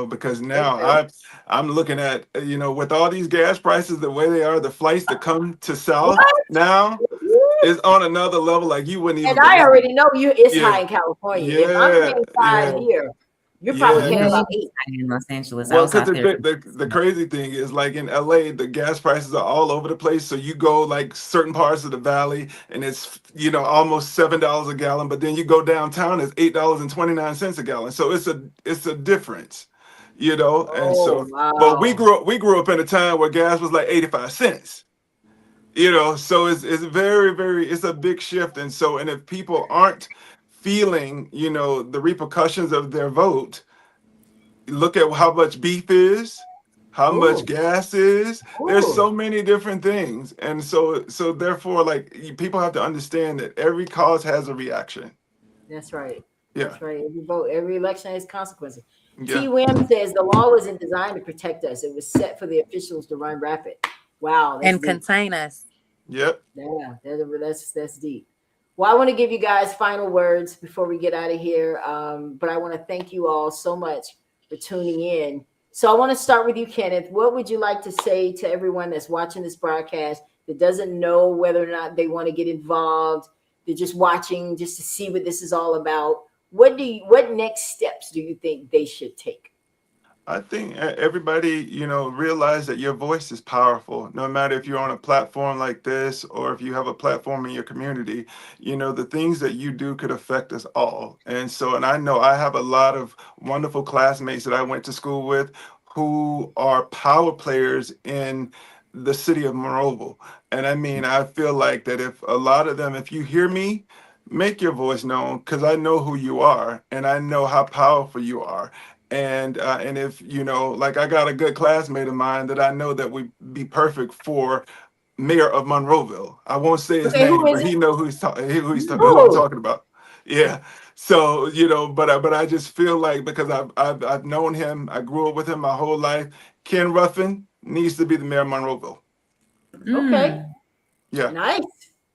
because now I'm looking at, with all these gas prices the way they are, the flights that come to South now is on another level, like you wouldn't even. And I already know it's high in California. If I'm Yeah, paying 5 here, you're probably paying about 8 in Los Angeles. Well, because the crazy thing is, like in LA, the gas prices are all over the place. So you go like certain parts of the valley, and it's almost $7 a gallon. But then you go downtown, it's $8.29 a gallon. So it's a difference, And so, wow. but we grew up in a time where gas was like 85 cents. So it's very, very, it's a big shift. And if people aren't feeling, the repercussions of their vote, look at how much beef is, how much gas is. There's so many different things. And so therefore, like, people have to understand that every cause has a reaction. That's right. Yeah. That's right. Every vote, every election has consequences. Yeah. T. Williams says the law wasn't designed to protect us. It was set for the officials to run rapid. Wow. And contain us. Yep. Yeah, that's deep. Well, I want to give you guys final words before we get out of here. But I want to thank you all so much for tuning in. So I want to start with you, Kenneth. What would you like to say to everyone that's watching this broadcast that doesn't know whether or not they want to get involved? They're just watching just to see what this is all about. What next steps do you think they should take? I think everybody, realize that your voice is powerful. No matter if you're on a platform like this or if you have a platform in your community, the things that you do could affect us all. And I know I have a lot of wonderful classmates that I went to school with who are power players in the city of Monroeville. And I feel like that if a lot of them, if you hear me, make your voice known, because I know who you are and I know how powerful you are. And if like, I got a good classmate of mine that I know that would be perfect for mayor of Monroeville. I won't say his name, but he know who I'm talking about. Yeah. So but I just feel like, because I've known him, I grew up with him my whole life. Ken Ruffin needs to be the mayor of Monroeville. Okay. Yeah. Nice.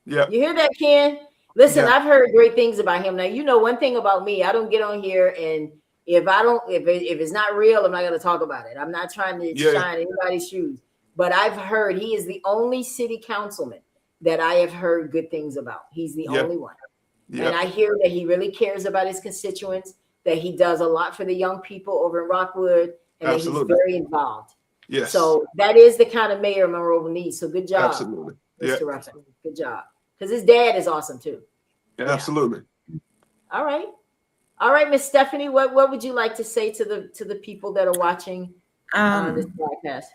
Yeah. You hear that, Ken? Listen, I've heard great things about him. Now, one thing about me, I don't get on here, and if it's not real, I'm not going to talk about it. I'm not trying to shine anybody's shoes, but I've heard he is the only city councilman that I have heard good things about. He's the only one. Yep. And I hear that he really cares about his constituents, that he does a lot for the young people over in Rockwood, and that he's very involved. Yes. So that is the kind of mayor Monroeville needs. So good job. Absolutely. Mr. Ruffin. Good job. Because his dad is awesome too. Yeah, absolutely. All right, Miss Stephanie, what would you like to say to the people that are watching this broadcast?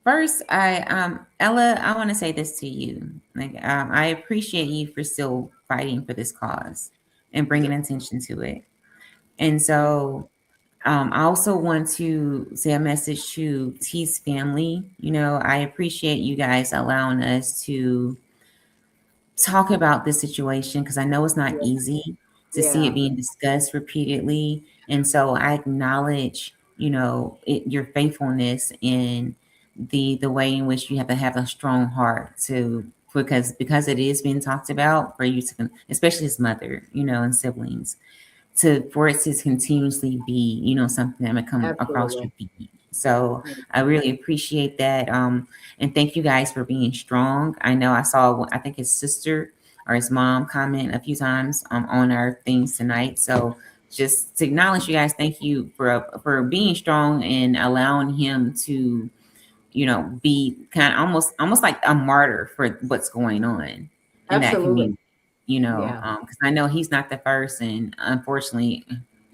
First, Ella, I want to say this to you. Like, I appreciate you for still fighting for this cause and bringing attention to it. And so, I also want to say a message to T's family. I appreciate you guys allowing us to talk about this situation, because I know it's not easy to see it being discussed repeatedly. And so I acknowledge, your faithfulness in the way in which you have to have a strong heart because it is being talked about, for you to, especially as mother, and siblings, for it to continuously be, something that might come across your feed. So I really appreciate that. And thank you guys for being strong. I know I think his sister or his mom comment a few times on our things tonight. So just to acknowledge you guys, thank you for being strong and allowing him to, be kind of almost like a martyr for what's going on in that community, because I know he's not the first, and unfortunately,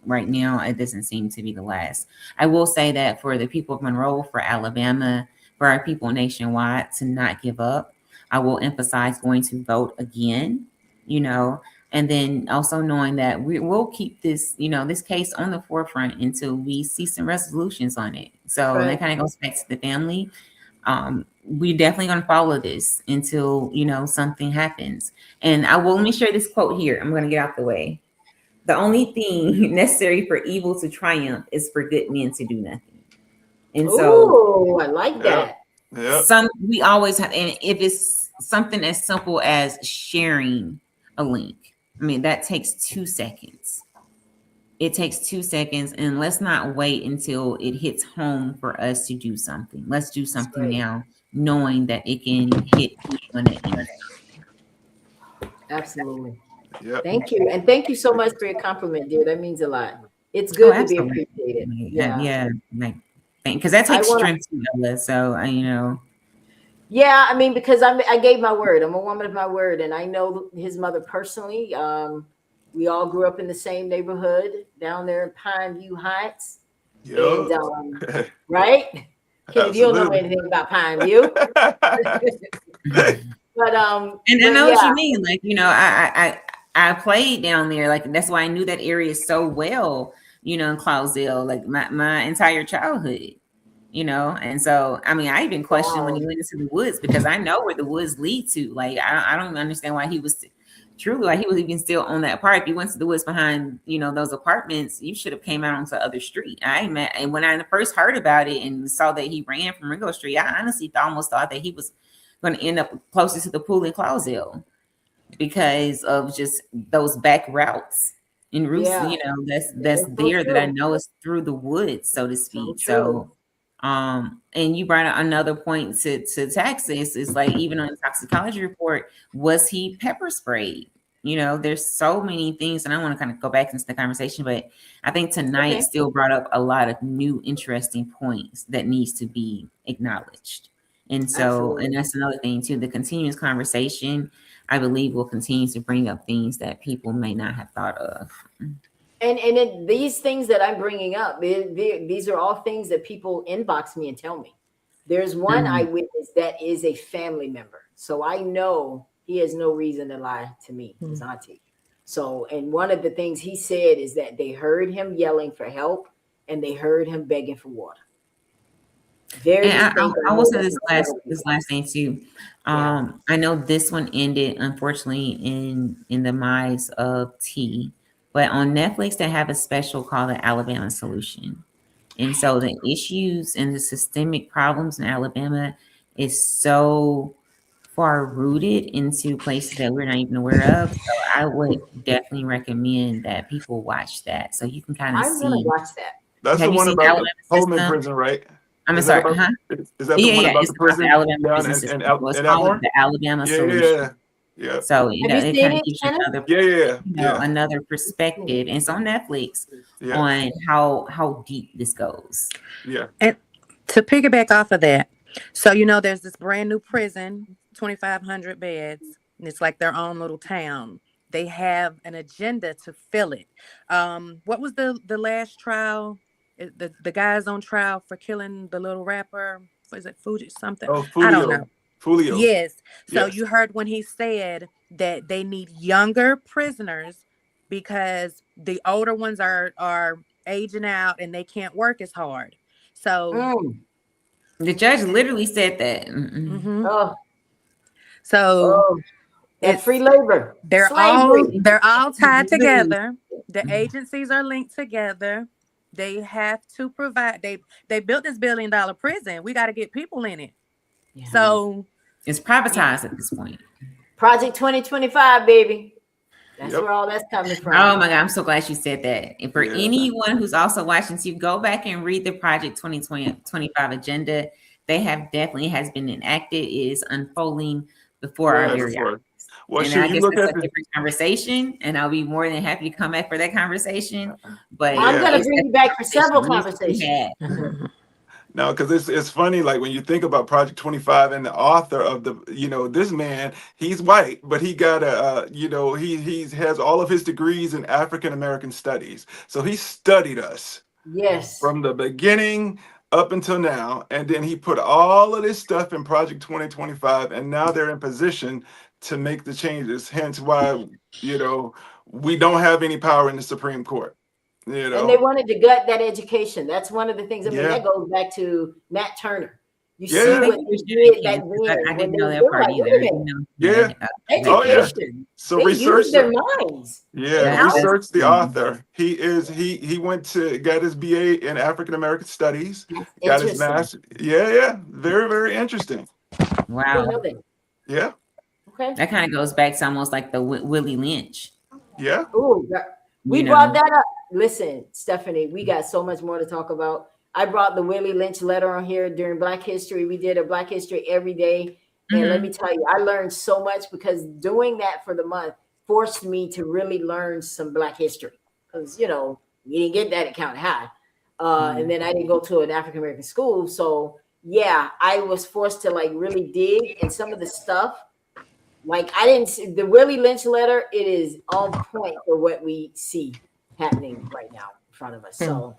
right now, it doesn't seem to be the last. I will say that for the people of Monroe, for Alabama, for our people nationwide, to not give up. I will emphasize going to vote again, and then also knowing that we will keep this, this case on the forefront until we see some resolutions on it. So that kind of goes back to the family. we definitely going to follow this until, something happens. And let me share this quote here. I'm going to get out the way. The only thing necessary for evil to triumph is for good men to do nothing. And so, I like that. Yeah. We always have, and if it's something as simple as sharing a link, I mean, that takes 2 seconds. It takes 2 seconds, and let's not wait until it hits home for us to do something. Let's do something now, knowing that it can hit people at any time. Absolutely. Yep. Thank you. And thank you so much for your compliment, dear. That means a lot. It's good to be appreciated. Yeah. Because that takes strength to know. So, Yeah, I mean, because I gave my word. I'm a woman of my word, and I know his mother personally. We all grew up in the same neighborhood down there in Pine View Heights. Yep. And, right? Kenneth, you don't know anything about Pine View. But and I know what you mean. Like, I played down there. Like, that's why I knew that area so well, in Cloudsdale, like my entire childhood, and so, I mean, I even questioned when he went into the woods, because I know where the woods lead to. Like, I don't even understand why he was truly, like, he was even still on that part. If you went to the woods behind, those apartments, you should have came out onto the other street. And when I first heard about it and saw that he ran from Ringo Street, I honestly almost thought that he was going to end up closer to the pool in Cloudsdale because of just those back routes and routes, that's there that I know is through the woods, so to speak. So and you brought out another point to Texas is like, even on the toxicology report, was he pepper sprayed? There's so many things, and I want to kind of go back into the conversation, but I think tonight still brought up a lot of new interesting points that needs to be acknowledged. And so, and that's another thing too, the continuous conversation, I believe, will continue to bring up things that people may not have thought of. And these things that I'm bringing up, these are all things that people inbox me and tell me. There's one eyewitness that is a family member. So I know he has no reason to lie to me, his auntie. So, and one of the things he said is that they heard him yelling for help and they heard him begging for water. I will say this last thing too. I know this one ended, unfortunately, in the demise of T. But on Netflix, they have a special called the Alabama Solution. And so the issues and the systemic problems in Alabama is so far rooted into places that we're not even aware of. So I would definitely recommend that people watch that, so you can kind of see. I'm going to watch that. That's the one about the Pullman prison, right? I'm sorry. Is that the one about the prison down in Atmore? The Alabama Solution. Yeah. So it kind of gives you another perspective. And it's on Netflix on how deep this goes. Yeah. And to piggyback off of that, so there's this brand new prison, 2,500 beds, and it's like their own little town. They have an agenda to fill it. What was the last trial? The guy's on trial for killing the little rapper. Was it Fuji something? Oh, Fulio. I don't know. Fulio. Yes. So you heard when he said that they need younger prisoners because the older ones are aging out and they can't work as hard. So the judge literally said that. It's free labor. They're all tied together. The agencies are linked together. They have to provide. They built this $1 billion prison. We got to get people in it. Yeah. So it's privatized at this point. Project 2025, baby. That's where all that's coming from. Oh my God, I'm so glad you said that. And for anyone who's also watching, to go back and read the Project 2025 agenda. They have definitely has been enacted. It is unfolding before our very eyes. Well, and I guess it's a different conversation, and I'll be more than happy to come back for that conversation. But I'm going to bring you back for several conversations. No, because it's funny, like when you think about Project 25 and the author of this man, he's white, but he got he has all of his degrees in African American studies. So he studied us. Yes. From the beginning up until now. And then he put all of this stuff in Project 2025, and now they're in position to make the changes. Hence why, we don't have any power in the Supreme Court. And they wanted to gut that education. That's one of the things. I mean, that goes back to Nat Turner. You Yeah. see Thank what they did back then. I when didn't they know were that part like, wait either. a minute, Yeah. Oh, yeah. education. So They research use their minds. Yeah, That is research the cool. author. He went to got his BA in African American Studies, That's got his interesting. master. Yeah, very, very interesting. I Wow. didn't know that. Yeah, Okay. That kind of goes back to almost like the Willie Lynch. yeah, Ooh, we You brought know. that up. Listen, Stephanie, we got so much more to talk about. I brought the Willie Lynch letter on here during Black History. We did a Black History every day. And let me tell you, I learned so much because doing that for the month forced me to really learn some Black history. Because, we didn't get that at County High. And then I didn't go to an African American school. So, yeah, I was forced to like really dig. And some of the stuff, like I didn't see the Willie Lynch letter, it is on point for what we see happening right now in front of us. So,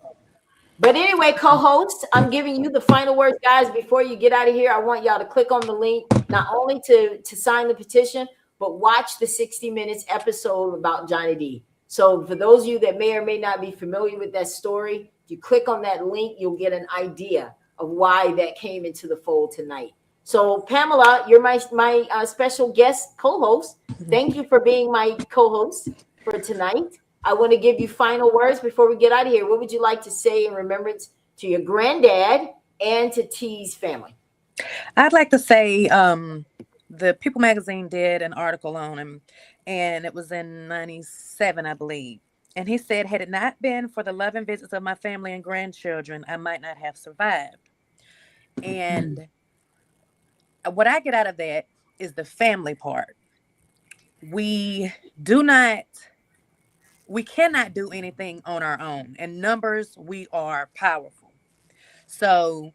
but anyway, co-host, I'm giving you the final words, guys. Before you get out of here, I want y'all to click on the link, not only to sign the petition, but watch the 60 Minutes episode about Johnny D. So for those of you that may or may not be familiar with that story, if you click on that link, you'll get an idea of why that came into the fold tonight. So Pamela, you're my special guest co-host. Thank you for being my co-host for tonight. I want to give you final words before we get out of here. What would you like to say in remembrance to your granddad and to T's family? I'd like to say the People magazine did an article on him, and it was in 97, I believe. And he said, had it not been for the love and visits of my family and grandchildren, I might not have survived. And what I get out of that is the family part. We cannot do anything on our own. In numbers, we are powerful. So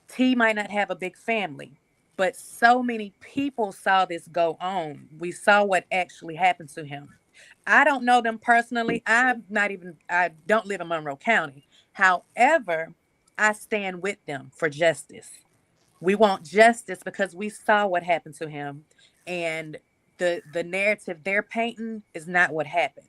T might not have a big family, but so many people saw this go on. We saw what actually happened to him. I don't know them personally. I don't live in Monroe County. However, I stand with them for justice. We want justice because we saw what happened to him, and the narrative they're painting is not what happened.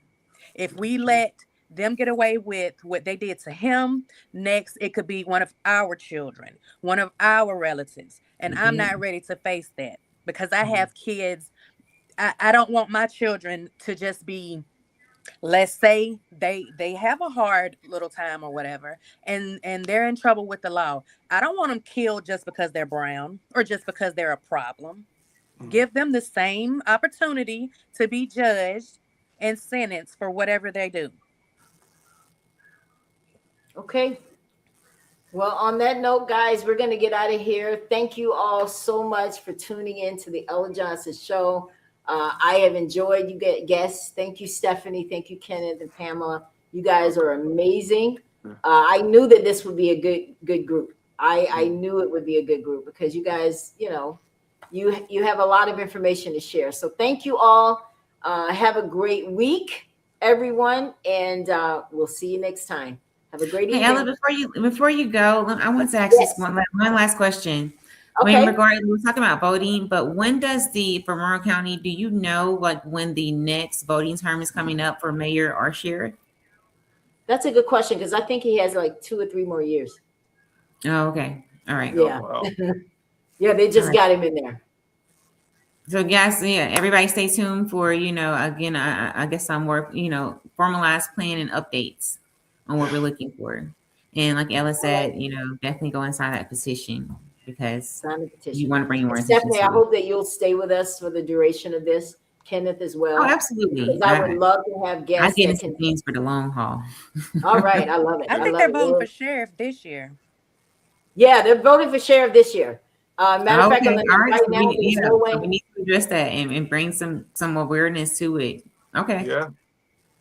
If we let them get away with what they did to him, next it could be one of our children, one of our relatives. And I'm not ready to face that because I have kids. I don't want my children to just be, let's say they have a hard little time or whatever, and they're in trouble with the law. I don't want them killed just because they're brown or just because they're a problem. Give them the same opportunity to be judged and sentenced for whatever they do. Okay. Well, on that note, guys, we're going to get out of here. Thank you all so much for tuning in to the Ella Johnson Show. I have enjoyed you guests. Thank you, Stephanie. Thank you, Kenneth and Pamela. You guys are amazing. I knew that this would be a good group. I knew it would be a good group because you guys, you have a lot of information to share. So thank you all. Have a great week, everyone, and we'll see you next time. Have a great evening. Hey, Ella, before you go, I want to ask this one last question. Okay. We're talking about voting, but when does for Monroe County, do you know like when the next voting term is coming up for mayor or sheriff? That's a good question because I think he has like 2 or 3 more years. Oh, okay. All right. Yeah. wow. Yeah, they just got him in there. So guys, everybody stay tuned for, again, I guess some more, formalized plan and updates on what we're looking for. And like Ella said, definitely go inside that petition because Sign the petition. you want to bring more attention. Stephanie, I hope that you'll stay with us for the duration of this. Kenneth as well. Oh, absolutely. Because I would love to have guests. I get into things for the long haul. All right. I love it. I think they're voting for sheriff this year. Yeah, they're voting for sheriff this year. Matter of fact, right now, we need to address that and bring some awareness to it. Okay. Yeah.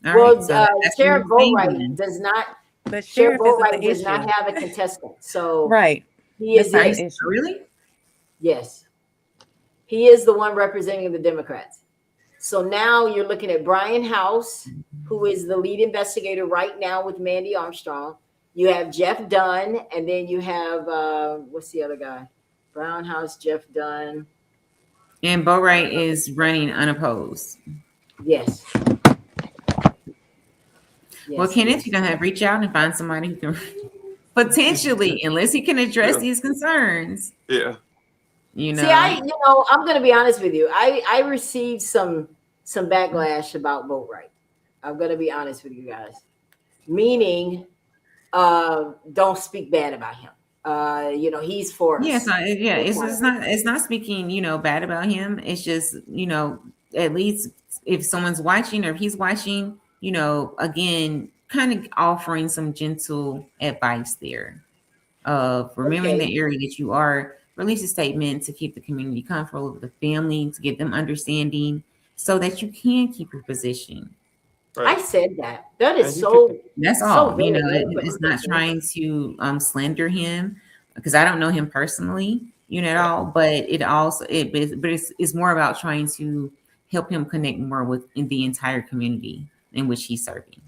Well, Sheriff Boatwright does not. But Sheriff Boatwright does not have a contestant. So right. He is really? Yes. He is the one representing the Democrats. So now you're looking at Brian House, who is the lead investigator right now with Mandy Armstrong. You have Jeff Dunn, and then you have what's the other guy? Brown House, Jeff Dunn. And Boatwright is running unopposed. Yes. Well, Kenneth, you're gonna have to reach out and find somebody who can Potentially, unless he can address these concerns. Yeah. You know. See, I'm going to be honest with you. I received some backlash about vote right. I'm going to be honest with you guys. Meaning, don't speak bad about him. He's for us. Yes, it's not speaking, bad about him. It's just, at least if someone's watching or if he's watching, again, kind of offering some gentle advice there of remembering the area that you are, release a statement to keep the community comfortable with the family, to get them understanding so that you can keep your position. Right. I said that. That is so. That's all. It's not trying to slander him because I don't know him personally, at all. But it's more about trying to help him connect more with the entire community in which he's serving.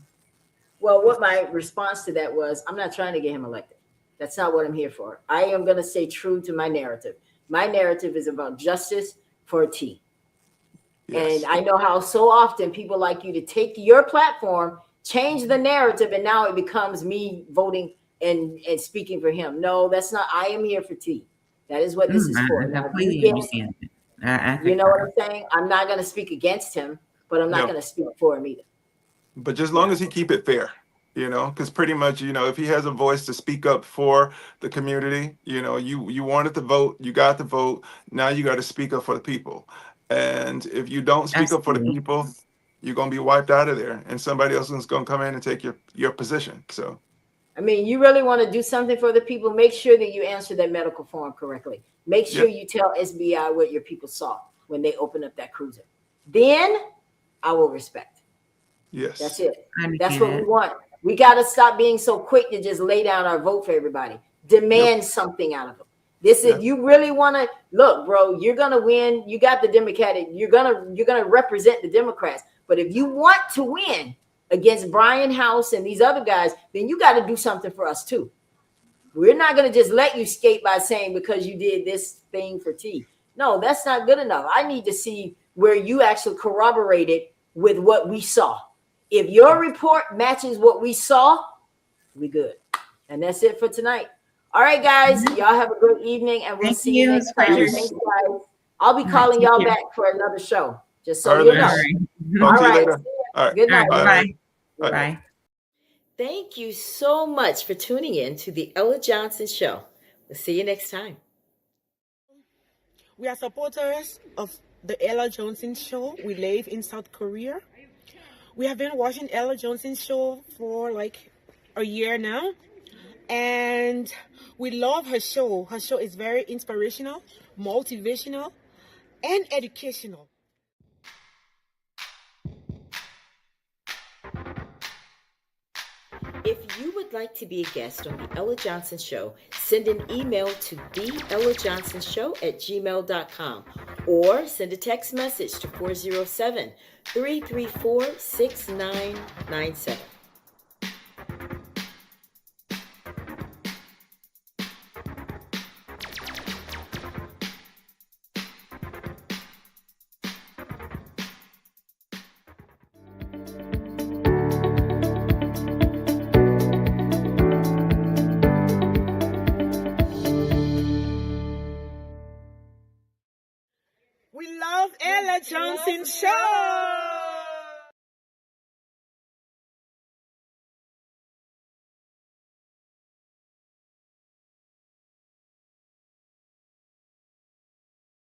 Well, what my response to that was, I'm not trying to get him elected. That's not what I'm here for. I am going to stay true to my narrative. My narrative is about justice for T. Yes. And I know how so often people like you to take your platform, change the narrative, and now it becomes me voting and speaking for him. No, that's not. I am here for T. That is what this is for. I completely understand. You know what I'm saying? I'm not going to speak against him, but I'm not going to speak for him either. But just as long as he keep it fair, because pretty much, if he has a voice to speak up for the community, you wanted to vote, you got the vote. Now you got to speak up for the people. And if you don't speak up for the people, you're going to be wiped out of there. And somebody else is going to come in and take your position. So, I mean, you really want to do something for the people, make sure that you answer that medical form correctly. Make sure you tell SBI what your people saw when they open up that cruiser. Then I will respect. Yes. That's it. That's what we want. We got to stop being so quick to just lay down our vote for everybody. Demand something out of them. This is you really want to look, bro. You're gonna win. You got the Democratic. You're gonna represent the Democrats. But if you want to win against Brian House and these other guys, then you got to do something for us too. We're not gonna just let you skate by saying because you did this thing for T. No, that's not good enough. I need to see where you actually corroborated with what we saw. If your report matches what we saw, we good. And that's it for tonight. All right, guys. Y'all have a good evening, and we'll see you next time. Thanks, guys. I'll be calling y'all back for another show, just so you know. All right. Good night. Bye. Bye. Thank you so much for tuning in to the Ella Johnson Show. We'll see you next time. We are supporters of the Ella Johnson Show. We live in South Korea. We have been watching Ella Johnson Show for like a year now. And we love her show. Her show is very inspirational, motivational, and educational. If you would like to be a guest on the Ella Johnson Show, send an email to theellajohnsonshow@gmail.com or send a text message to 407-334-6997. We love Ella Johnson Show.